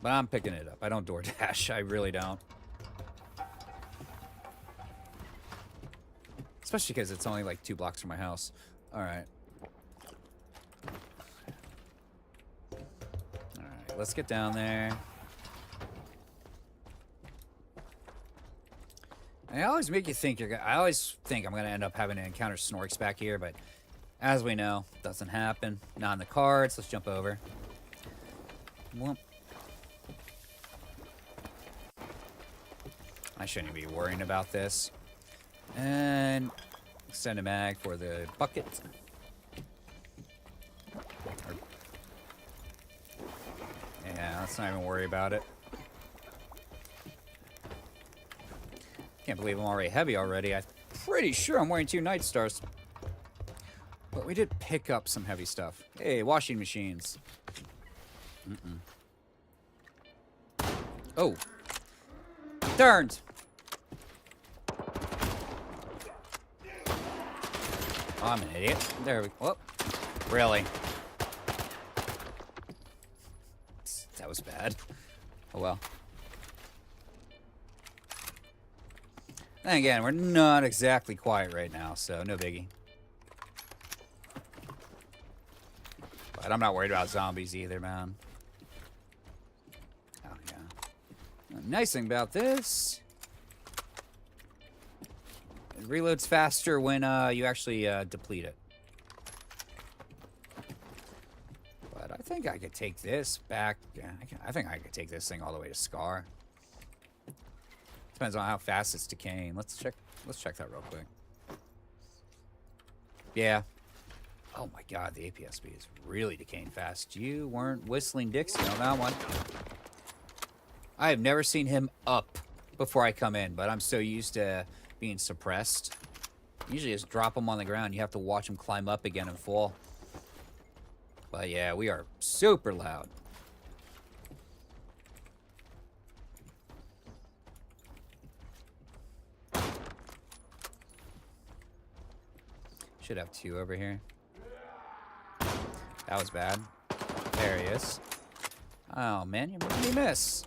But I'm picking it up. I don't DoorDash. I really don't. Especially because it's only like 2 blocks from my house. Alright. Alright, let's get down there. I always make you think I always think I'm gonna end up having to encounter Snorks back here, but as we know, doesn't happen. Not in the cards. Let's jump over. Whoop. I shouldn't be worrying about this. And send a mag for the bucket. Yeah, let's not even worry about it. Can't believe I'm already heavy already. I'm pretty sure I'm wearing 2 Night Stars. But we did pick up some heavy stuff. Hey, washing machines. Oh. Turned. Oh, I'm an idiot. There we go. Whoop. Really? That was bad. Oh well. Then again, we're not exactly quiet right now, so no biggie. But I'm not worried about zombies either, man. Oh, yeah. The nice thing about this... it reloads faster when you actually deplete it. But I think I could take this back... I think I could take this thing all the way to Scar. Depends on how fast it's decaying. Let's check that real quick. Yeah. Oh my god, the APSB is really decaying fast. You weren't whistling Dixie on that one. I have never seen him up before I come in, but I'm so used to being suppressed. Usually just drop him on the ground. You have to watch him climb up again and fall. But yeah, we are super loud. Should have 2 over here. That was bad. There he is. Oh, man, you're making me miss.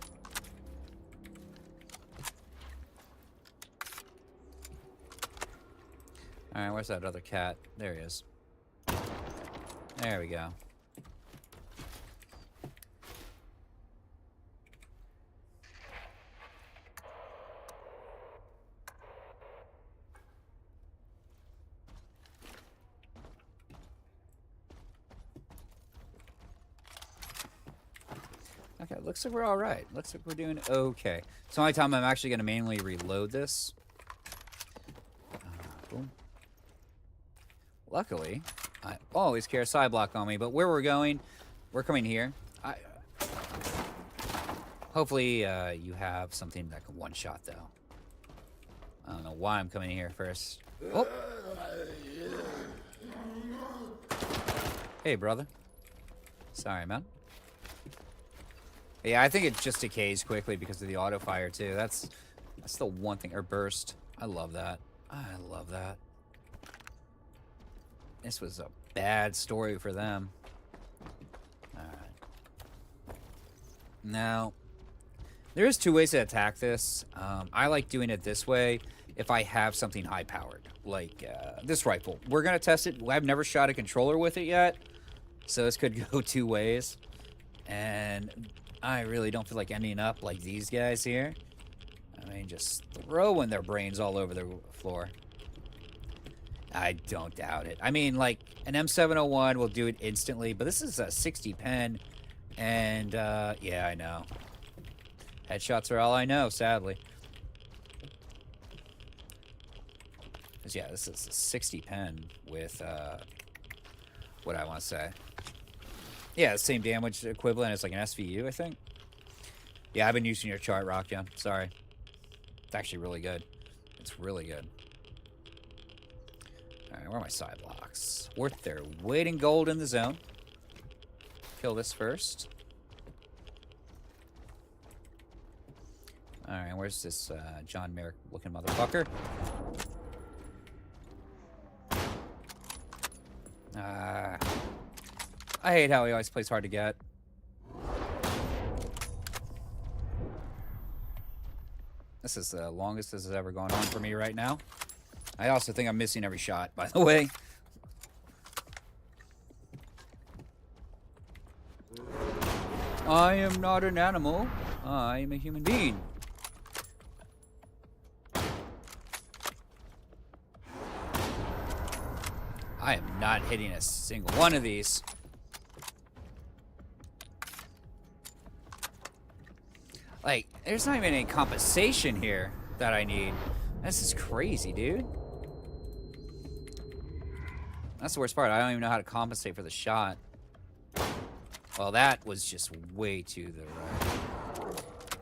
Alright, where's that other cat? There he is. There we go. Okay, looks like we're all right. Looks like we're doing okay. It's the only time I'm actually going to manually reload this. Boom. Luckily, I always carry a side block on me, but where we're going, we're coming here. Hopefully, you have something that can one-shot, though. I don't know why I'm coming here first. Oh! Hey, brother. Sorry, man. Yeah, I think it just decays quickly because of the auto fire too. That's the one thing. Or burst. I love that. I love that. This was a bad story for them. Alright. Now, there is 2 ways to attack this. I like doing it this way if I have something high-powered, like this rifle. We're going to test it. I've never shot a controller with it yet, so this could go 2 ways. And I really don't feel like ending up like these guys here. I mean, just throwing their brains all over the floor. I don't doubt it. I mean, like, an M701 will do it instantly, but this is a 60 pen, and, yeah, I know. Headshots are all I know, sadly. Because, yeah, this is a 60 pen with, what I want to say. Yeah, the same damage equivalent as, like, an SVU, I think. Yeah, I've been using your chart, Rockjump. Sorry. It's actually really good. It's really good. Alright, where are my side blocks? Worth their weight in gold in the zone. Kill this first. Alright, where's this John Merrick looking motherfucker? I hate how he always plays hard to get. This is the longest this has ever gone on for me right now. I also think I'm missing every shot, by the way. I am not an animal. I am a human being. I am not hitting a single one of these. Like, there's not even any compensation here that I need. This is crazy, dude. That's the worst part. I don't even know how to compensate for the shot. Well, that was just way to the right.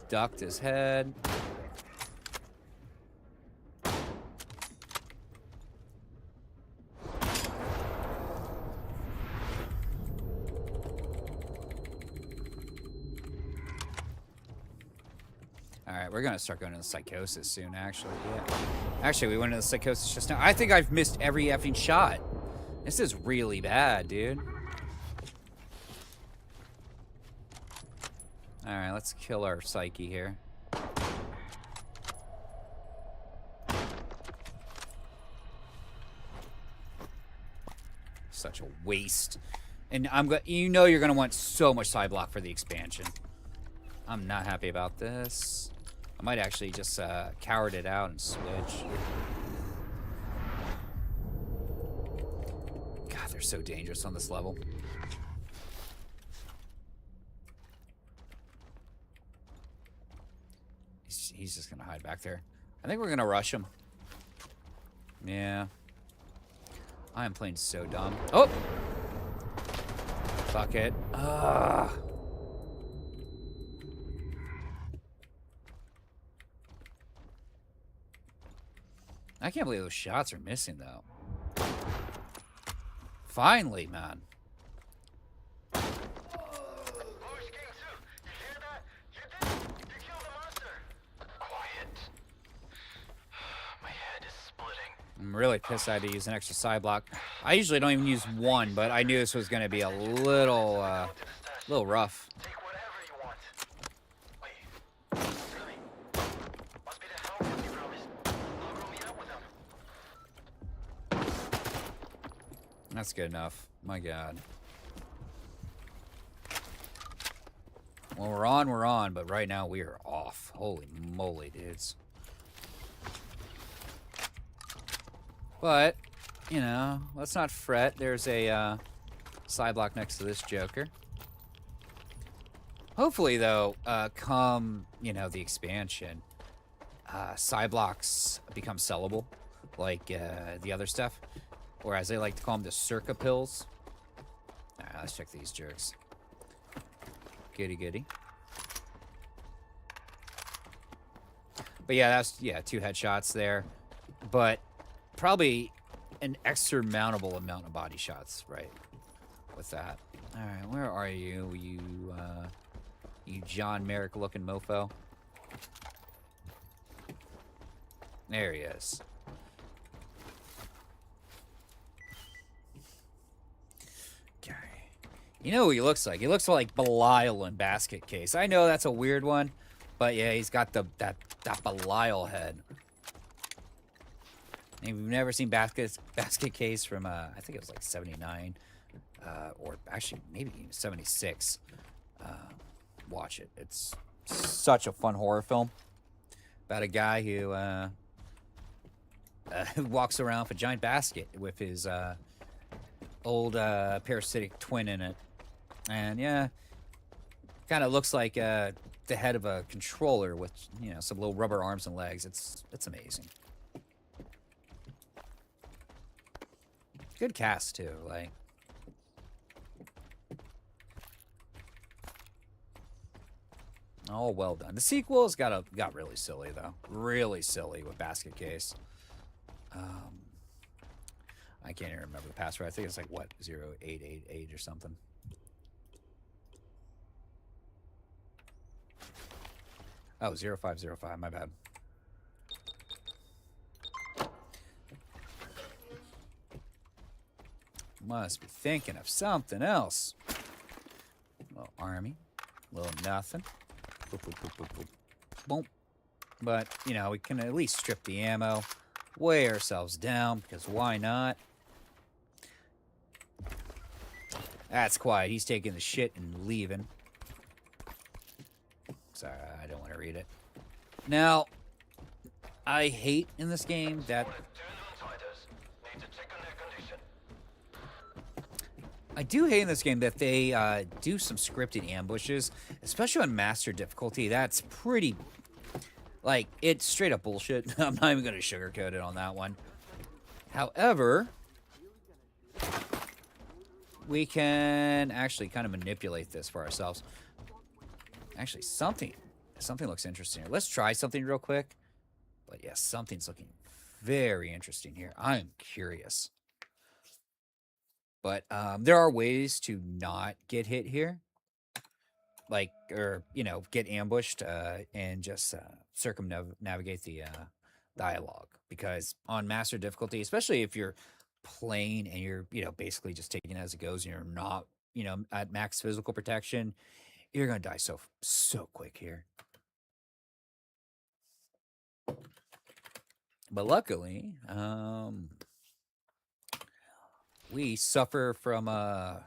Ducked his head. Alright, we're gonna start going into psychosis soon, actually. Yeah. Actually, we went into psychosis just now. I think I've missed every effing shot. This is really bad, dude. Alright, let's kill our psyche here. Such a waste. And you know you're gonna want so much side block for the expansion. I'm not happy about this. I might actually just coward it out and switch. God, they're so dangerous on this level. He's just gonna hide back there. I think we're gonna rush him. Yeah. I am playing so dumb. Oh! Fuck it. Ugh. I can't believe those shots are missing, though. Finally, man. I'm really pissed I had to use an extra side block. I usually don't even use one, but I knew this was going to be a little rough. That's good enough. My God. When we're on, but right now we are off. Holy moly, dudes. But, you know, let's not fret. There's a side block next to this Joker. Hopefully, though, come, you know, the expansion, side blocks become sellable, like the other stuff. Or as they like to call them, the circa pills. Alright, let's check these jerks. Goody goody. But yeah, that's 2 headshots there. But probably an extra-mountable amount of body shots, right? With that. Alright, where are you? You, You John Merrick looking mofo. There he is. Okay. You know who he looks like? He looks like Belial in Basket Case. I know that's a weird one, but yeah, he's got that Belial head. And if you've never seen Basket Case from, I think it was like 79, or actually maybe even 76, watch it. It's such a fun horror film about a guy who walks around with a giant basket with his old parasitic twin in it. And yeah, kind of looks like the head of a controller with, you know, some little rubber arms and legs. It's amazing. Good cast too, like. Oh, well done. The sequels got really silly though. Really silly with Basket Case. I can't even remember the password. I think it's like what 0888 or something. Oh, 0505. My bad. Must be thinking of something else. A little army, a little nothing. Boop, boop, boop, boop, boop. Boom. But, you know, we can at least strip the ammo, weigh ourselves down, because why not? That's quiet. He's taking the shit and leaving. Sorry, I don't want to read it. Now, I hate in this game that... I do hate in this game that they do some scripted ambushes, especially on Master difficulty. That's pretty... Like, it's straight up bullshit. I'm not even going to sugarcoat it on that one. However, we can actually kind of manipulate this for ourselves. Actually, something looks interesting here. Let's try something real quick. But yes, something's looking very interesting here. I'm curious. But there are ways to not get hit here. Like, or, you know, get ambushed and just circumnavigate the dialogue. Because on Master difficulty, especially if you're playing and you're, you know, basically just taking it as it goes and you're not, you know, at max physical protection, you're going to die so quick here. But luckily, we suffer from the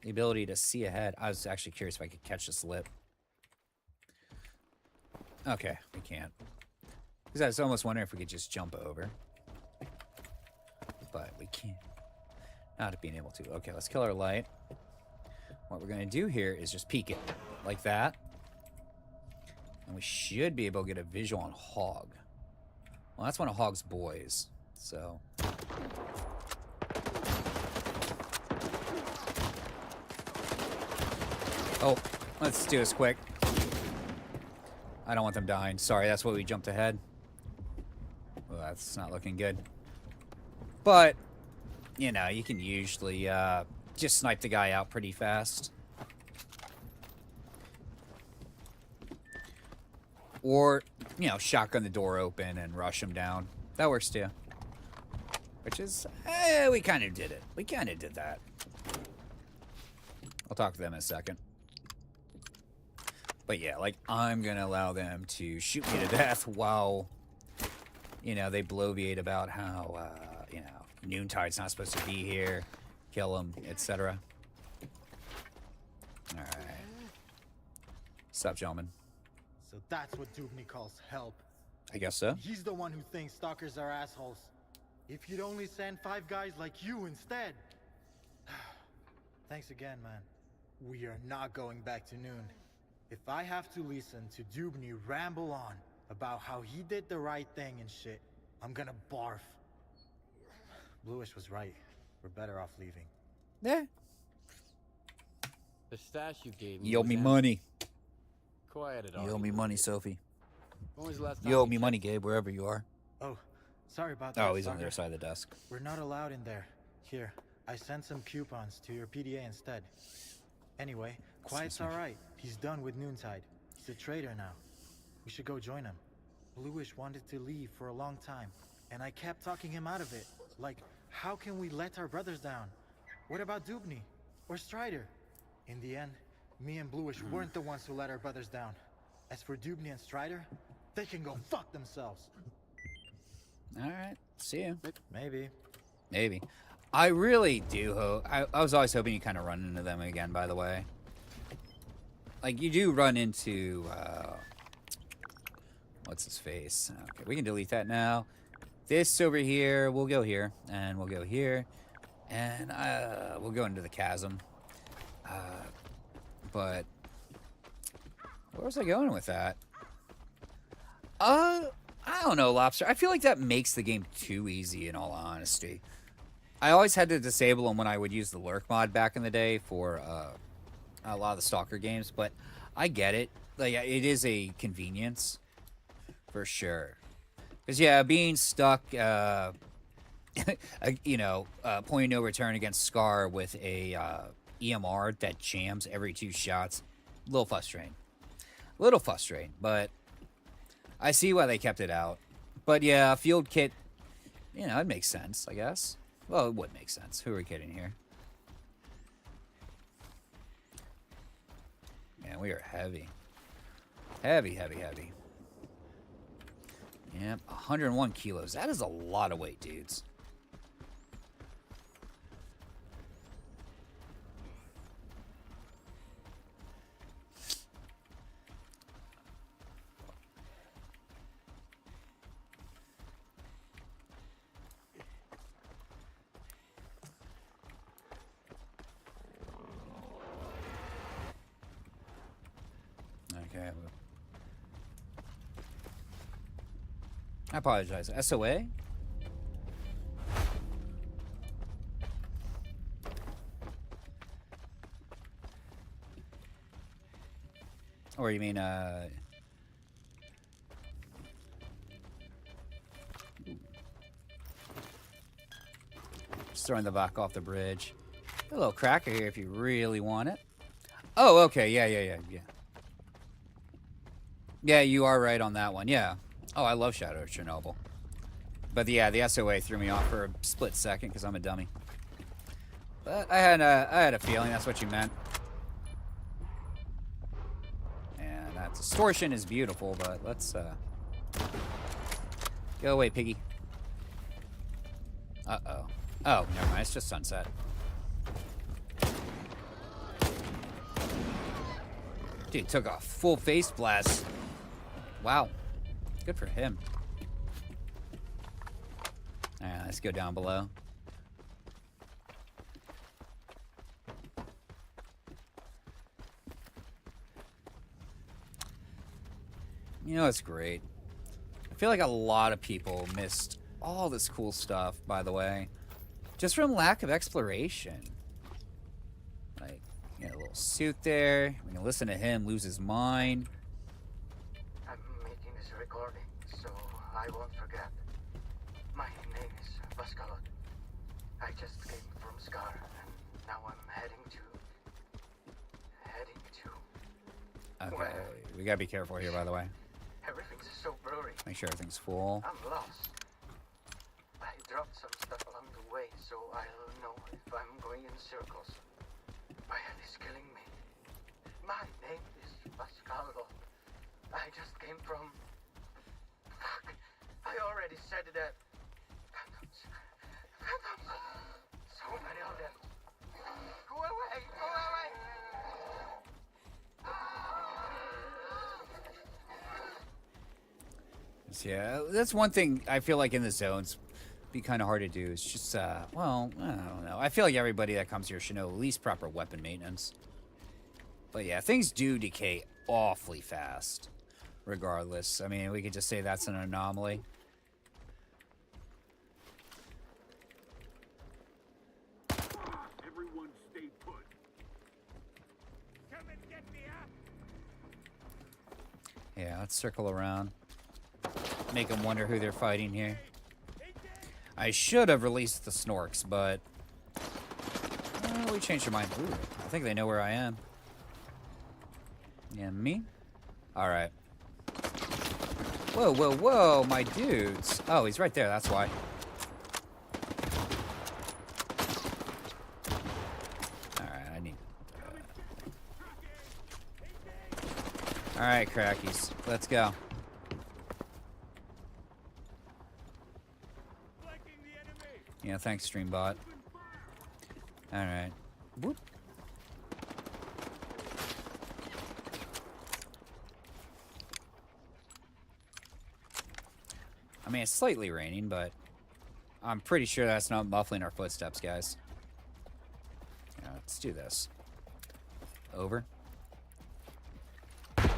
ability to see ahead. I was actually curious if I could catch this lip. Okay, we can't. Because I was almost wondering if we could just jump over. But we can't. Not being able to. Okay, let's kill our light. What we're going to do here is just peek it. Like that. And we should be able to get a visual on Hog. Well, that's one of Hog's boys. So... Oh, let's do this quick. I don't want them dying. Sorry, that's why we jumped ahead. Well, that's not looking good. But, you know, you can usually just snipe the guy out pretty fast. Or, you know, shotgun the door open and rush him down. That works too. Which is, we kind of did it. We kind of did that. I'll talk to them in a second. But yeah, like, I'm going to allow them to shoot me to death while, you know, they bloviate about how, you know, Noontide's not supposed to be here, kill them, etc. Alright. What's up, gentlemen? So that's what Dubny calls help. I guess so. He's the one who thinks stalkers are assholes. If you'd only send 5 guys like you instead. Thanks again, man. We are not going back to Noon. If I have to listen to Dubny ramble on about how he did the right thing and shit, I'm gonna barf. Bluish was right. We're better off leaving. Yeah. The stash you gave me. You owe me money. Quiet it all. You owe me money, Sophie. When was the last time You owe me money, Gabe, wherever you are. Oh, sorry about that. Oh, he's on the Stalker. other side of the desk. We're not allowed in there. Here, I sent some coupons to your PDA instead. Anyway, Quiet's alright. He's done with Noontide. He's a traitor now. We should go join him. Bluish wanted to leave for a long time, and I kept talking him out of it. Like, how can we let our brothers down? What about Dubny? Or Strider? In the end, me and Bluish weren't the ones who let our brothers down. As for Dubny and Strider, they can go fuck themselves. Alright, see ya. Maybe. Maybe. I really do hope... I was always hoping you kind of run into them again, by the way. Like, you do run into... what's his face? Okay, we can delete that now. This over here, we'll go here. And we'll go here. And we'll go into the chasm. But... where was I going with that? I don't know, Lobster. I feel like that makes the game too easy, in all honesty. I always had to disable them when I would use the lurk mod back in the day for a lot of the Stalker games, but I get it. Like, it is a convenience, for sure. Because, yeah, being stuck, you know, point no return against Scar with a EMR that jams every 2 shots, a little frustrating. A little frustrating, but I see why they kept it out. But, yeah, field kit, you know, it makes sense, I guess. Well, it would make sense. Who are we kidding here? Man, we are heavy. Heavy, heavy, heavy. Yep, 101 kilos. That is a lot of weight, dudes. Okay. I apologize. SOA? Or you mean, just throwing the back off the bridge. A little cracker here if you really want it. Oh, okay. Yeah. Yeah, you are right on that one. Yeah. Oh, I love Shadow of Chernobyl. But yeah, the SOA threw me off for a split second because I'm a dummy. But I had a feeling that's what you meant. And that distortion is beautiful, but let's go away, piggy. Uh-oh. Oh, never mind. It's just sunset. Dude took a full face blast. Wow. Good for him. Alright, let's go down below. You know, it's great. I feel like a lot of people missed all this cool stuff, by the way, just from lack of exploration. Like, you know, a little suit there. We can listen to him lose his mind. I'm making this recording, so I won't forget. My name is S.T.A.K.L.E.R. I just came from Scar, and now I'm heading to... Okay, well, we gotta be careful here, by the way. everything's so blurry. Make sure everything's full. I'm lost. I dropped some stuff along the way, so I'll know if I'm going in circles. My head is killing me. My name is S.T.A.K.L.E.R. I just came from... Fuck. I already said that. Phantoms. So many of them. Go away! Go away! Yeah, that's one thing I feel like in the zones be kind of hard to do. It's just, well, I don't know. I feel like everybody that comes here should know at least proper weapon maintenance. But yeah, things do decay awfully fast, regardless. I mean, we could just say that's an anomaly. Everyone stay put. Come and get me up. Yeah, let's circle around. Make them wonder who they're fighting here. I should have released the Snorks, but we changed our mind. Ooh, I think they know where I am. Yeah, me? Alright. Whoa, whoa, whoa, my dudes. Oh, he's right there, that's why. Alright, I need... Alright, crackies. Let's go. Yeah, thanks, Streambot. Alright. Whoop. I mean, it's slightly raining, but I'm pretty sure that's not muffling our footsteps, guys. Yeah, let's do this. Over. What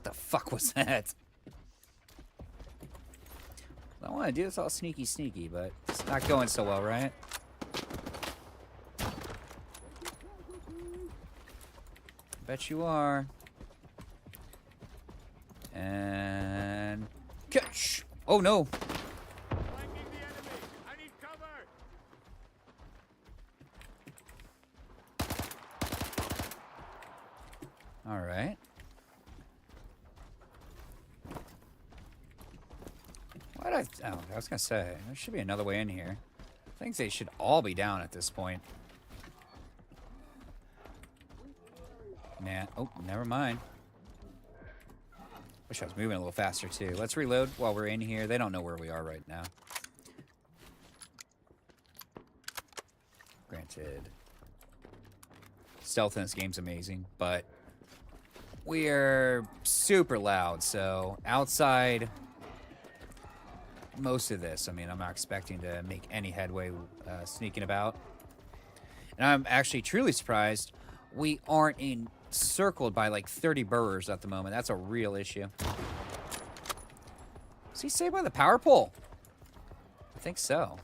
the fuck was that? I want to do this all sneaky, but it's not going so well, right? Bet you are. And catch! Oh no! All right. What I was gonna say there should be another way in here. I think they should all be down at this point. Nah. Oh, never mind. Wish I was moving a little faster, too. Let's reload while we're in here. They don't know where we are right now. Granted, stealth in this game's amazing, but we're super loud, so outside most of this, I mean, I'm not expecting to make any headway sneaking about. And I'm actually truly surprised we aren't encircled by like 30 burrers at the moment. That's a real issue. Is he saved by the power pole? I think so.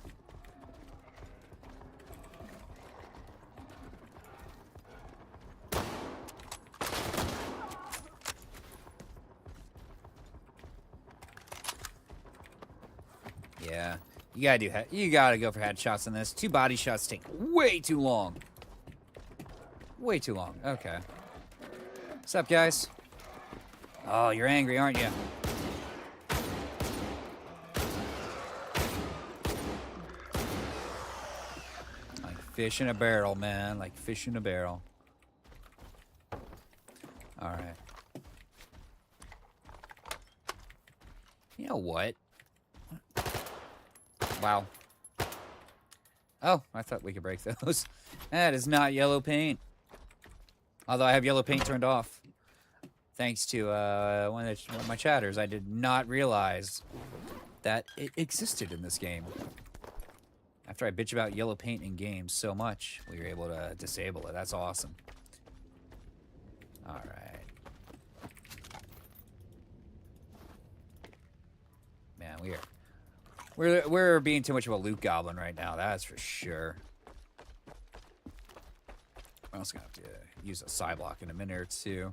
Yeah, you gotta go for headshots in this. 2 body shots take way too long. Way too long. Okay. What's up, guys? Oh, you're angry, aren't you? Like fish in a barrel, man. Like fish in a barrel. All right. You know what? Wow. Oh, I thought we could break those. That is not yellow paint. Although I have yellow paint turned off. Thanks to one of my chatters. I did not realize that it existed in this game. After I bitch about yellow paint in games so much, we were able to disable it. That's awesome. All right. Man, we're being too much of a loot goblin right now. That's for sure. I'm also gonna have to use a side block in a minute or two.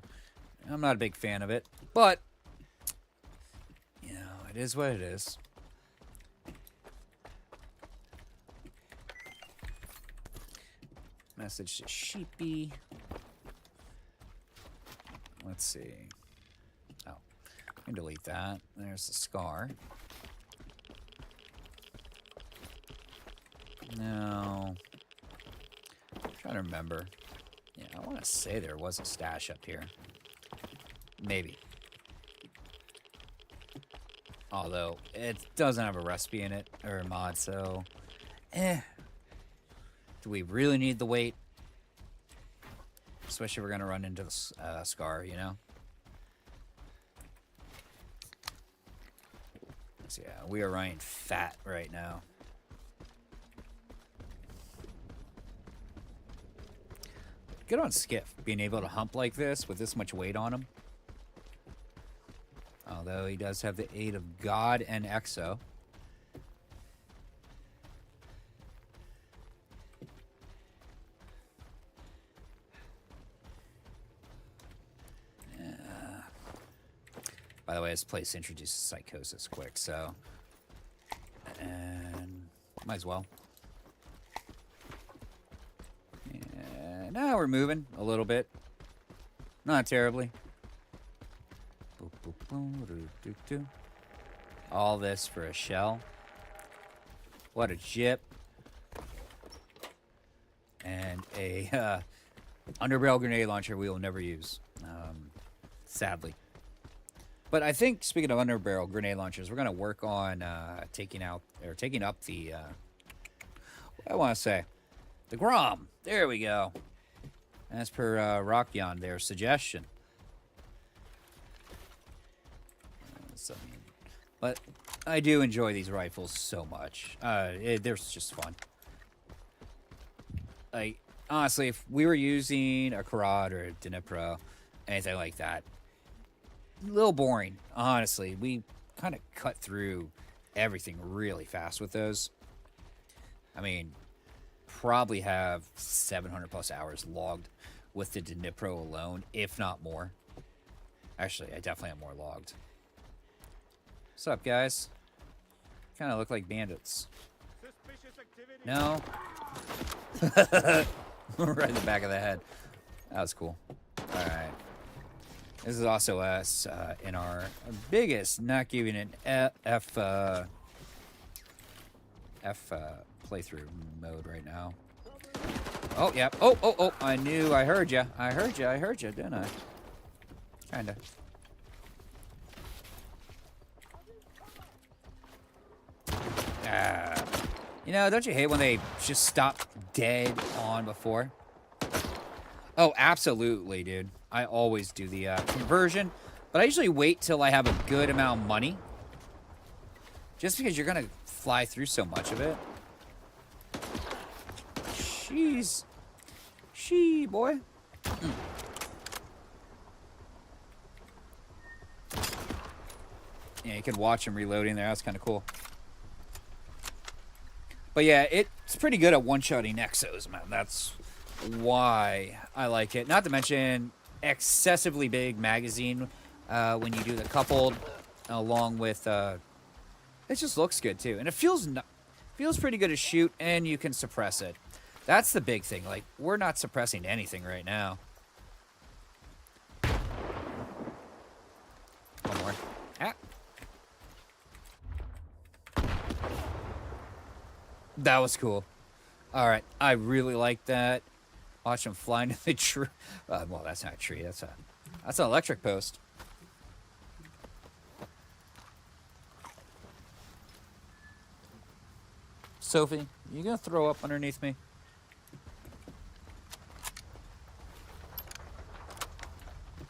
I'm not a big fan of it, but you know, it is what it is. Message to Sheepy. Let's see. Oh, I can delete that. There's the scar. No. I'm trying to remember. Yeah, I want to say there was a stash up here. Maybe. Although, it doesn't have a recipe in it, or a mod, so... Do we really need the weight? Especially if we're going to run into the scar, you know? So yeah, we are running fat right now. Good on Skiff, being able to hump like this with this much weight on him. Although he does have the aid of God and Exo. By the way, this place introduces psychosis quick, so... And... might as well. now we're moving a little bit. Not terribly. Boop, boop, boom, doo, doo, doo. All this for a shell. What a jip. And a underbarrel grenade launcher we will never use. Sadly. But I think, speaking of underbarrel grenade launchers, we're going to work on taking up the, what do I want to say? The Grom. There we go. As per Rockyon, their suggestion. But I do enjoy these rifles so much. They're just fun. Like, honestly, if we were using a Karad or a Dnipro, anything like that, a little boring, honestly. We kind of cut through everything really fast with those. I mean, probably have 700 plus hours logged with the Dnipro alone, if not more. Actually, I definitely have more logged. What's up, guys? Kind of look like bandits. No. Right in the back of the head. That was cool. All right. This is also us in our biggest, not giving an F playthrough mode right now. Oh, yeah. Oh, I knew. I heard you. I heard you, didn't I? Kinda. You know, don't you hate when they just stop dead on before? Oh, absolutely, dude. I always do the conversion, but I usually wait till I have a good amount of money. Just because you're going to fly through so much of it. Jeez. Shee, boy. Yeah, you can watch him reloading there. That's kind of cool. But yeah, it's pretty good at one-shotting Exos, man. That's why I like it. Not to mention excessively big magazine when you do the coupled, along with it just looks good too, and it feels pretty good to shoot, and you can suppress it. That's the big thing. Like, we're not suppressing anything right now. One more. Ah. That was cool. All right, I really like that. Watch him fly into the tree. Well, that's not a tree. That's an electric post. Sophie, you gonna throw up underneath me?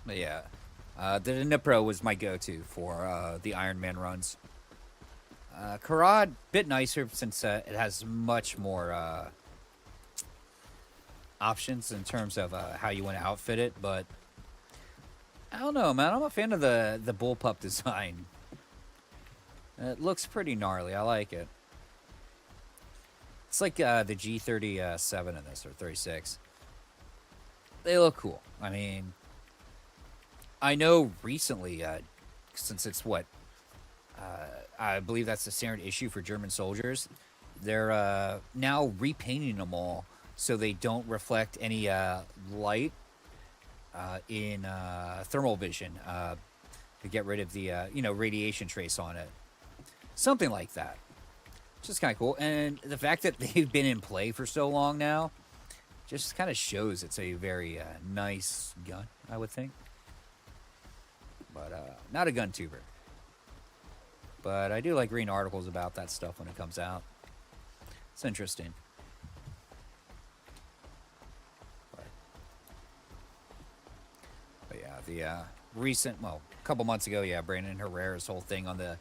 But yeah, the Dnipro was my go-to for the Ironman runs. Karad, bit nicer since it has much more options in terms of how you want to outfit it, but I don't know, man. I'm a fan of the bullpup design. It looks pretty gnarly. I like it. It's like the G37 in this, or 36. They look cool. I mean, I know recently, since it's what, I believe that's the standard issue for German soldiers, they're now repainting them all so they don't reflect any light in thermal vision to get rid of the radiation trace on it. Something like that. Just kind of cool. And the fact that they've been in play for so long now just kind of shows it's a very nice gun, I would think. But not a gun tuber. But I do like reading articles about that stuff when it comes out. It's interesting. But yeah, the recent, well, a couple months ago, yeah, Brandon Herrera's whole thing on the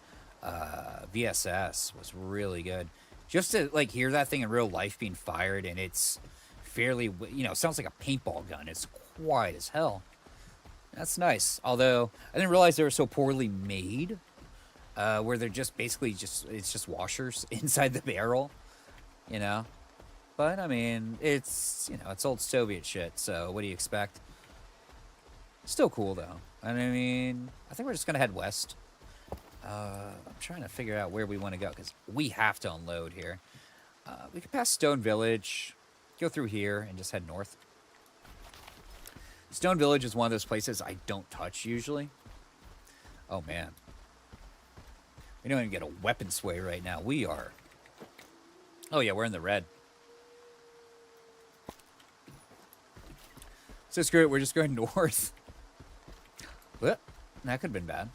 VSS was really good. Just to like hear that thing in real life being fired, and it's fairly, sounds like a paintball gun. It's quiet as hell. That's nice. Although I didn't realize they were so poorly made, where they're just basically it's just washers inside the barrel, But I mean, it's it's old Soviet shit. So what do you expect? Still cool though. And I mean, I think we're just gonna head west. I'm trying to figure out where we want to go because we have to unload here. We could pass Stone Village, go through here, and just head north. Stone Village is one of those places I don't touch usually. Oh, man. We don't even get a weapon sway right now. We are... Oh, yeah, we're in the red. So screw it, we're just going north. Well, that could have been bad.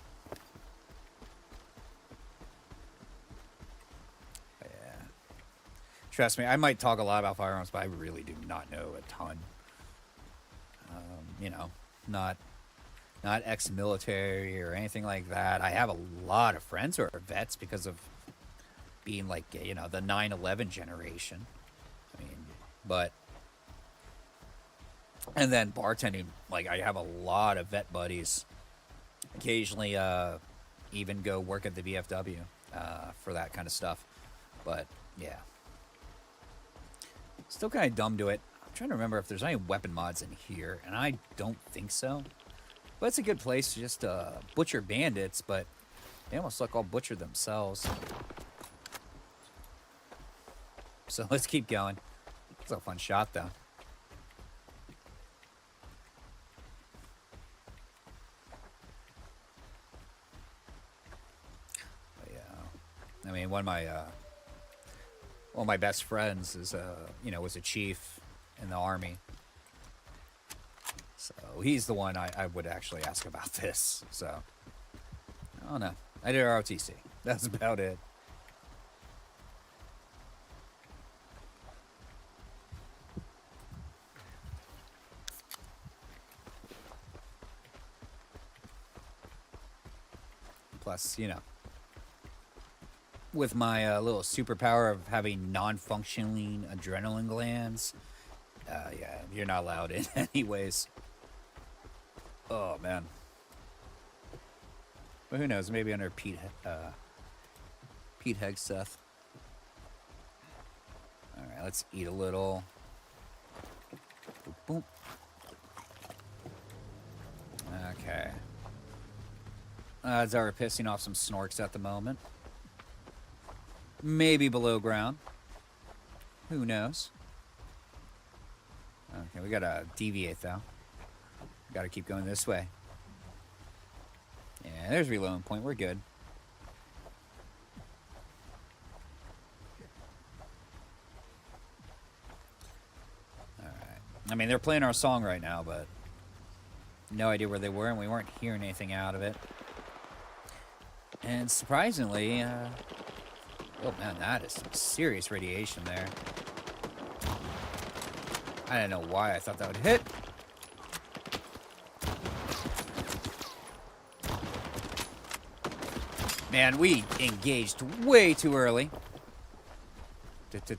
Yeah. Trust me, I might talk a lot about firearms, but I really do not know a ton. You know, not ex-military or anything like that. I have a lot of friends who are vets because of being like, you know, the 9/11 generation. I mean, but... And then bartending, like, I have a lot of vet buddies. Occasionally, even go work at the VFW for that kind of stuff. But, yeah. Still kind of dumb to it. I'm trying to remember if there's any weapon mods in here, and I don't think so. But it's a good place to just butcher bandits, but they almost look all butchered themselves. So let's keep going. It's a fun shot, though. I mean, one of my best friends is, you know, was a chief in the army. So he's the one I would actually ask about this. So, I don't know. I did ROTC. That's about it. Plus, you know, with my little superpower of having non-functioning adrenaline glands, yeah, you're not allowed in anyways. Oh, man. But who knows? Maybe under Pete Hegseth. All right, let's eat a little. Boom, boom. Okay. Odds are we're pissing off some snorks at the moment. Maybe below ground. Who knows? Okay, we gotta deviate though. Gotta keep going this way. Yeah, there's reloading point. We're good. Alright. I mean, they're playing our song right now, but no idea where they were, and we weren't hearing anything out of it. And surprisingly, oh man, that is some serious radiation there. I don't know why I thought that would hit. Man, we engaged way too early. But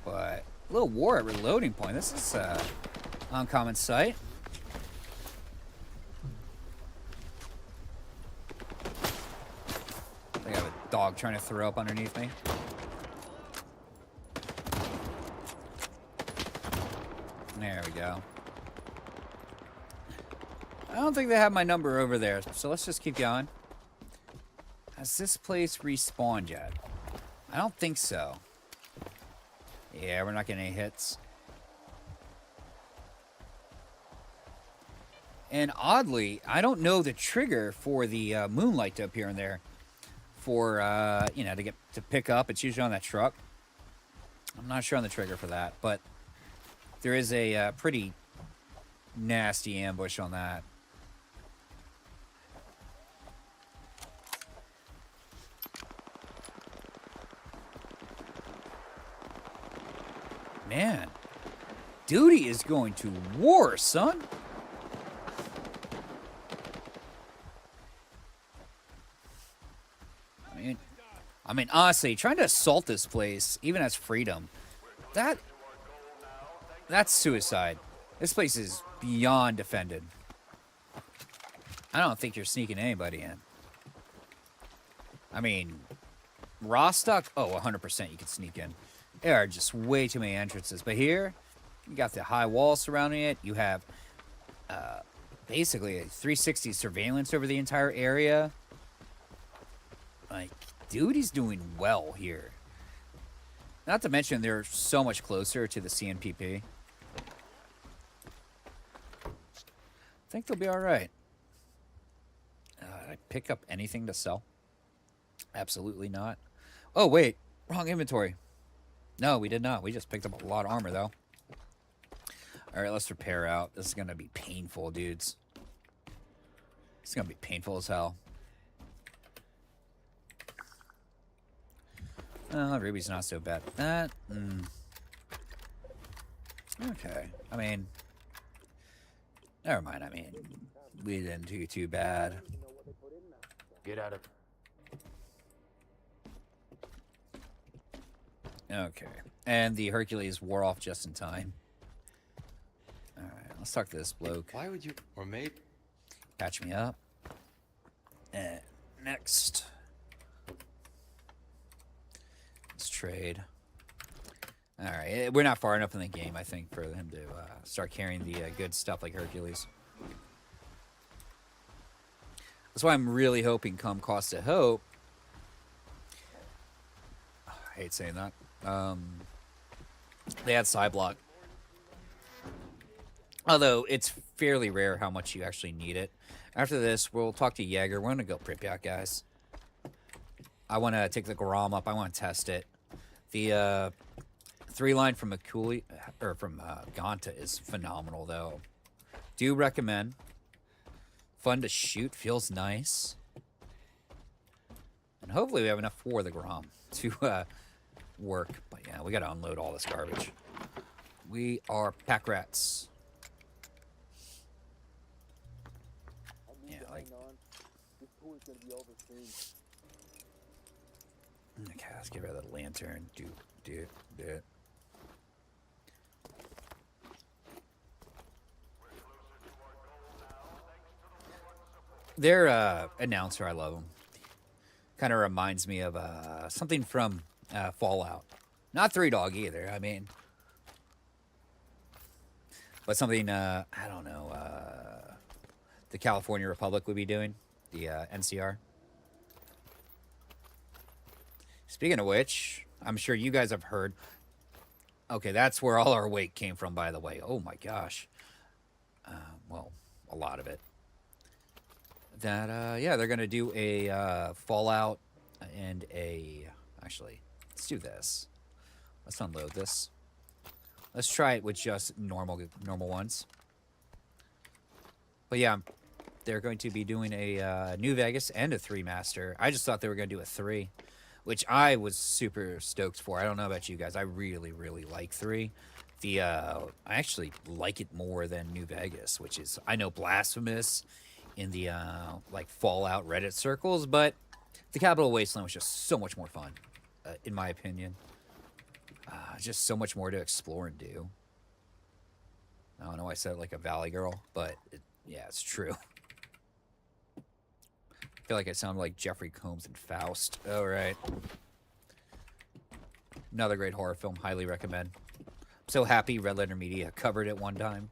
a little war at reloading point. This is uncommon sight. I have a dog trying to throw up underneath me. There we go. I don't think they have my number over there, so let's just keep going. Has this place respawned yet? I don't think so. Yeah, we're not getting any hits. And oddly, I don't know the trigger for the moonlight to appear in there. For, you know, to pick up. It's usually on that truck. I'm not sure on the trigger for that, but there is a pretty nasty ambush on that. Man, duty is going to war, son. I mean, honestly, trying to assault this place, even as freedom, that's suicide. This place is beyond defended. I don't think you're sneaking anybody in. I mean, Rostock, oh, 100% you can sneak in. There are just way too many entrances. But here, you got the high wall surrounding it. You have basically a 360 surveillance over the entire area. Like, dude, he's doing well here. Not to mention, they're so much closer to the CNPP. I think they'll be all right. Did I pick up anything to sell? Absolutely not. Oh, wait. Wrong inventory. No, we did not. We just picked up a lot of armor, though. All right, let's repair out. This is going to be painful, dudes. It's going to be painful as hell. Ruby's not so bad. Okay. I mean, never mind. I mean, we didn't do too bad. Get out of... Okay. And the Hercules wore off just in time. Alright, let's talk to this bloke. Why would you... Or maybe... Patch me up. And next. Let's trade. Alright, we're not far enough in the game, I think, for him to start carrying the good stuff like Hercules. That's why I'm really hoping come Cost of Hope. I hate saying that. They had Cyblock. Although it's fairly rare how much you actually need it. After this, we'll talk to Jaeger. We're gonna go Pripyat, guys. I want to take the Grom up. I want to test it. The 3-line from Akuli or from Ganta is phenomenal, though. Do recommend. Fun to shoot. Feels nice. And hopefully we have enough for the Grom to work. But yeah, we got to unload all this garbage. We are pack rats. Yeah, like... Okay, let's get rid of the lantern. Do it. Their announcer, I love him. Kind of reminds me of something from Fallout. Not Three Dog either, I mean. But something, I don't know, the California Republic would be doing. The NCR. Speaking of which, I'm sure you guys have heard. Okay, that's where all our weight came from, by the way. Oh my gosh. Well, a lot of it. That, yeah, they're going to do a Fallout and a... Actually, let's do this. Let's unload this. Let's try it with just normal ones. But yeah, they're going to be doing a New Vegas and a 3 Master. I just thought they were going to do a 3, which I was super stoked for. I don't know about you guys. I really, really like 3. I actually like it more than New Vegas, which is, I know, blasphemous in the like Fallout Reddit circles, but the Capital Wasteland was just so much more fun, in my opinion. Just so much more to explore and do. I don't know why I said it like a Valley girl, but yeah, it's true. I feel like I sound like Jeffrey Combs and Faust. All right. Another great horror film. Highly recommend. I'm so happy Red Letter Media covered it one time.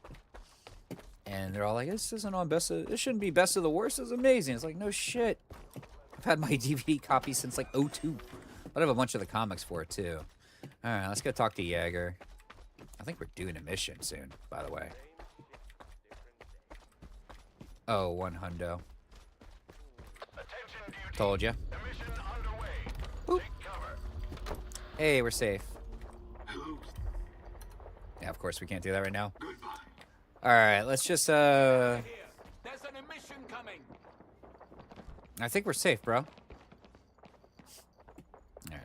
And they're all like, this isn't on best of... This shouldn't be best of the worst. It's amazing. It's like, no shit. I've had my DVD copy since like 02. But I have a bunch of the comics for it too. All right, let's go talk to Jaeger. I think we're doing a mission soon, by the way. Oh, 1 hundo. Told ya. Boop. Hey, we're safe. Yeah, of course we can't do that right now. All right, let's just There's an emission coming. I think we're safe, bro. All right,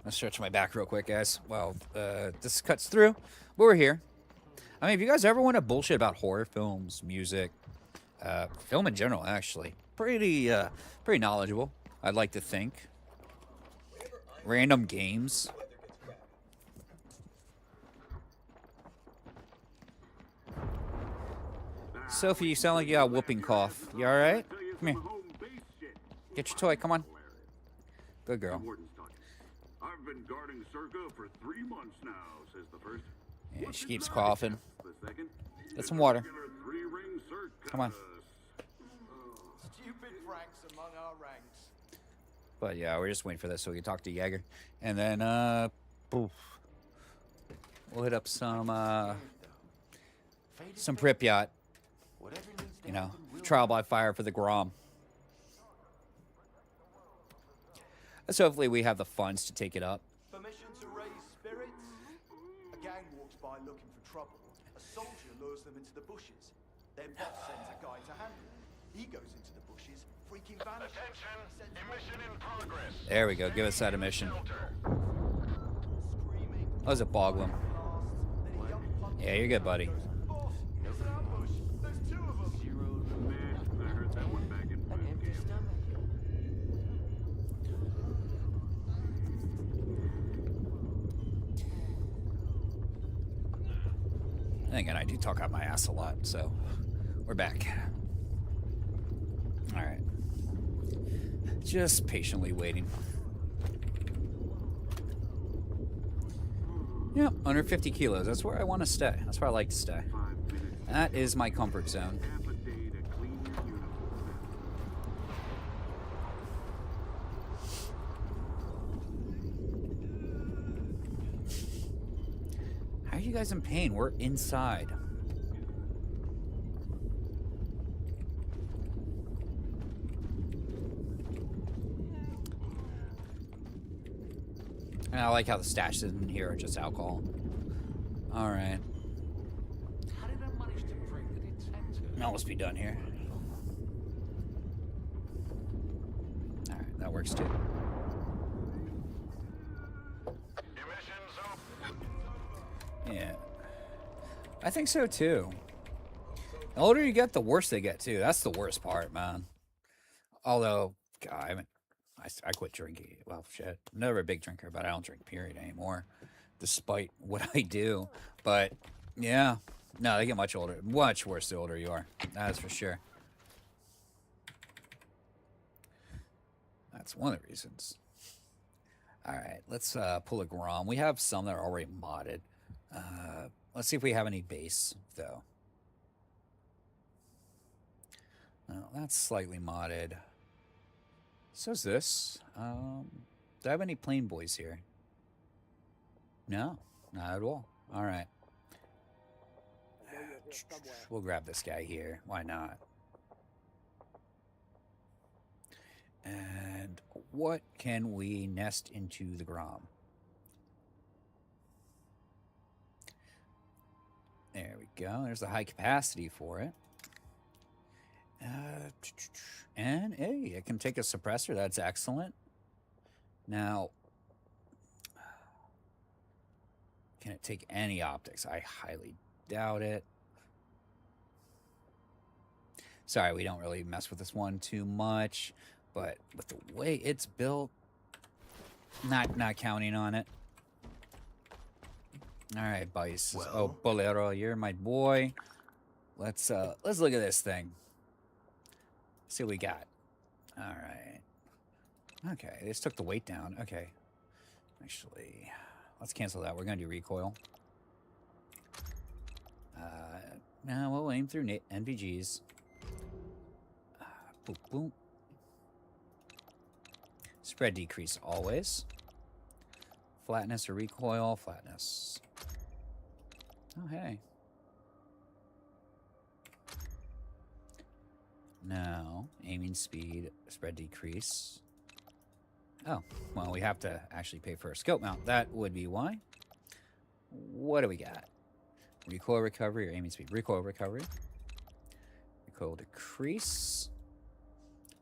let's stretch my back real quick, guys. Well, this cuts through, but we're here. I mean, if you guys ever want to bullshit about horror films, music, film in general, actually, pretty knowledgeable. I'd like to think. Random games. Sophie, you sound like you got a whooping cough. You all right? Come here. Get your toy. Come on. Good girl. I've been guarding Circa for 3 months now, says the first. Yeah, she keeps coughing. Get some water. Come on. Stupid Franks among our ranks. But yeah, we're just waiting for this so we can talk to Jaeger. And then, Oof. We'll hit up some Pripyat. You know, trial by fire for the Grom. So hopefully we have the funds to take it up. Permission to raise spirits? A gang walks by looking for trouble. A soldier lures them into the bushes. Their boss sends a guy to handle it. He goes into the bushes, freaking vanishes. Attention, emission in progress. There we go. Give us that emission. Screaming. That was a Boglum. Then a young punk Yeah, you're good, buddy. goes, "Boss, it's an ambush. There's two of them." Man, I heard that one back in boot camp. And again, I do talk out my ass a lot, so we're back. All right. Just patiently waiting. Yep, under 50 kilos. That's where I want to stay. That's where I like to stay. 5 minutes. That is my comfort zone. Half a day to clean your uniform. How are you guys in pain? We're inside. And I like how the stashes in here are just alcohol. All right. How did I manage to bring the detector? Almost be done here. All right, that works too. Emissions up. Yeah. I think so too. The older you get, the worse they get too. That's the worst part, man. Although, God, I quit drinking. Well, shit. I'm never a big drinker, but I don't drink period anymore, despite what I do. But yeah, no, they get much older, much worse the older you are. That's for sure. That's one of the reasons. All right, let's pull a Grom. We have some that are already modded. Let's see if we have any base, though. No, that's slightly modded. So is this. Do I have any plain boys here? No, not at all. All right. We'll grab this guy here. Why not? And what can we nest into the Grom? There we go. There's the high capacity for it. And hey, it can take a suppressor. That's excellent. Now, can it take any optics? I highly doubt it. Sorry, we don't really mess with this one too much, but with the way it's built, not counting on it. All right, Bice. Oh, Bolero, you're my boy. Let's look at this thing. See what we got. All right. Okay, they just took the weight down. Okay. Actually, let's cancel that. We're gonna do recoil. Now we'll aim through NVGs. Boom, boom. Spread decrease always. Flatness or recoil, flatness. Oh, hey. Now, aiming speed, spread decrease. Oh, well, we have to actually pay for a scope mount. That would be why. What do we got? Recoil recovery or aiming speed? Recoil recovery. Recoil decrease.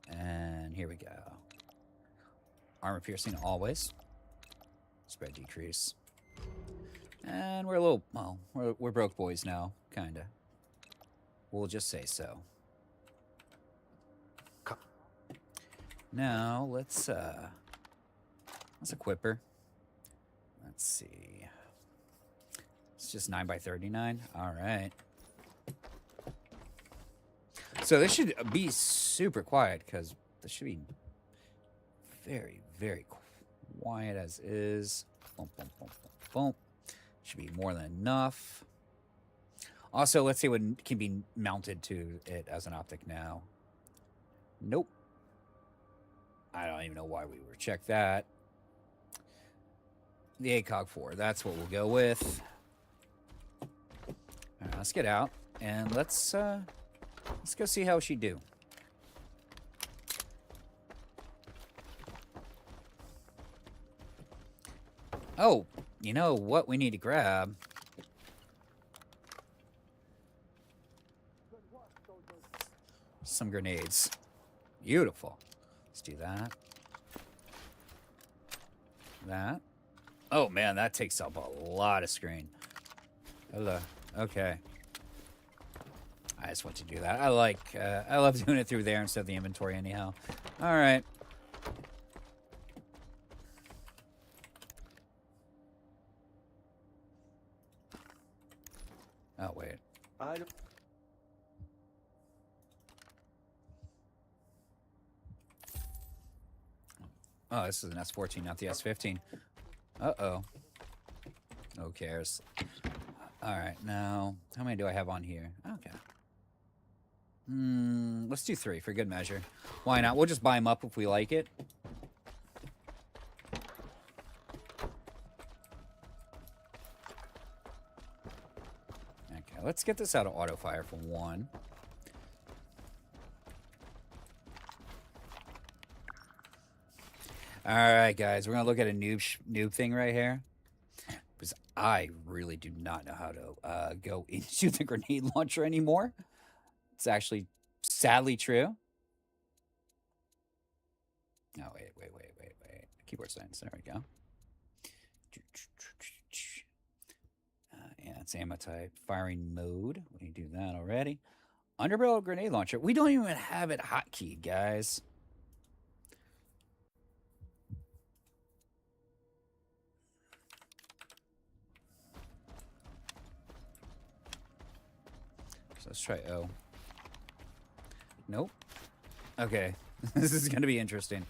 And here we go. Armor piercing always. Spread decrease. And we're a little, well, we're broke boys now, kinda. We'll just say so. Now let's equip her. Let's see. It's just 9x39. All right. So this should be super quiet because this should be very, very quiet as is. Boom, boom, boom, boom, boom. Should be more than enough. Also, let's see what can be mounted to it as an optic now. Nope. I don't even know why we were check that. The ACOG-4. That's what we'll go with. All right, let's get out and let's go see how she do. Oh, you know what we need to grab? Some grenades. Beautiful. Let's do that. That. Oh man, that takes up a lot of screen. Hello. Okay. I just want to do that. I love doing it through there instead of the inventory anyhow. All right. Oh, wait. I don't... Oh, this is an S14, not the S15. Uh-oh. Who cares? All right, now, how many do I have on here? Okay. Let's do 3 for good measure. Why not? We'll just buy them up if we like it. Okay, let's get this out of auto fire for 1. All right, guys, we're gonna look at a noob thing right here, because I really do not know how to go into the grenade launcher anymore. It's actually sadly true. No, wait. Keyboard settings. There we go. Yeah, it's ammo type. Firing mode. We do that already. Underbarrel grenade launcher. We don't even have it hotkeyed, guys. So let's try O. Nope. Okay. This is going to be interesting.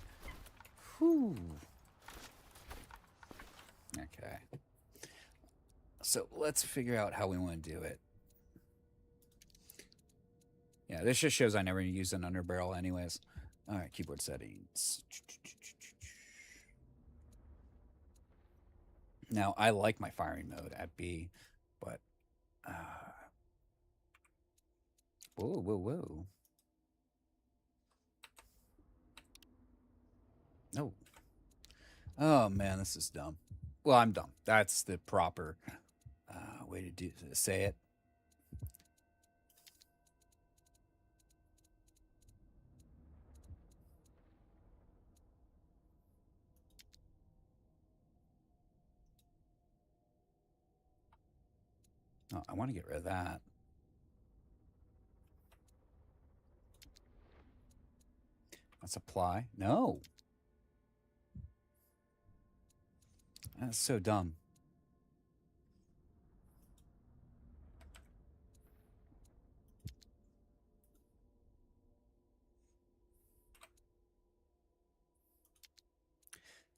Whew. Okay. So let's figure out how we want to do it. Yeah, this just shows I never used an underbarrel anyways. All right, keyboard settings. Now, I like my firing mode at B, but... Whoa. No. Oh, man, this is dumb. Well, I'm dumb. That's the proper way to say it. Oh, I want to get rid of that. Let's apply. No. That's so dumb.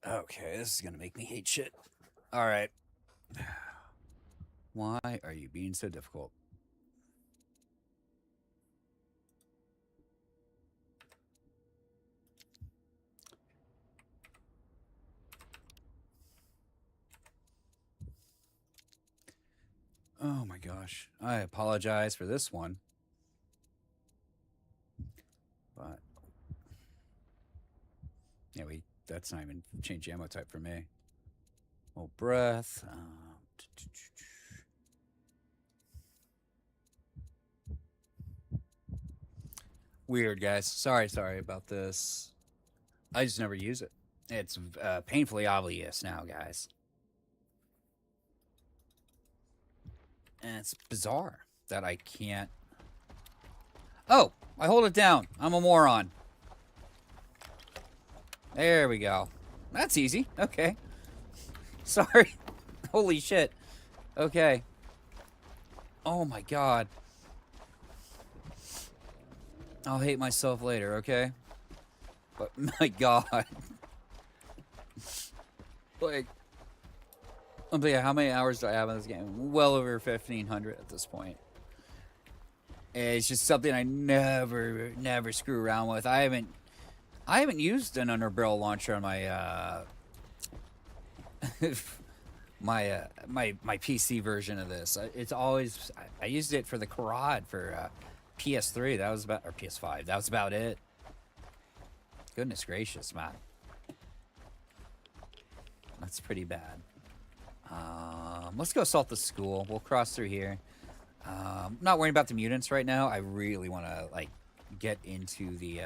Okay, this is going to make me hate shit. All right. Why are you being so difficult? Oh my gosh. I apologize for this one. But yeah, that's not even change ammo type for me. Oh, breath. Weird, guys. Sorry about this. I just never use it. It's painfully obvious now, guys. And it's bizarre that I can't... Oh, I hold it down. I'm a moron. There we go. That's easy. Okay. Sorry. Holy shit. Okay. Oh my god. I'll hate myself later, okay? But my god. Like... But yeah, how many hours do I have in this game? Well over 1,500 at this point. It's just something I never screw around with. I haven't used an underbarrel launcher on my my PC version of this. It's always I used it for the quad for PS3. That was about, or PS5. That was about it. Goodness gracious, man. That's pretty bad. Let's go assault the school. We'll cross through here. Not worrying about the mutants right now. I really want to like get into the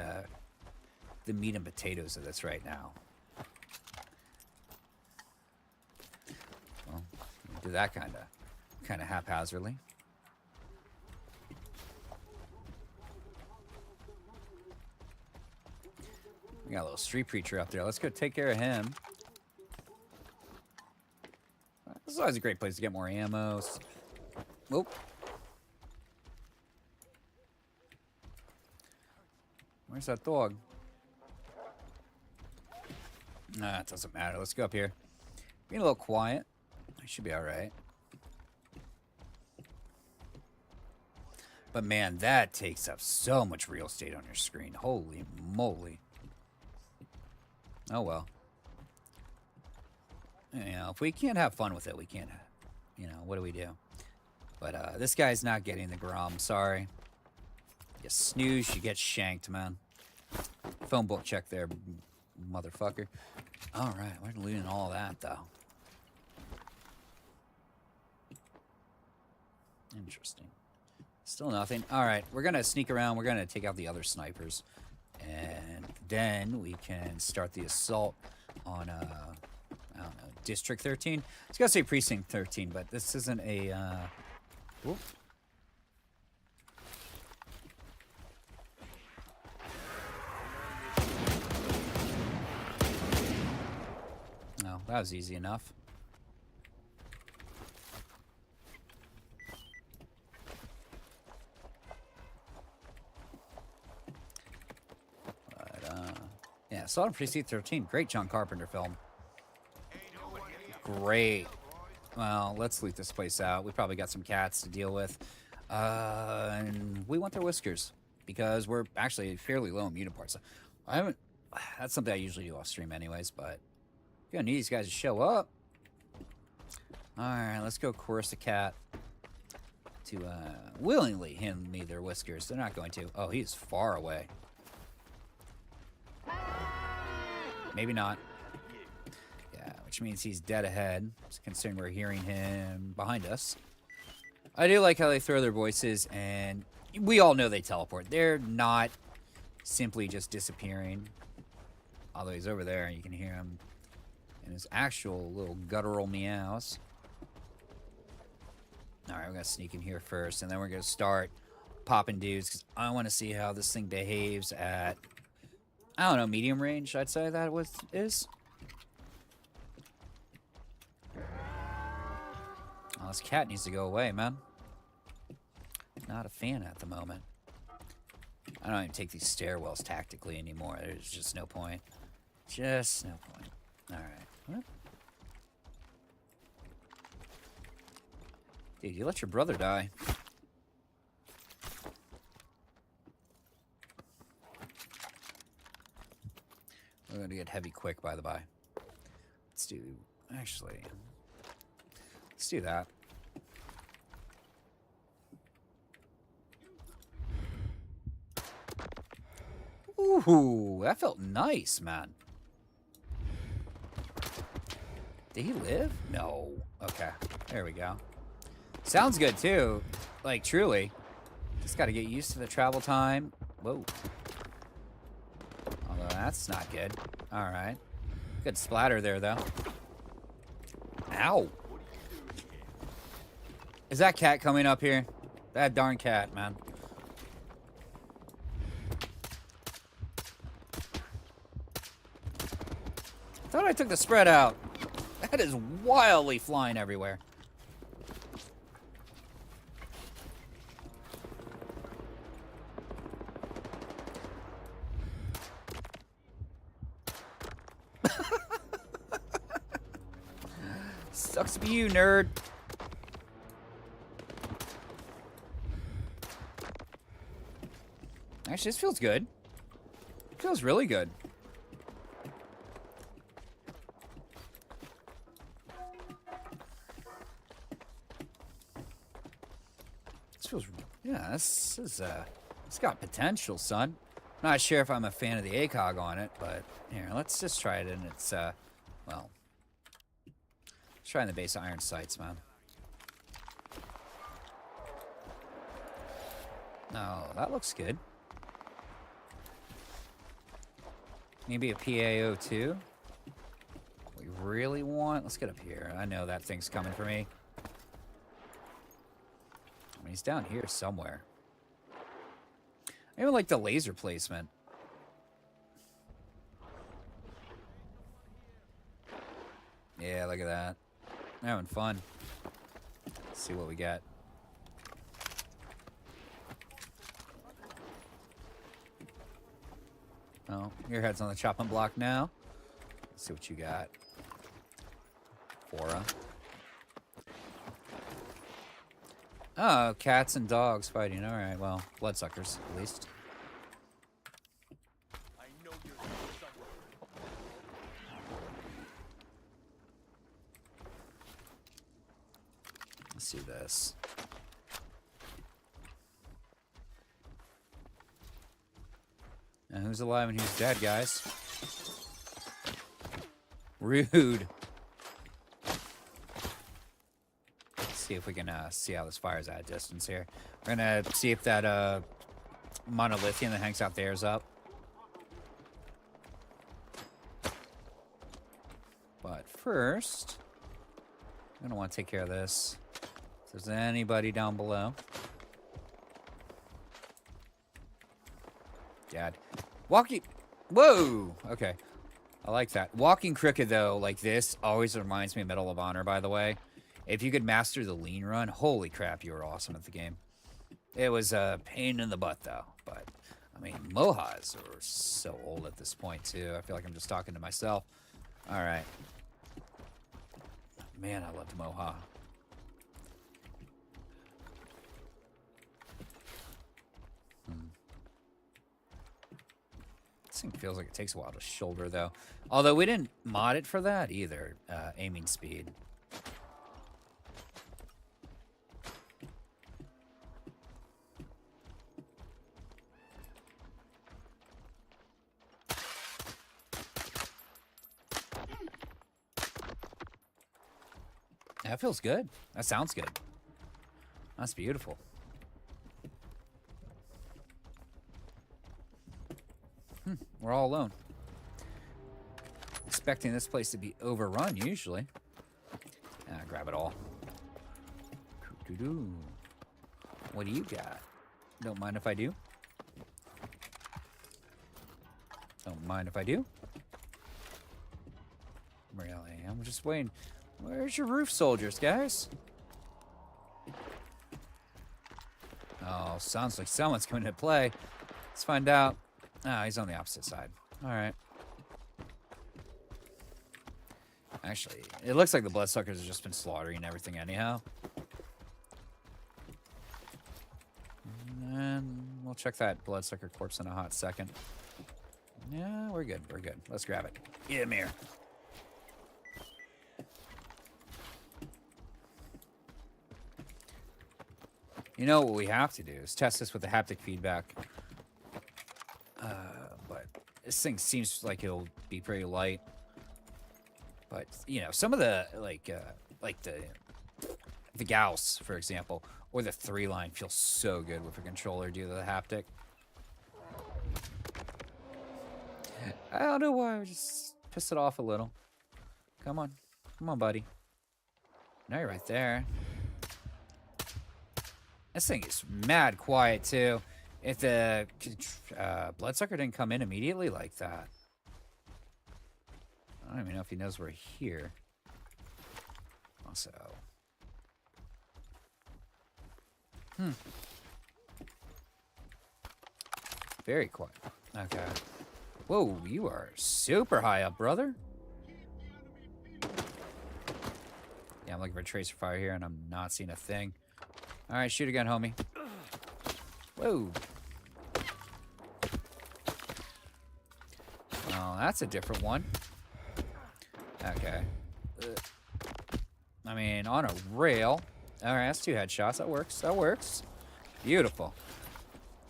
meat and potatoes of this right now. Well, do that kind of haphazardly. We got a little street preacher up there. Let's go take care of him. This is always a great place to get more ammo. Whoop. Where's that dog? Nah, it doesn't matter. Let's go up here. Being a little quiet. I should be alright. But man, that takes up so much real estate on your screen. Holy moly. Oh well. You know, if we can't have fun with it, we can't, you know, what do we do? But this guy's not getting the Grom, sorry. You snooze, you get shanked, man. Phone book check there, motherfucker. Alright, we're looting all that, though. Interesting. Still nothing. Alright, we're gonna sneak around. We're gonna take out the other snipers. And then we can start the assault on, I don't know, District 13? I was gonna say Precinct 13, but this isn't a, whoop. No, that was easy enough. Yeah, saw it on Precinct 13. Great John Carpenter film. Great. Well, let's loot this place out. We probably got some cats to deal with. And we want their whiskers. Because we're actually fairly low in mutant parts. I haven't... That's something I usually do off stream anyways, but... Gonna need these guys to show up. Alright, let's go coerce a cat to willingly hand me their whiskers. They're not going to. Oh, he's far away. Maybe not. Yeah, which means he's dead ahead, considering we're hearing him behind us. I do like how they throw their voices, and we all know they teleport. They're not simply just disappearing. Although he's over there, and you can hear him in his actual little guttural meows. Alright, we're going to sneak in here first, and then we're going to start popping dudes, because I want to see how this thing behaves at... I don't know, medium range, I'd say that is. Oh, this cat needs to go away, man. Not a fan at the moment. I don't even take these stairwells tactically anymore. There's just no point. Just no point. Alright. Dude, you let your brother die. We're going to get heavy quick, by the by. Let's do... Actually... Let's do that. Ooh, that felt nice, man. Did he live? No. Okay, there we go. Sounds good, too. Like, truly. Just got to get used to the travel time. Whoa. Although that's not good. Alright. Good splatter there, though. Ow. Is that cat coming up here? That darn cat, man. I thought I took the spread out. That is wildly flying everywhere. Sucks to be you, nerd. Actually, this feels good. It feels really good. Yeah, this is it's got potential, son. Not sure if I'm a fan of the ACOG on it, but here, let's just try it. And it's well, let's try in the base iron sights, man. Oh, that looks good. Maybe a PaO2. We really want. Let's get up here. I know that thing's coming for me. I mean, he's down here somewhere. I even like the laser placement. Yeah, look at that. Having fun. Let's see what we got. Oh, your head's on the chopping block now. Let's see what you got. Fora. Oh, cats and dogs fighting. All right, well, bloodsuckers, at least. I know you're here somewhere. Let's do this. And who's alive and who's dead, guys? Rude. Let's see if we can see how this fires at a distance here. We're gonna see if that monolithium that hangs out there is up. But first, I'm gonna want to take care of this. If there's anybody down below. Dad. Walking. Whoa. Okay. I like that. Walking crooked, though, like this, always reminds me of Medal of Honor, by the way. If you could master the lean run, holy crap, you were awesome at the game. It was a pain in the butt, though. But, I mean, Mohas are so old at this point, too. I feel like I'm just talking to myself. All right. Man, I loved Moha. This thing feels like it takes a while to shoulder, though. Although we didn't mod it for that either, aiming speed. That feels good. That sounds good. That's beautiful. We're all alone. Expecting this place to be overrun, usually. Grab it all. What do you got? Don't mind if I do. Don't mind if I do. Really, I'm just waiting. Where's your roof soldiers, guys? Oh, sounds like someone's coming to play. Let's find out. Ah, he's on the opposite side. All right. Actually, it looks like the bloodsuckers have just been slaughtering everything anyhow. And we'll check that bloodsucker corpse in a hot second. Yeah, we're good. We're good. Let's grab it. Get him here. You know what we have to do is test this with the haptic feedback. But this thing seems like it'll be pretty light. But you know, some of the like the Gauss, for example, or the 3-line feels so good with a controller due to the haptic. I don't know why. I just piss it off a little. Come on, come on, buddy. Now you're right there. This thing is mad quiet, too. If the bloodsucker didn't come in immediately like that. I don't even know if he knows we're here. Also. Very quiet. Okay. Whoa, you are super high up, brother. Yeah, I'm looking for tracer fire here, and I'm not seeing a thing. All right, shoot again, homie. Whoa. Oh, that's a different one. Okay. I mean, on a rail. All right, that's 2 headshots. That works. That works. Beautiful.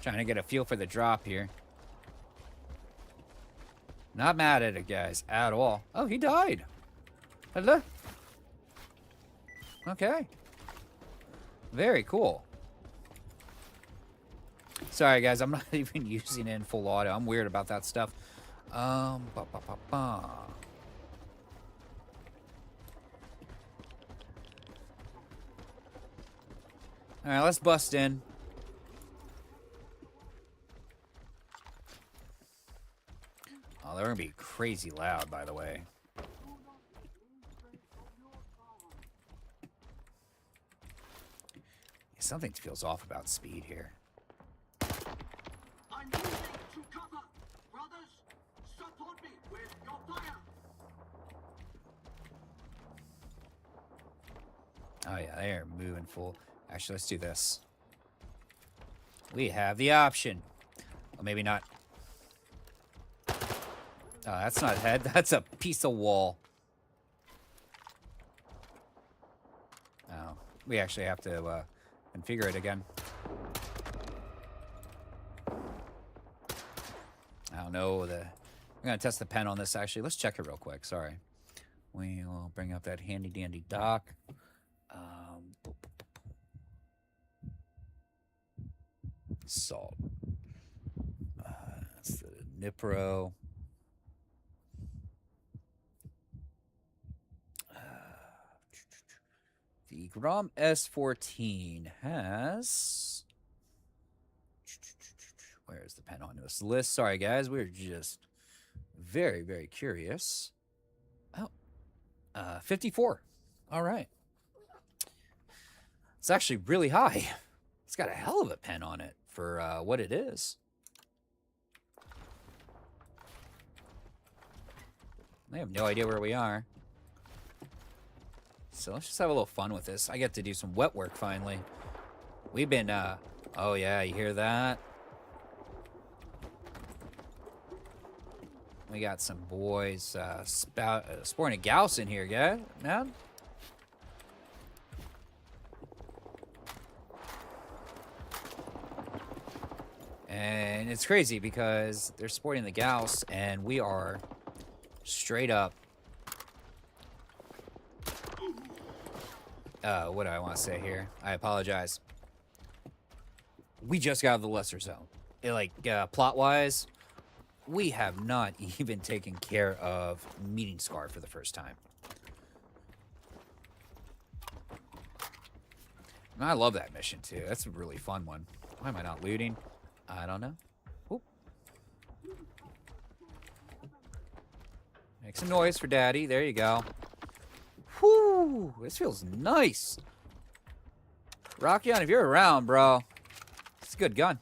Trying to get a feel for the drop here. Not mad at it, guys, at all. Oh, he died. Hello. Okay. Very cool. Sorry, guys. I'm not even using it in full auto. I'm weird about that stuff. Ba, ba, ba, ba. All right, let's bust in. Oh, they're gonna be crazy loud, by the way. Something feels off about speed here. I'm moving to cover. Brothers, support me with your fire. Oh yeah, they are moving full. Actually, let's do this. We have the option. Or maybe not. Oh, that's not head. That's a piece of wall. Oh, we actually have to configure it again. I don't know. I'm going to test the pen on this, actually. Let's check it real quick. Sorry. We will bring up that handy-dandy dock. Salt. That's the Nipro. The Grom S14 has... Where's the pen on this list? Sorry, guys. We're just very, very curious. Oh. 54. All right. It's actually really high. It's got a hell of a pen on it for what it is. I have no idea where we are. So let's just have a little fun with this. I get to do some wet work finally. We've been, oh yeah, you hear that? We got some boys sporting a Gauss in here, guy, man. And it's crazy because they're sporting the Gauss and we are straight up. What do I want to say here? I apologize. We just got out of the lesser zone. Plot-wise, we have not even taken care of meeting Scar for the first time. And I love that mission, too. That's a really fun one. Why am I not looting? I don't know. Oop. Make some noise for Daddy. There you go. Whew. This feels nice. Rockion, if you're around, bro. It's a good gun.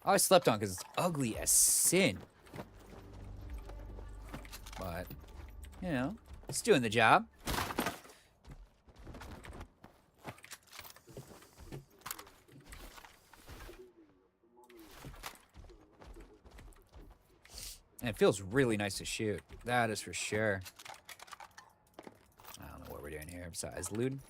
I always slept on because it's ugly as sin. But, you know, it's doing the job. And it feels really nice to shoot. That is for sure. I don't know what we're doing here besides looting.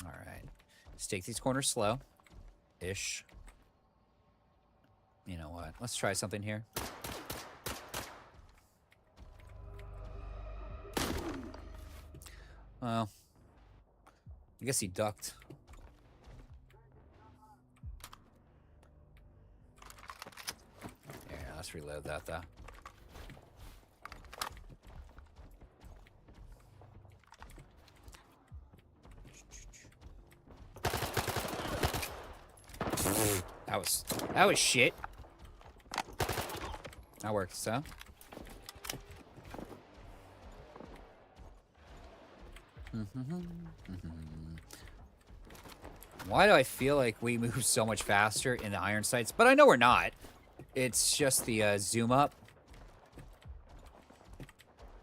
Alright. Let's take these corners slow-ish. You know what? Let's try something here. Well, I guess he ducked. Let's reload that, though. That was shit. That worked, so. Why do I feel like we move so much faster in the iron sights? But I know we're not. It's just the zoom up.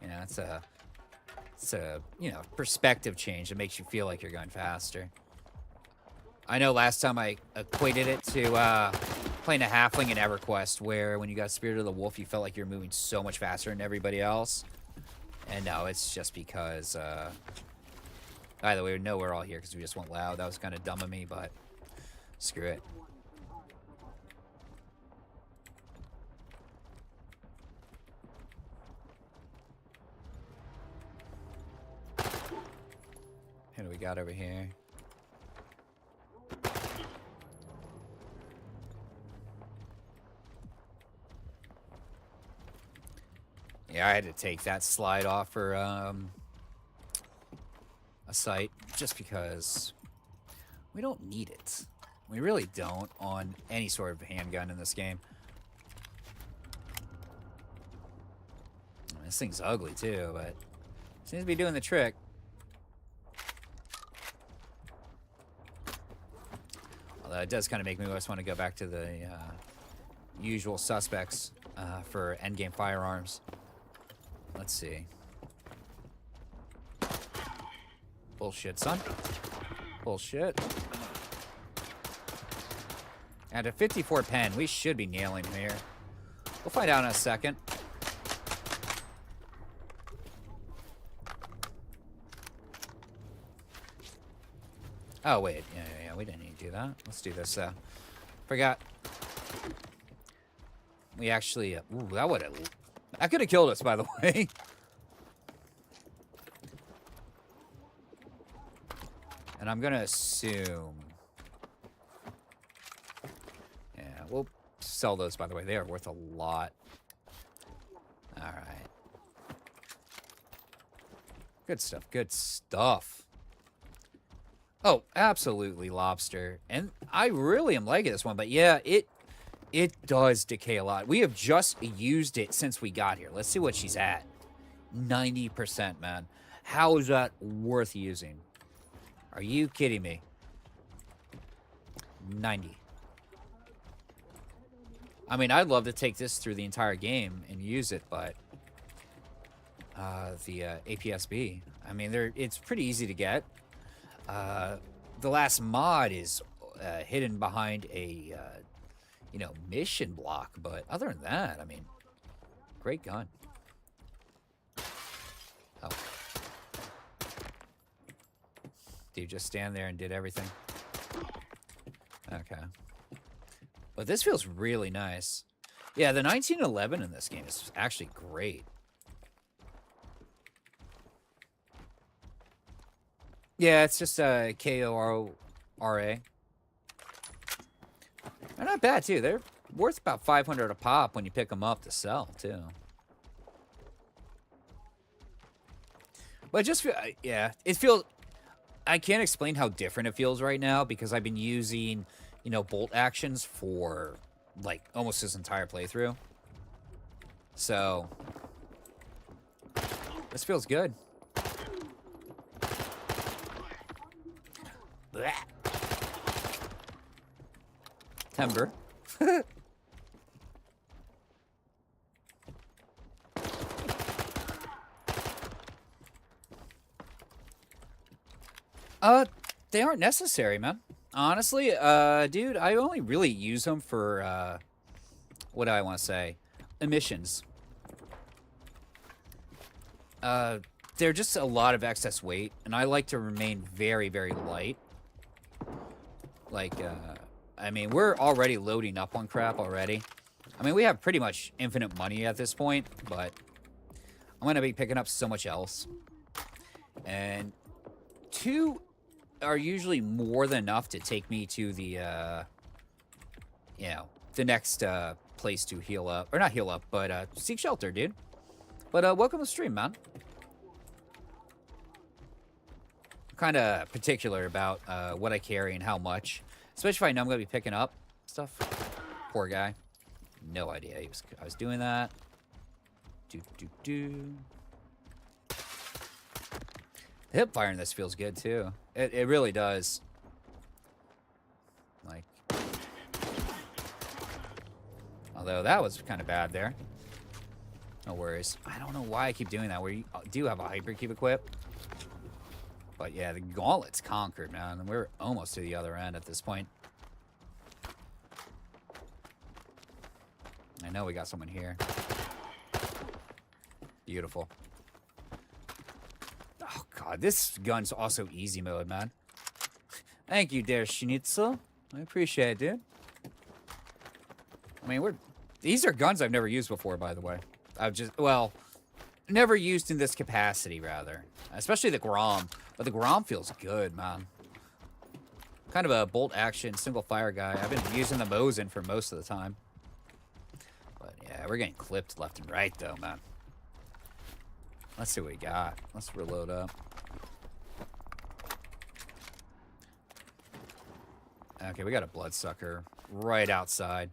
You know, it's a you know, perspective change that makes you feel like you're going faster. I know last time I equated it to playing a halfling in EverQuest, where when you got Spirit of the Wolf, you felt like you're moving so much faster than everybody else. And no, it's just because, by the way, we know we're all here because we just went loud. That was kind of dumb of me, but screw it. What do we got over here? Yeah, I had to take that slide off for a sight just because we don't need it. We really don't on any sort of handgun in this game. This thing's ugly too, but seems to be doing the trick. Although it does kind of make me just want to go back to the usual suspects for endgame firearms. Let's see. Bullshit, son. Bullshit. And a 54 pen. We should be nailing him here. We'll find out in a second. Oh, wait. Yeah. We didn't need to do that. Let's do this, though. Forgot. We actually... ooh, that would have... That could have killed us, by the way. And I'm going to assume... Yeah, we'll sell those, by the way. They are worth a lot. All right. Good stuff. Good stuff. Oh, absolutely, Lobster. And I really am liking this one. But yeah, it does decay a lot. We have just used it since we got here. Let's see what she's at. 90%, man. How is that worth using? Are you kidding me? 90. I mean, I'd love to take this through the entire game and use it, but the APSB, I mean, it's pretty easy to get. The last mod is hidden behind a, mission block, but other than that, I mean, great gun. Oh. Dude, just stand there and did everything. Okay. But this feels really nice. Yeah, the 1911 in this game is actually great. Yeah, it's just K-O-R-A. They're not bad, too. They're worth about $500 a pop when you pick them up to sell, too. But just, yeah, it feels... I can't explain how different it feels right now because I've been using, bolt actions for, like, almost this entire playthrough. So, this feels good. Blah. Timber. They aren't necessary, man. Honestly, dude, I only really use them for, what do I want to say? Emissions. They're just a lot of excess weight, and I like to remain very, very light. Like, I mean, we're already loading up on crap already. I mean, we have pretty much infinite money at this point, but I'm going to be picking up so much else. And 2 are usually more than enough to take me to the, the next place to heal up. Or not heal up, but seek shelter, dude. But welcome to the stream, man. I'm kind of particular about what I carry and how much. Especially if I know I'm going to be picking up stuff. Poor guy. No idea I was doing that. The hip fire in this feels good, too. It really does. Like... Although that was kind of bad there. No worries. I don't know why I keep doing that. We do have a hypercube equipped. But yeah, the gauntlet's conquered, man. And we're almost to the other end at this point. I know we got someone here. Beautiful. God, this gun's also easy mode, man. Thank you, der Schnitzel. I appreciate it, dude. I mean, these are guns I've never used before, by the way. Well, never used in this capacity, rather. Especially the Grom. But the Grom feels good, man. Kind of a bolt action, single fire guy. I've been using the Mosin for most of the time. But yeah, we're getting clipped left and right, though, man. Let's see what we got. Let's reload up. Okay, we got a bloodsucker right outside.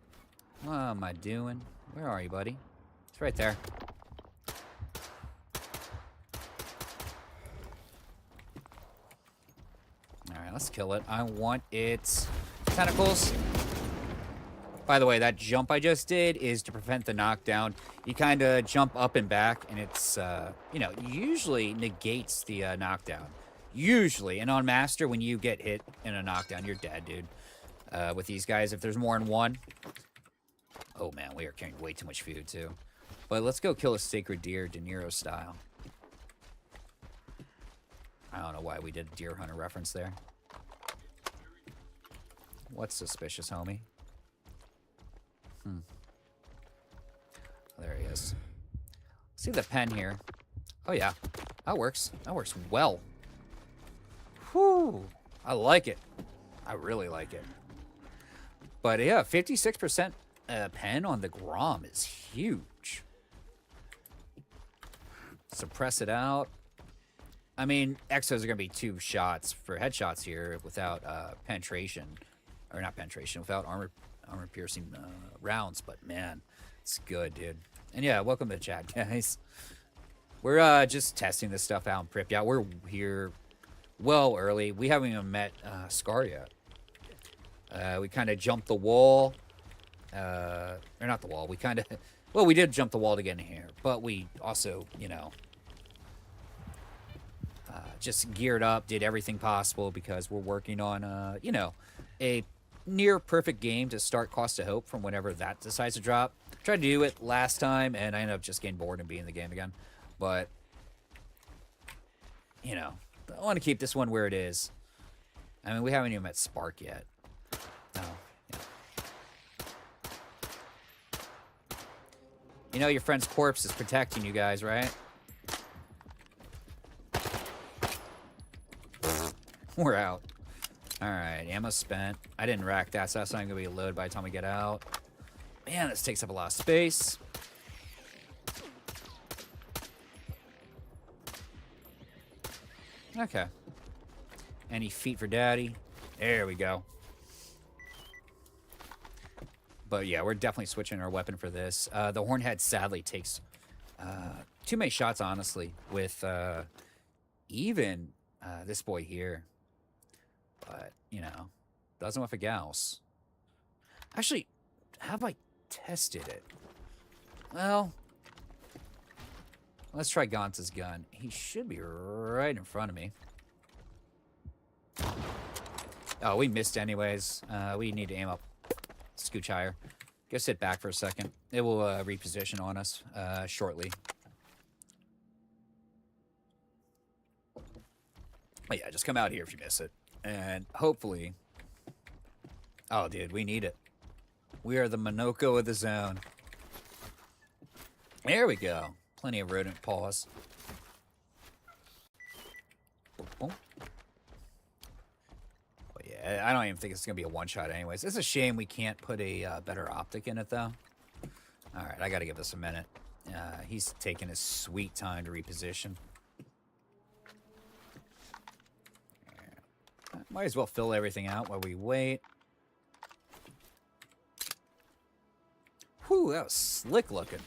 What am I doing? Where are you, buddy? It's right there. Alright, let's kill it. I want its tentacles. By the way, that jump I just did is to prevent the knockdown. You kind of jump up and back, and it's, you know, usually negates the knockdown. Usually. And on Master, when you get hit in a knockdown, you're dead, dude. With these guys, if there's more than one. Oh, man, we are carrying way too much food, too. But let's go kill a sacred deer, De Niro style. I don't know why we did a deer hunter reference there. What's suspicious, homie? There he is. See the pen here. Oh, yeah. That works. That works well. Whew. I like it. I really like it. But, yeah, 56% pen on the Grom is huge. Suppress it out. I mean, exos are going to be 2 shots for headshots here without penetration. Or not penetration, without armor-piercing rounds. But, man, it's good, dude. And, yeah, welcome to the chat, guys. We're just testing this stuff out in Pripyat. We're here well early. We haven't even met Scar yet. We kind of jumped the wall. Or not the wall. We kind of... Well, we did jump the wall to get in here. But we also, you know... just geared up, did everything possible because we're working on, you know, a near-perfect game to start Cost of Hope from whenever that decides to drop. Tried to do it last time, and I ended up just getting bored and being in the game again. But, you know, I want to keep this one where it is. I mean, we haven't even met Spark yet. No. Yeah. You know your friend's corpse is protecting you guys, right? We're out. Alright, ammo spent. I didn't rack that, so that's not going to be loaded by the time we get out. Man, this takes up a lot of space. Okay. Any feet for daddy? There we go. But yeah, we're definitely switching our weapon for this. The Hornhead sadly takes too many shots, honestly, with even this boy here. But, you know, doesn't with a Gauss. Actually, have I tested it? Well, let's try Gaunt's gun. He should be right in front of me. Oh, we missed anyways. We need to aim up. Scooch higher. Go sit back for a second. It will reposition on us shortly. But yeah, just come out here if you miss it. And hopefully... Oh, dude, we need it. We are the Monoko of the zone. There we go. Plenty of rodent paws. But yeah, I don't even think it's going to be a one-shot anyways. It's a shame we can't put a better optic in it, though. All right, I got to give this a minute. He's taking his sweet time to reposition. Might as well fill everything out while we wait. Whew, that was slick looking.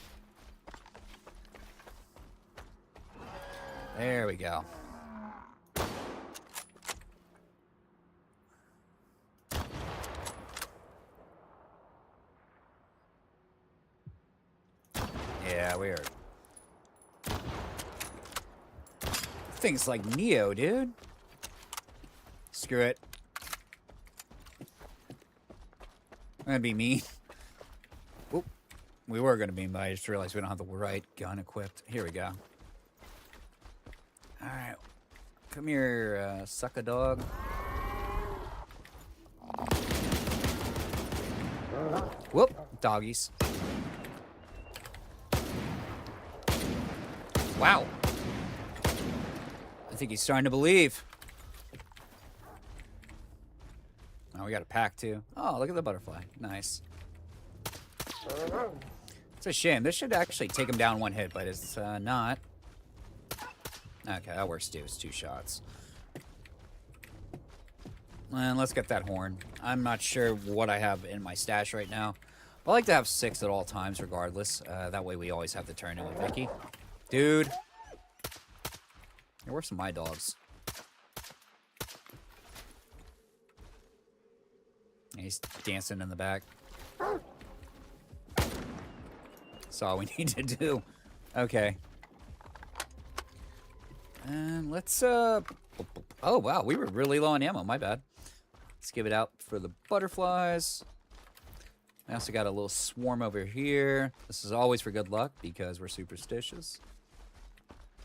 There we go. Yeah, we are. Things like Neo, dude. Screw it. I'm gonna be mean. Oop. We were gonna be mean, but I just realized we don't have the right gun equipped. Here we go. Alright. Come here, suck a dog. Whoop, doggies. Wow. I think he's starting to believe. Oh, we got a pack too. Oh, look at the butterfly. Nice. It's a shame. This should actually take him down one hit, but it's not. Okay, that works too. It's 2 shots. And let's get that horn. I'm not sure what I have in my stash right now. I like to have 6 at all times regardless. That way we always have the turn in with Vicky. Dude. Hey, where's some of my dogs? He's dancing in the back. That's all we need to do. Okay. And let's, oh, wow. We were really low on ammo. My bad. Let's give it out for the butterflies. I also got a little swarm over here. This is always for good luck because we're superstitious.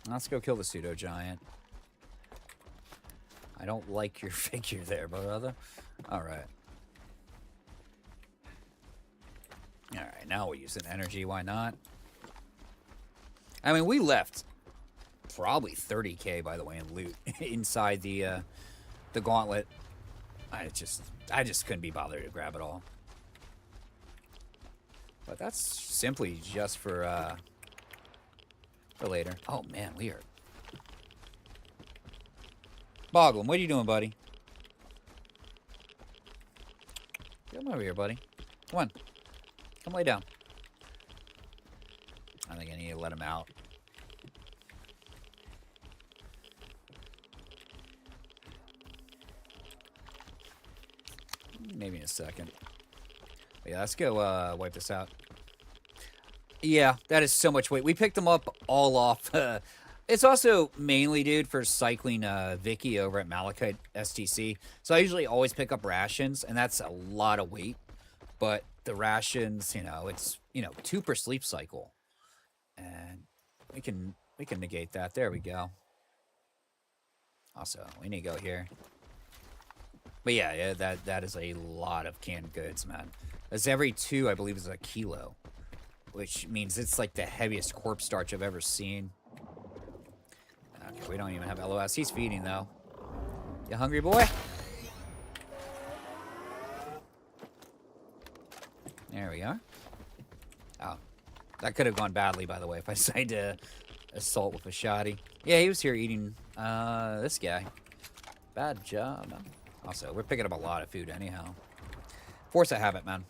Let's go kill the pseudo giant. I don't like your figure there, brother. Alright. Alright, now we're using energy. Why not? I mean, we left probably 30k, by the way, in loot inside the gauntlet. I just couldn't be bothered to grab it all. But that's simply just for later. Oh man, we are. Boglin, what are you doing, buddy? Come over here, buddy. Come on. Come lay down. I think I need to let him out. Maybe in a second. But yeah, let's go wipe this out. Yeah, that is so much weight. We picked them up all off. It's also mainly, dude, for cycling Vicky over at Malachite STC. So I usually always pick up rations, and that's a lot of weight. But the rations, you know, it's, you know, 2 per sleep cycle. And we can negate that. There we go. Also, we need to go here. But yeah, that is a lot of canned goods, man. That's every 2, I believe, is a kilo. Which means it's like the heaviest corpse starch I've ever seen. Okay, we don't even have LOS. He's feeding, though. You hungry, boy? There we are. Oh. That could have gone badly, by the way, if I decided to assault with a shotty. Yeah, he was here eating this guy. Bad job, man. Also, we're picking up a lot of food anyhow. Force of habit, man.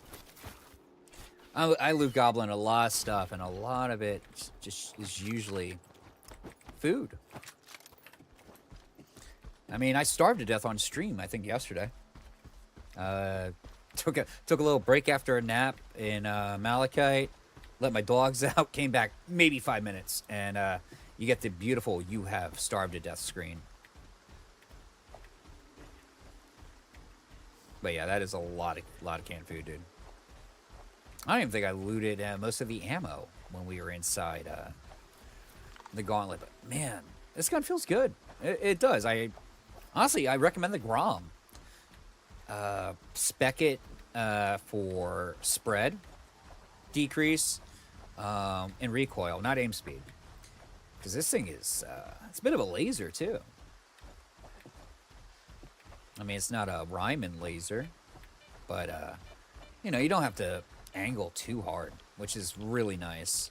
I loot goblin a lot of stuff, and a lot of it just is usually food. I mean, I starved to death on stream, I think, yesterday. Took a little break after a nap in Malachite. Let my dogs out. Came back maybe 5 minutes, and you get the beautiful "You have starved to death" screen. But yeah, that is a lot of canned food, dude. I don't even think I looted most of the ammo when we were inside the gauntlet. But man, this gun feels good. It does. Honestly, I recommend the Grom. Spec it for spread, decrease, and recoil, not aim speed. Because this thing is, it's a bit of a laser too. I mean, it's not a Ryman laser, but, you know, you don't have to angle too hard, which is really nice.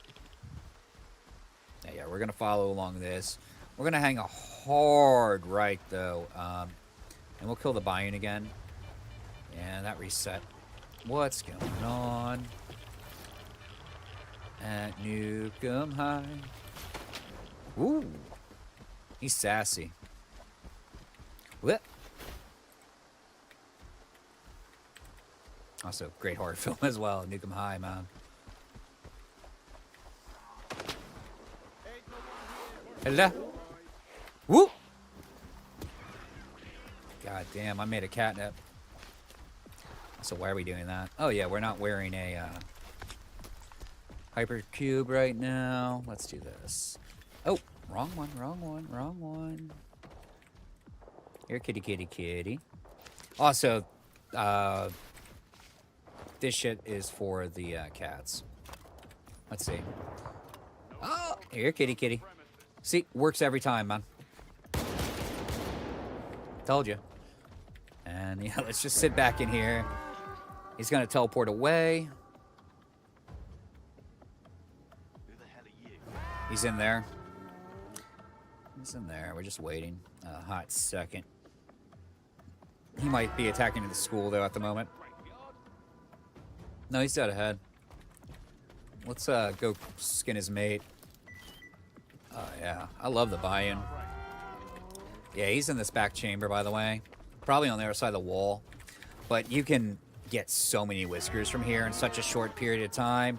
Yeah, we're going to follow along this. We're going to hang a hard right, though, and we'll kill the Bayern again. And that reset. What's going on at Nukem High? Ooh, he's sassy. What? Also, great horror film as well, Nukem High, man. Hello? Woo! God damn, I made a catnip. So why are we doing that? Oh yeah, we're not wearing a hypercube right now. Let's do this. Oh, wrong one. Here, kitty, kitty, kitty. Also, this shit is for the cats. Let's see. Oh, here, kitty, kitty. See, works every time, man. Told you. And yeah, let's just sit back in here. He's gonna teleport away. Who the hell are you? He's in there. He's in there. We're just waiting a hot second. He might be attacking the school, though, at the moment. No, he's dead ahead. Let's go skin his mate. Oh, yeah. I love the buy-in. Yeah, he's in this back chamber, by the way. Probably on the other side of the wall. But you can get so many whiskers from here in such a short period of time.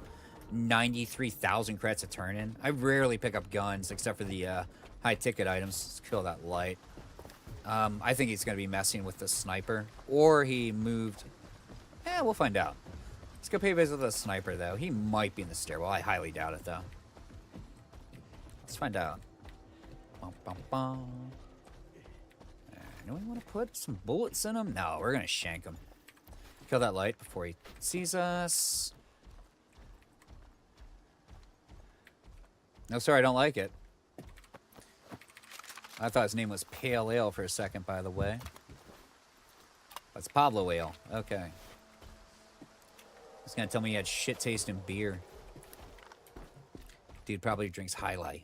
93,000 credits a turn in. I rarely pick up guns, except for the high-ticket items. Let's kill that light. I think he's going to be messing with the sniper. Or he moved... we'll find out. Let's go pay a visit with the sniper, though. He might be in the stairwell. I highly doubt it, though. Let's find out. Bum, bum, bum. Do we want to put some bullets in him? No, we're going to shank him. Kill that light before he sees us. No, sorry, I don't like it. I thought his name was Pale Ale for a second, by the way. That's Pablo Ale. Okay. He's going to tell me he had shit taste in beer. Dude probably drinks Highlight.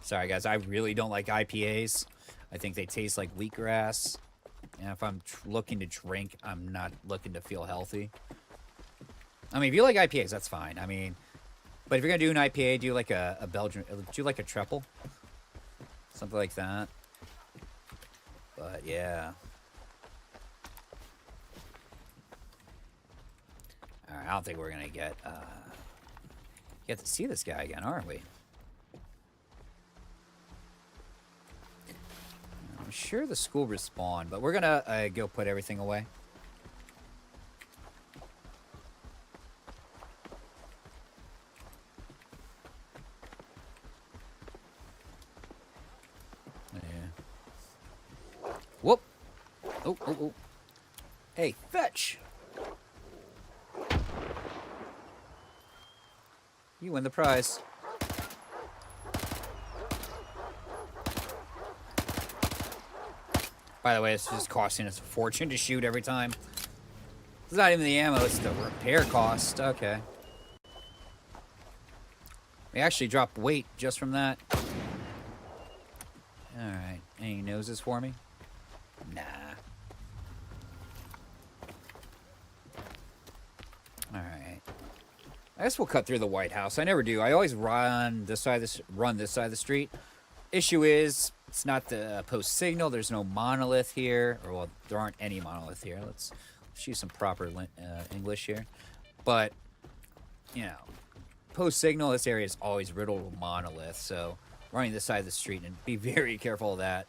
Sorry, guys. I really don't like IPAs. I think they taste like wheatgrass. And if I'm looking to drink, I'm not looking to feel healthy. I mean, if you like IPAs, that's fine. I mean, but if you're going to do an IPA, do like a Belgian... Do like a triple. Something like that. But, yeah. Alright, I don't think we're going to get to see this guy again, aren't we? I'm sure the school respawned, but we're going to go put everything away. Yeah. Whoop. Oh, oh, oh. Hey, fetch. You win the prize. By the way, it's just costing us a fortune to shoot every time. It's not even the ammo, it's the repair cost. Okay. We actually dropped weight just from that. Alright. Any noses for me? Nah. Alright. I guess we'll cut through the White House. I never do. I always run this side of the street. Issue is, it's not the post signal. There's no monolith here. Or, well, there aren't any monolith here. Let's use some proper English here. But, you know, post signal, this area is always riddled with monoliths. So, running this side of the street and be very careful of that.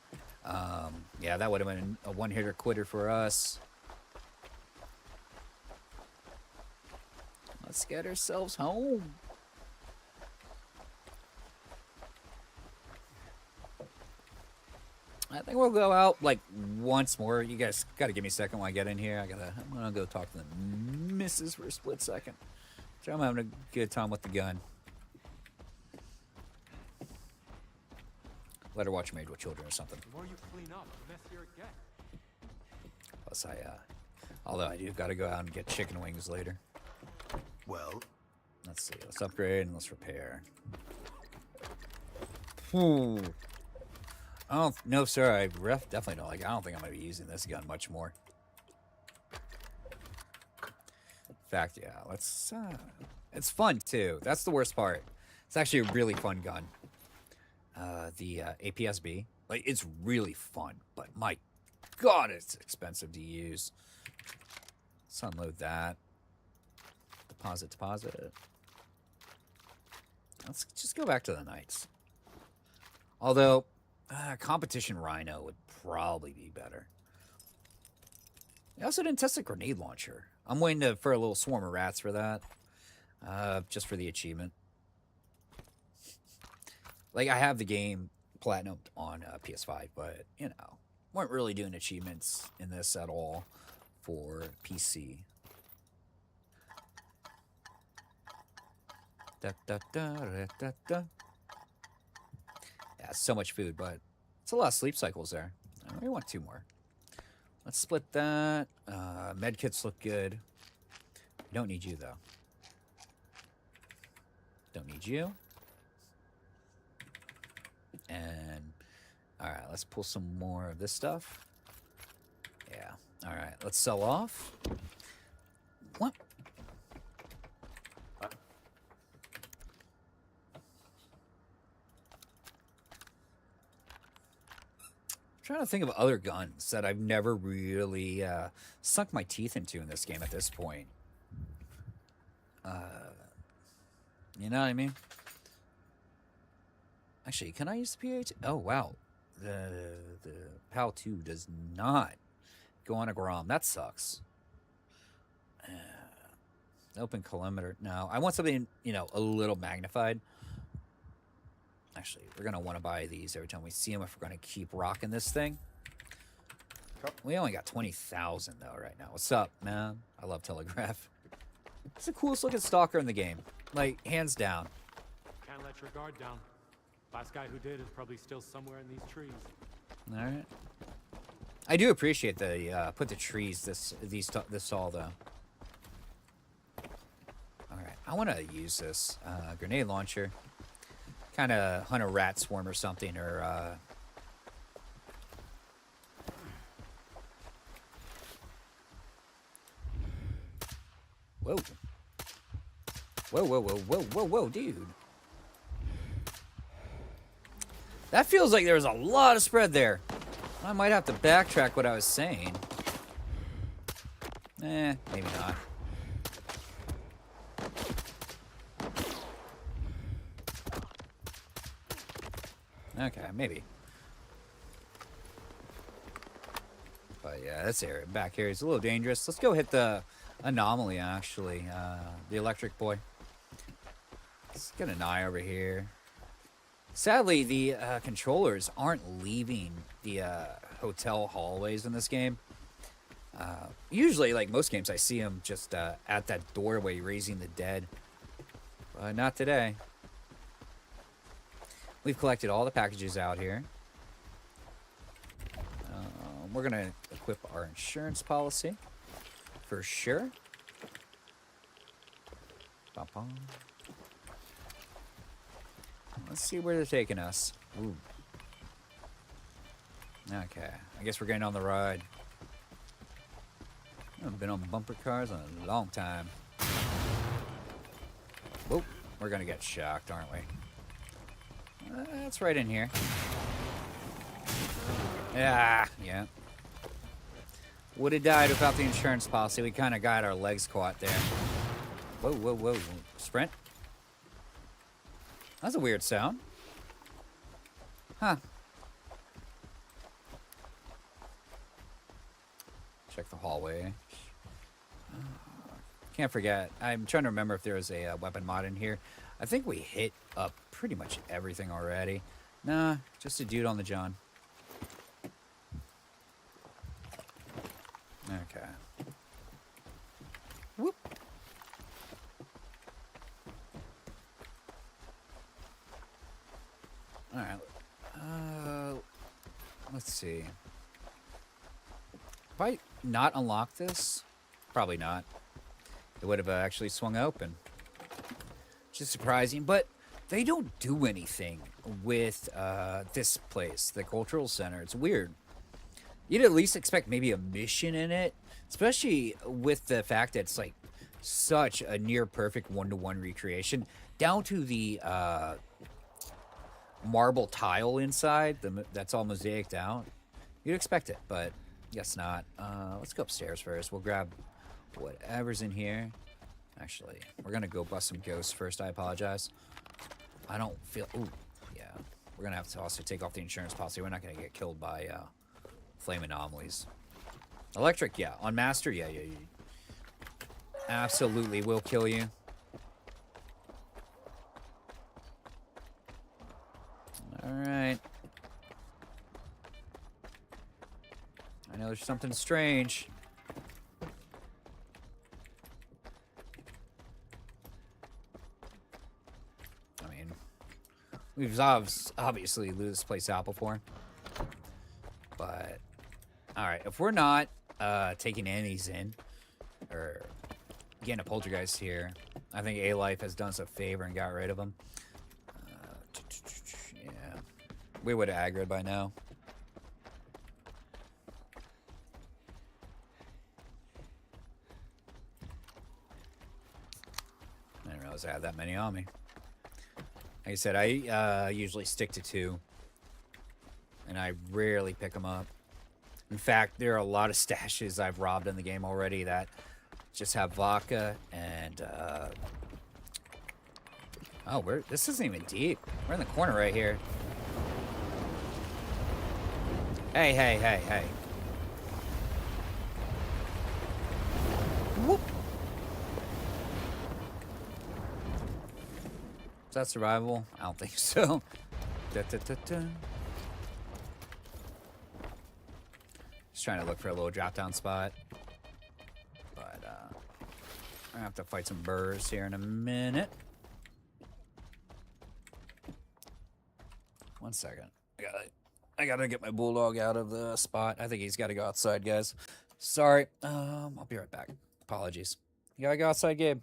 Yeah, that would have been a one-hitter quitter for us. Let's get ourselves home. I think we'll go out like once more. You guys gotta give me a second while I get in here. I'm gonna go talk to the missus for a split second. So I'm having a good time with the gun. Let her watch Made with Children or something. The more you clean up, the messier it gets. Plus although I do gotta go out and get chicken wings later. Well, Let's see. Let's upgrade and let's repair. Ooh. No, sir. I definitely don't like it. I don't think I'm going to be using this gun much more. In fact, yeah. Let's. It's fun, too. That's the worst part. It's actually a really fun gun. The APSB. Like, it's really fun. But, my God, it's expensive to use. Let's unload that. Deposit. Let's just go back to the Knights. Although, competition Rhino would probably be better. I also didn't test a grenade launcher. I'm waiting for a little swarm of rats for that. Just for the achievement. Like, I have the game platinumed on PS5, but, you know, weren't really doing achievements in this at all for PC. Da, da, da, da, da, da. Yeah, so much food, but it's a lot of sleep cycles there. We want 2 more. Let's split that. Medkits look good. Don't need you, though. Don't need you. And, all right, let's pull some more of this stuff. Yeah. All right, let's sell off. What? I'm trying to think of other guns that I've never really sunk my teeth into in this game at this point. You know what I mean? Actually, can I use the PH? Oh, wow. The PAL 2 does not go on a Grom. That sucks. Open kilometer. No, I want something, you know, a little magnified. Actually, we're going to want to buy these every time we see them if we're going to keep rocking this thing. We only got 20,000, though, right now. What's up, man? I love Telegraph. It's the coolest looking stalker in the game. Like, hands down. Can't let your guard down. Last guy who did is probably still somewhere in these trees. All right. I do appreciate the put the trees this all though. All right, I want to use this grenade launcher. Kind of hunt a rat swarm or something, or whoa. Whoa, whoa, whoa, whoa, whoa, whoa, dude. That feels like there was a lot of spread there. I might have to backtrack what I was saying. Maybe not. Okay, maybe. But yeah, this area back here is a little dangerous. Let's go hit the anomaly, actually. The electric boy. Let's get an eye over here. Sadly, the controllers aren't leaving the hotel hallways in this game. Usually, like most games, I see them just at that doorway raising the dead. But not today. We've collected all the packages out here. We're going to equip our insurance policy for sure. Ba-bum. Let's see where they're taking us. Ooh. Okay, I guess we're getting on the ride. I haven't been on bumper cars in a long time. Whoa, we're gonna get shocked, aren't we? That's right in here. Yeah. Would have died without the insurance policy. We kind of got our legs caught there. Whoa, whoa, whoa. Sprint. That's a weird sound. Huh. Check the hallway. Can't forget. I'm trying to remember if there was a weapon mod in here. I think we hit up pretty much everything already. Nah, just a dude on the John. Okay. Whoop. Alright. Let's see. If I not unlock this? Probably not. It would have actually swung open. Which is surprising, but they don't do anything with this place, the cultural center. It's weird. You'd at least expect maybe a mission in it, especially with the fact that it's like such a near perfect one-to-one recreation, down to the marble tile inside. That's all mosaiced out. You'd expect it, but guess not. Let's go upstairs first. We'll grab whatever's in here. Actually, we're gonna go bust some ghosts first. I apologize. I don't feel. Ooh, yeah. We're gonna have to also take off the insurance policy. We're not gonna get killed by flame anomalies. Electric, yeah. On Master, yeah. Absolutely will kill you. All right. know there's something strange. I mean, we've obviously lose this place out before. But, alright, if we're not taking Annie's in, or getting a poltergeist here, I think A-Life has done us a favor and got rid of him. Yeah. We would have aggroed by now. I didn't realize I had that many on me. Like I said, I usually stick to 2. And I rarely pick them up. In fact, there are a lot of stashes I've robbed in the game already that just have vodka and, oh, this isn't even deep. We're in the corner right here. Hey, hey, hey, hey. Whoop. Is that survivable? I don't think so. Da, da, da, da. Just trying to look for a little drop-down spot. But, I'm gonna have to fight some burrs here in a minute. 1 second. I gotta get my bulldog out of the spot. I think he's gotta go outside, guys. Sorry. I'll be right back. Apologies. You gotta go outside, Gabe.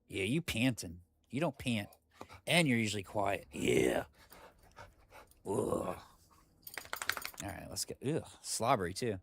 Yeah, you panting. You don't pant. And you're usually quiet. Yeah. Ugh. Alright, let's get... Ugh, slobbery, too.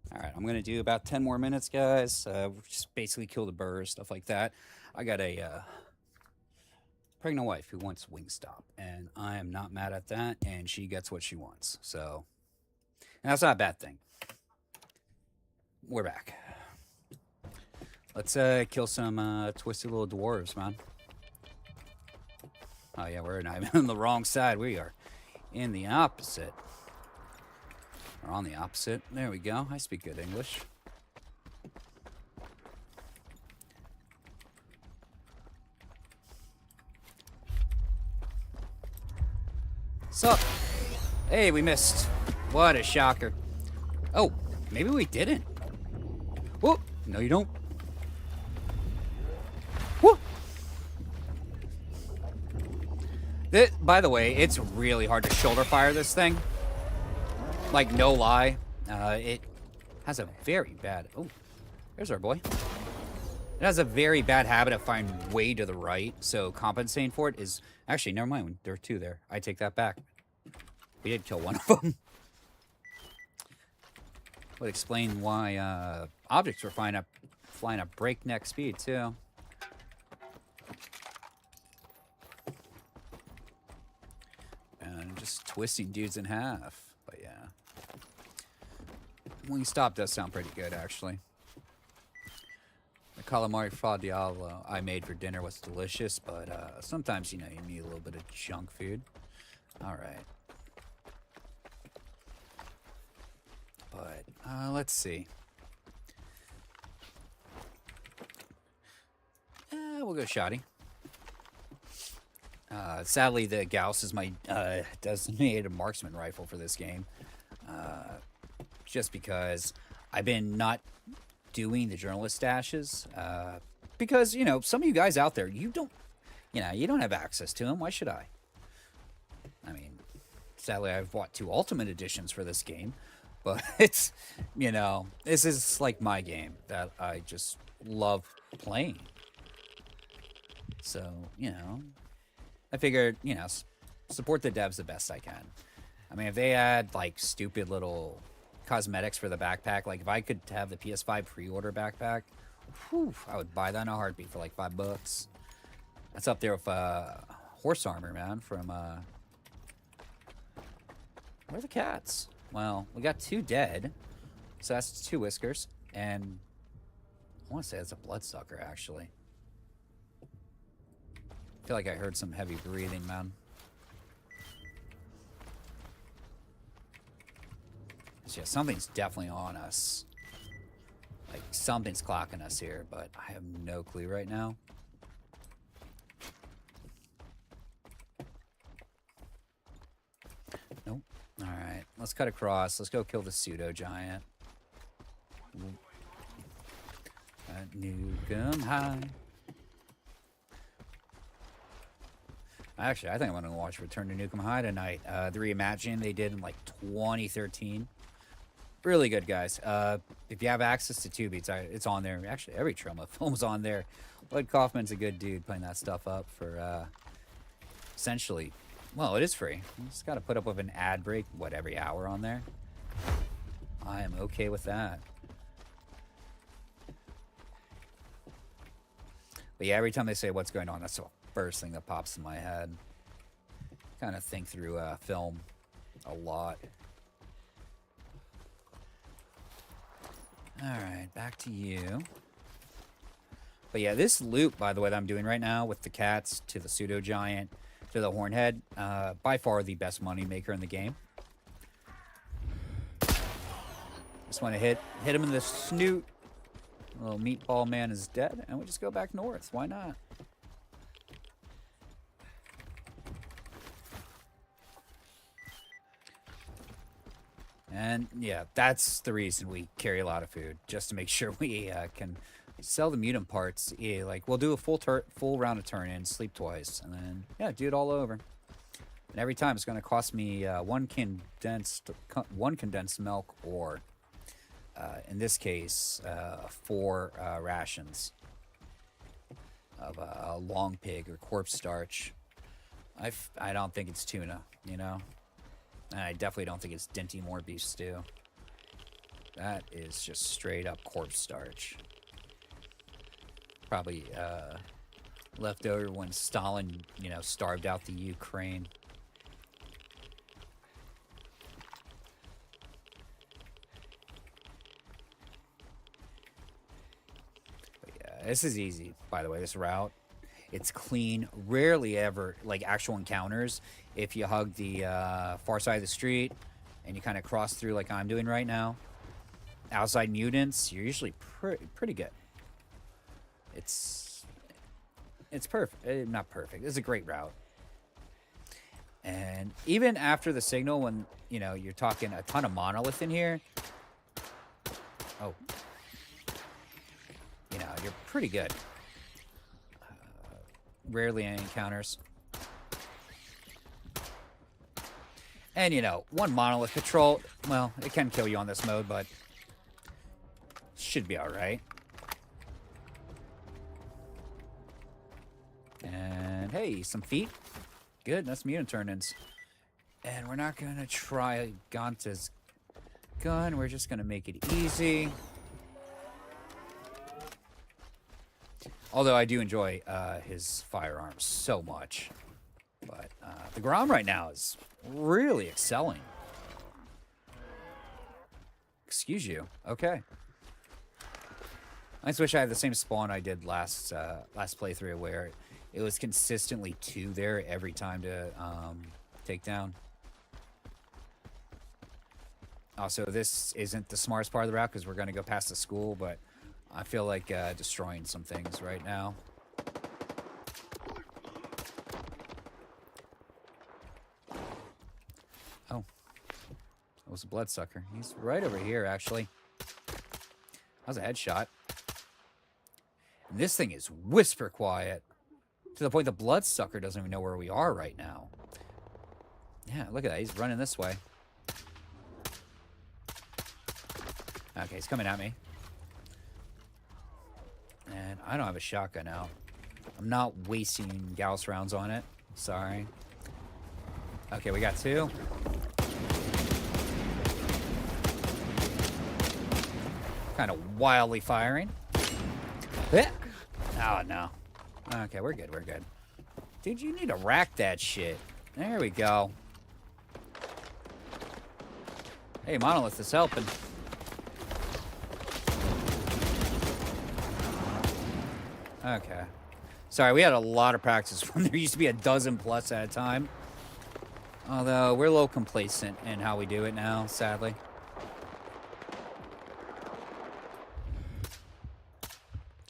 All right, I'm gonna do about 10 more minutes, guys. Just basically kill the burrs, stuff like that. I got a pregnant wife who wants Wingstop, and I am not mad at that, and she gets what she wants. So, and that's not a bad thing. We're back. Let's kill some twisted little dwarves, man. Oh yeah, we're not even on the wrong side. We are in the opposite. Or on the opposite. There we go. I speak good English. Sup? Hey, we missed. What a shocker. Oh, maybe we didn't. Whoop. No, you don't. Whoop. By the way, it's really hard to shoulder fire this thing. Like, no lie. It has a very bad... Oh, there's our boy. It has a very bad habit of flying way to the right, so compensating for it is... Actually, never mind. There are 2 there. I take that back. We did kill one of them. Would explain why objects were flying at breakneck speed, too. And twisting dudes in half. But yeah. Wingstop does sound pretty good, actually. The calamari fra diavolo I made for dinner was delicious, but sometimes, you know, you need a little bit of junk food. Alright. But, let's see. We'll go shoddy. Sadly, the Gauss is my designated marksman rifle for this game. Just because I've been not doing the journalist stashes. Because, you know, some of you guys out there, you don't have access to them. Why should I? I mean, sadly, I've bought 2 Ultimate Editions for this game. But it's, you know, this is like my game that I just love playing. So, you know, I figured, you know, support the devs the best I can. I mean, if they add, like, stupid little cosmetics for the backpack, like, if I could have the PS5 pre-order backpack, whew, I would buy that in a heartbeat for, like, $5. That's up there with, horse armor, man, from, where are the cats? Well, we got 2 dead, so that's 2 whiskers, and I want to say it's a bloodsucker, actually. I feel like I heard some heavy breathing, man. So yeah, something's definitely on us. Like, something's clocking us here, but I have no clue right now. Nope. Alright, let's cut across. Let's go kill the pseudo-giant. Nukem High. Actually, I think I'm going to watch Return to Nukem High tonight. The reimagining they did in, like, 2013. Really good, guys. If you have access to Tubi, it's on there. Actually, every Troma film's on there. Lloyd Kaufman's a good dude putting that stuff up for, essentially... Well, it is free. You just got to put up with an ad break, what, every hour on there? I am okay with that. But yeah, every time they say what's going on, that's the first thing that pops in my head. Kind of think through film a lot. Alright, back to you. But yeah, this loop, by the way, that I'm doing right now with the cats to the pseudo-giant to the hornhead, by far the best money maker in the game. Just want to hit him in the snoot. Little meatball man is dead, and we just go back north. Why not? And yeah, that's the reason we carry a lot of food, just to make sure we can sell the mutant parts. Yeah, like we'll do a full round of turn-ins, sleep twice, and then yeah, do it all over. And every time it's going to cost me one condensed milk, or in this case, 4 rations of a long pig or corpse starch. I don't think it's tuna, you know. And I definitely don't think it's Dinty Moore beef stew. That is just straight up corpse starch. Probably left over when Stalin, you know, starved out the Ukraine. But yeah, this is easy, by the way, this route. It's clean, rarely ever, like, actual encounters. If you hug the far side of the street and you kind of cross through like I'm doing right now, outside mutants, you're usually pretty good. It's perfect. Not perfect. It's a great route. And even after the signal, when, you know, you're talking a ton of monolith in here, oh, you know, you're pretty good. Rarely any encounters. And, you know, one monolith patrol, well, it can kill you on this mode, but should be alright. And, hey, some feet. Good, that's mutant turn-ins. And we're not going to try Ganta's gun. We're just going to make it easy. Although I do enjoy his firearms so much. But the Grom right now is really excelling. Excuse you. Okay. I just wish I had the same spawn I did last playthrough, where it was consistently 2 there every time to take down. Also, this isn't the smartest part of the route because we're going to go past the school, but I feel like destroying some things right now. Oh. That was a bloodsucker. He's right over here, actually. That was a headshot. And this thing is whisper quiet. To the point the bloodsucker doesn't even know where we are right now. Yeah, look at that. He's running this way. Okay, he's coming at me. And I don't have a shotgun out. I'm not wasting Gauss rounds on it. Sorry. Okay, we got 2. Kind of wildly firing. Oh, no. Okay, we're good, we're good. Dude, you need to rack that shit. There we go. Hey, Monolith is helping. Okay. Sorry, we had a lot of practice when there used to be a dozen plus at a time. Although, we're a little complacent in how we do it now, sadly.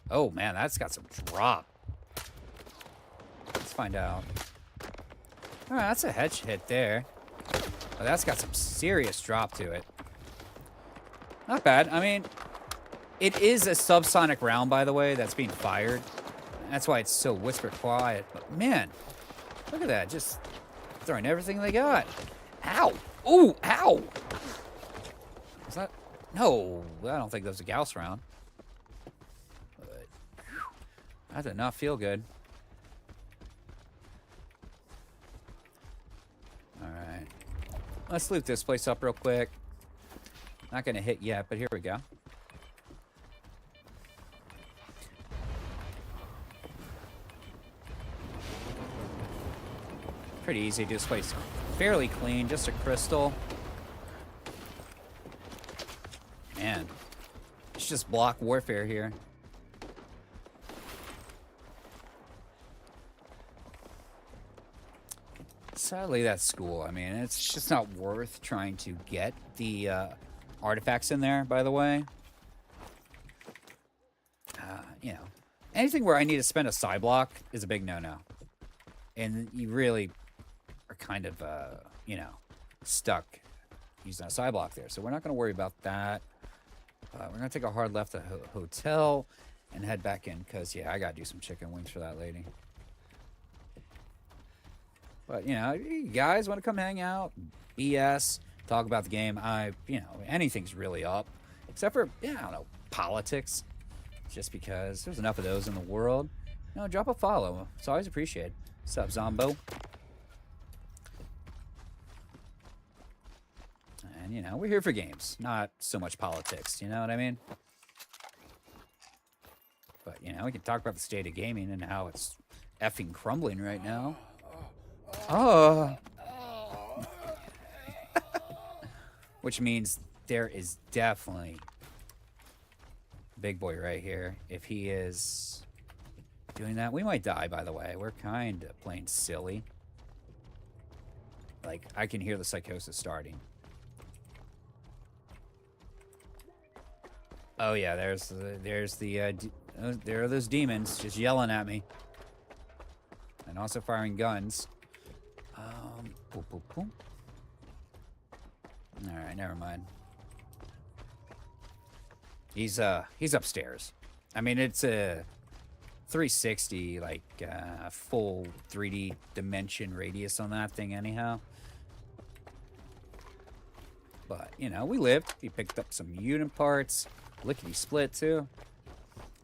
Oh, man, that's got some drop. Let's find out. All right, that's a head hit there. Oh, that's got some serious drop to it. Not bad. I mean, it is a subsonic round, by the way, that's being fired. That's why it's so whisper quiet. But, man, look at that. Just throwing everything they got. Ow. Ooh, ow. Is that? No, I don't think that was a Gauss round. But, that did not feel good. Alright. Let's loot this place up real quick. Not going to hit yet, but here we go. Pretty easy to do this place. Fairly clean, just a crystal. Man. It's just block warfare here. Sadly, that's school. I mean, it's just not worth trying to get the artifacts in there, by the way. You know, anything where I need to spend a side block is a big no-no. And you really are kind of, you know, stuck using a side block there. So we're not going to worry about that. We're going to take a hard left at the hotel and head back in because, yeah, I got to do some chicken wings for that lady. But, you know, you guys want to come hang out, BS, talk about the game. You know, anything's really up. Except for, yeah, I don't know, politics. Just because there's enough of those in the world. You know, drop a follow. It's always appreciated. What's up, Zombo? And, you know, we're here for games, not so much politics. You know what I mean? But, you know, we can talk about the state of gaming and how it's effing crumbling right now. Oh. Which means there is definitely big boy right here. If he is doing that, we might die, by the way. We're kind of playing silly. Like, I can hear the psychosis starting. Oh, yeah, there are those demons just yelling at me. And also firing guns. Boom, boom, boom. Alright, never mind. He's upstairs. I mean, it's a 360, like, full 3D dimension radius on that thing anyhow. But, you know, we lived. We picked up some unit parts. Lickety split, too.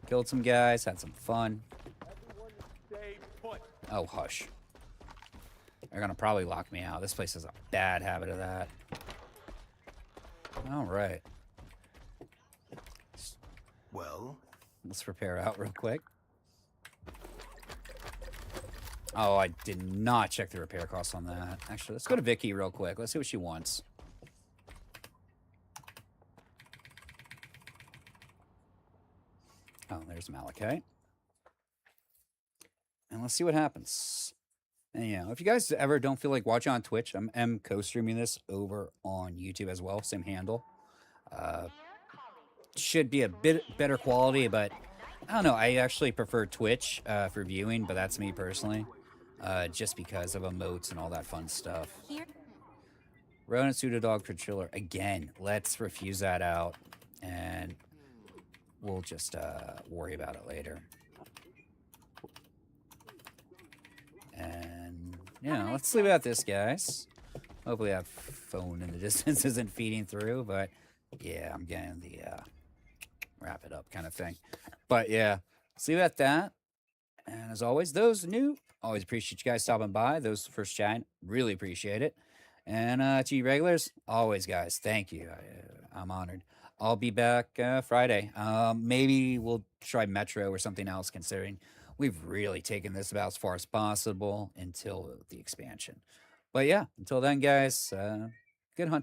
Killed some guys. Had some fun. Oh, hush. They're gonna probably lock me out. This place has a bad habit of that. All right. Well, let's prepare out real quick. Oh, I did not check the repair costs on that. Actually, let's go to Vicky real quick. Let's see what she wants. Oh, there's Malachite. And let's see what happens. And yeah, if you guys ever don't feel like watching on Twitch, I'm co-streaming this over on YouTube as well. Same handle. Should be a bit better quality, but I don't know. I actually prefer Twitch for viewing, but that's me personally. Just because of emotes and all that fun stuff. Rodent Pseudodog Controller. Again, let's refuse that out. And we'll just worry about it later. And, yeah, let's leave it at this, guys. Hopefully that phone in the distance isn't feeding through, but yeah, I'm getting the wrap it up kind of thing. But yeah, let's leave it at that. And as always, those new, always appreciate you guys stopping by. Those first chat, really appreciate it. And to you regulars, always, guys, thank you. I'm honored. I'll be back Friday. Maybe we'll try Metro or something else, considering we've really taken this about as far as possible until the expansion. But yeah, until then, guys, good hunting.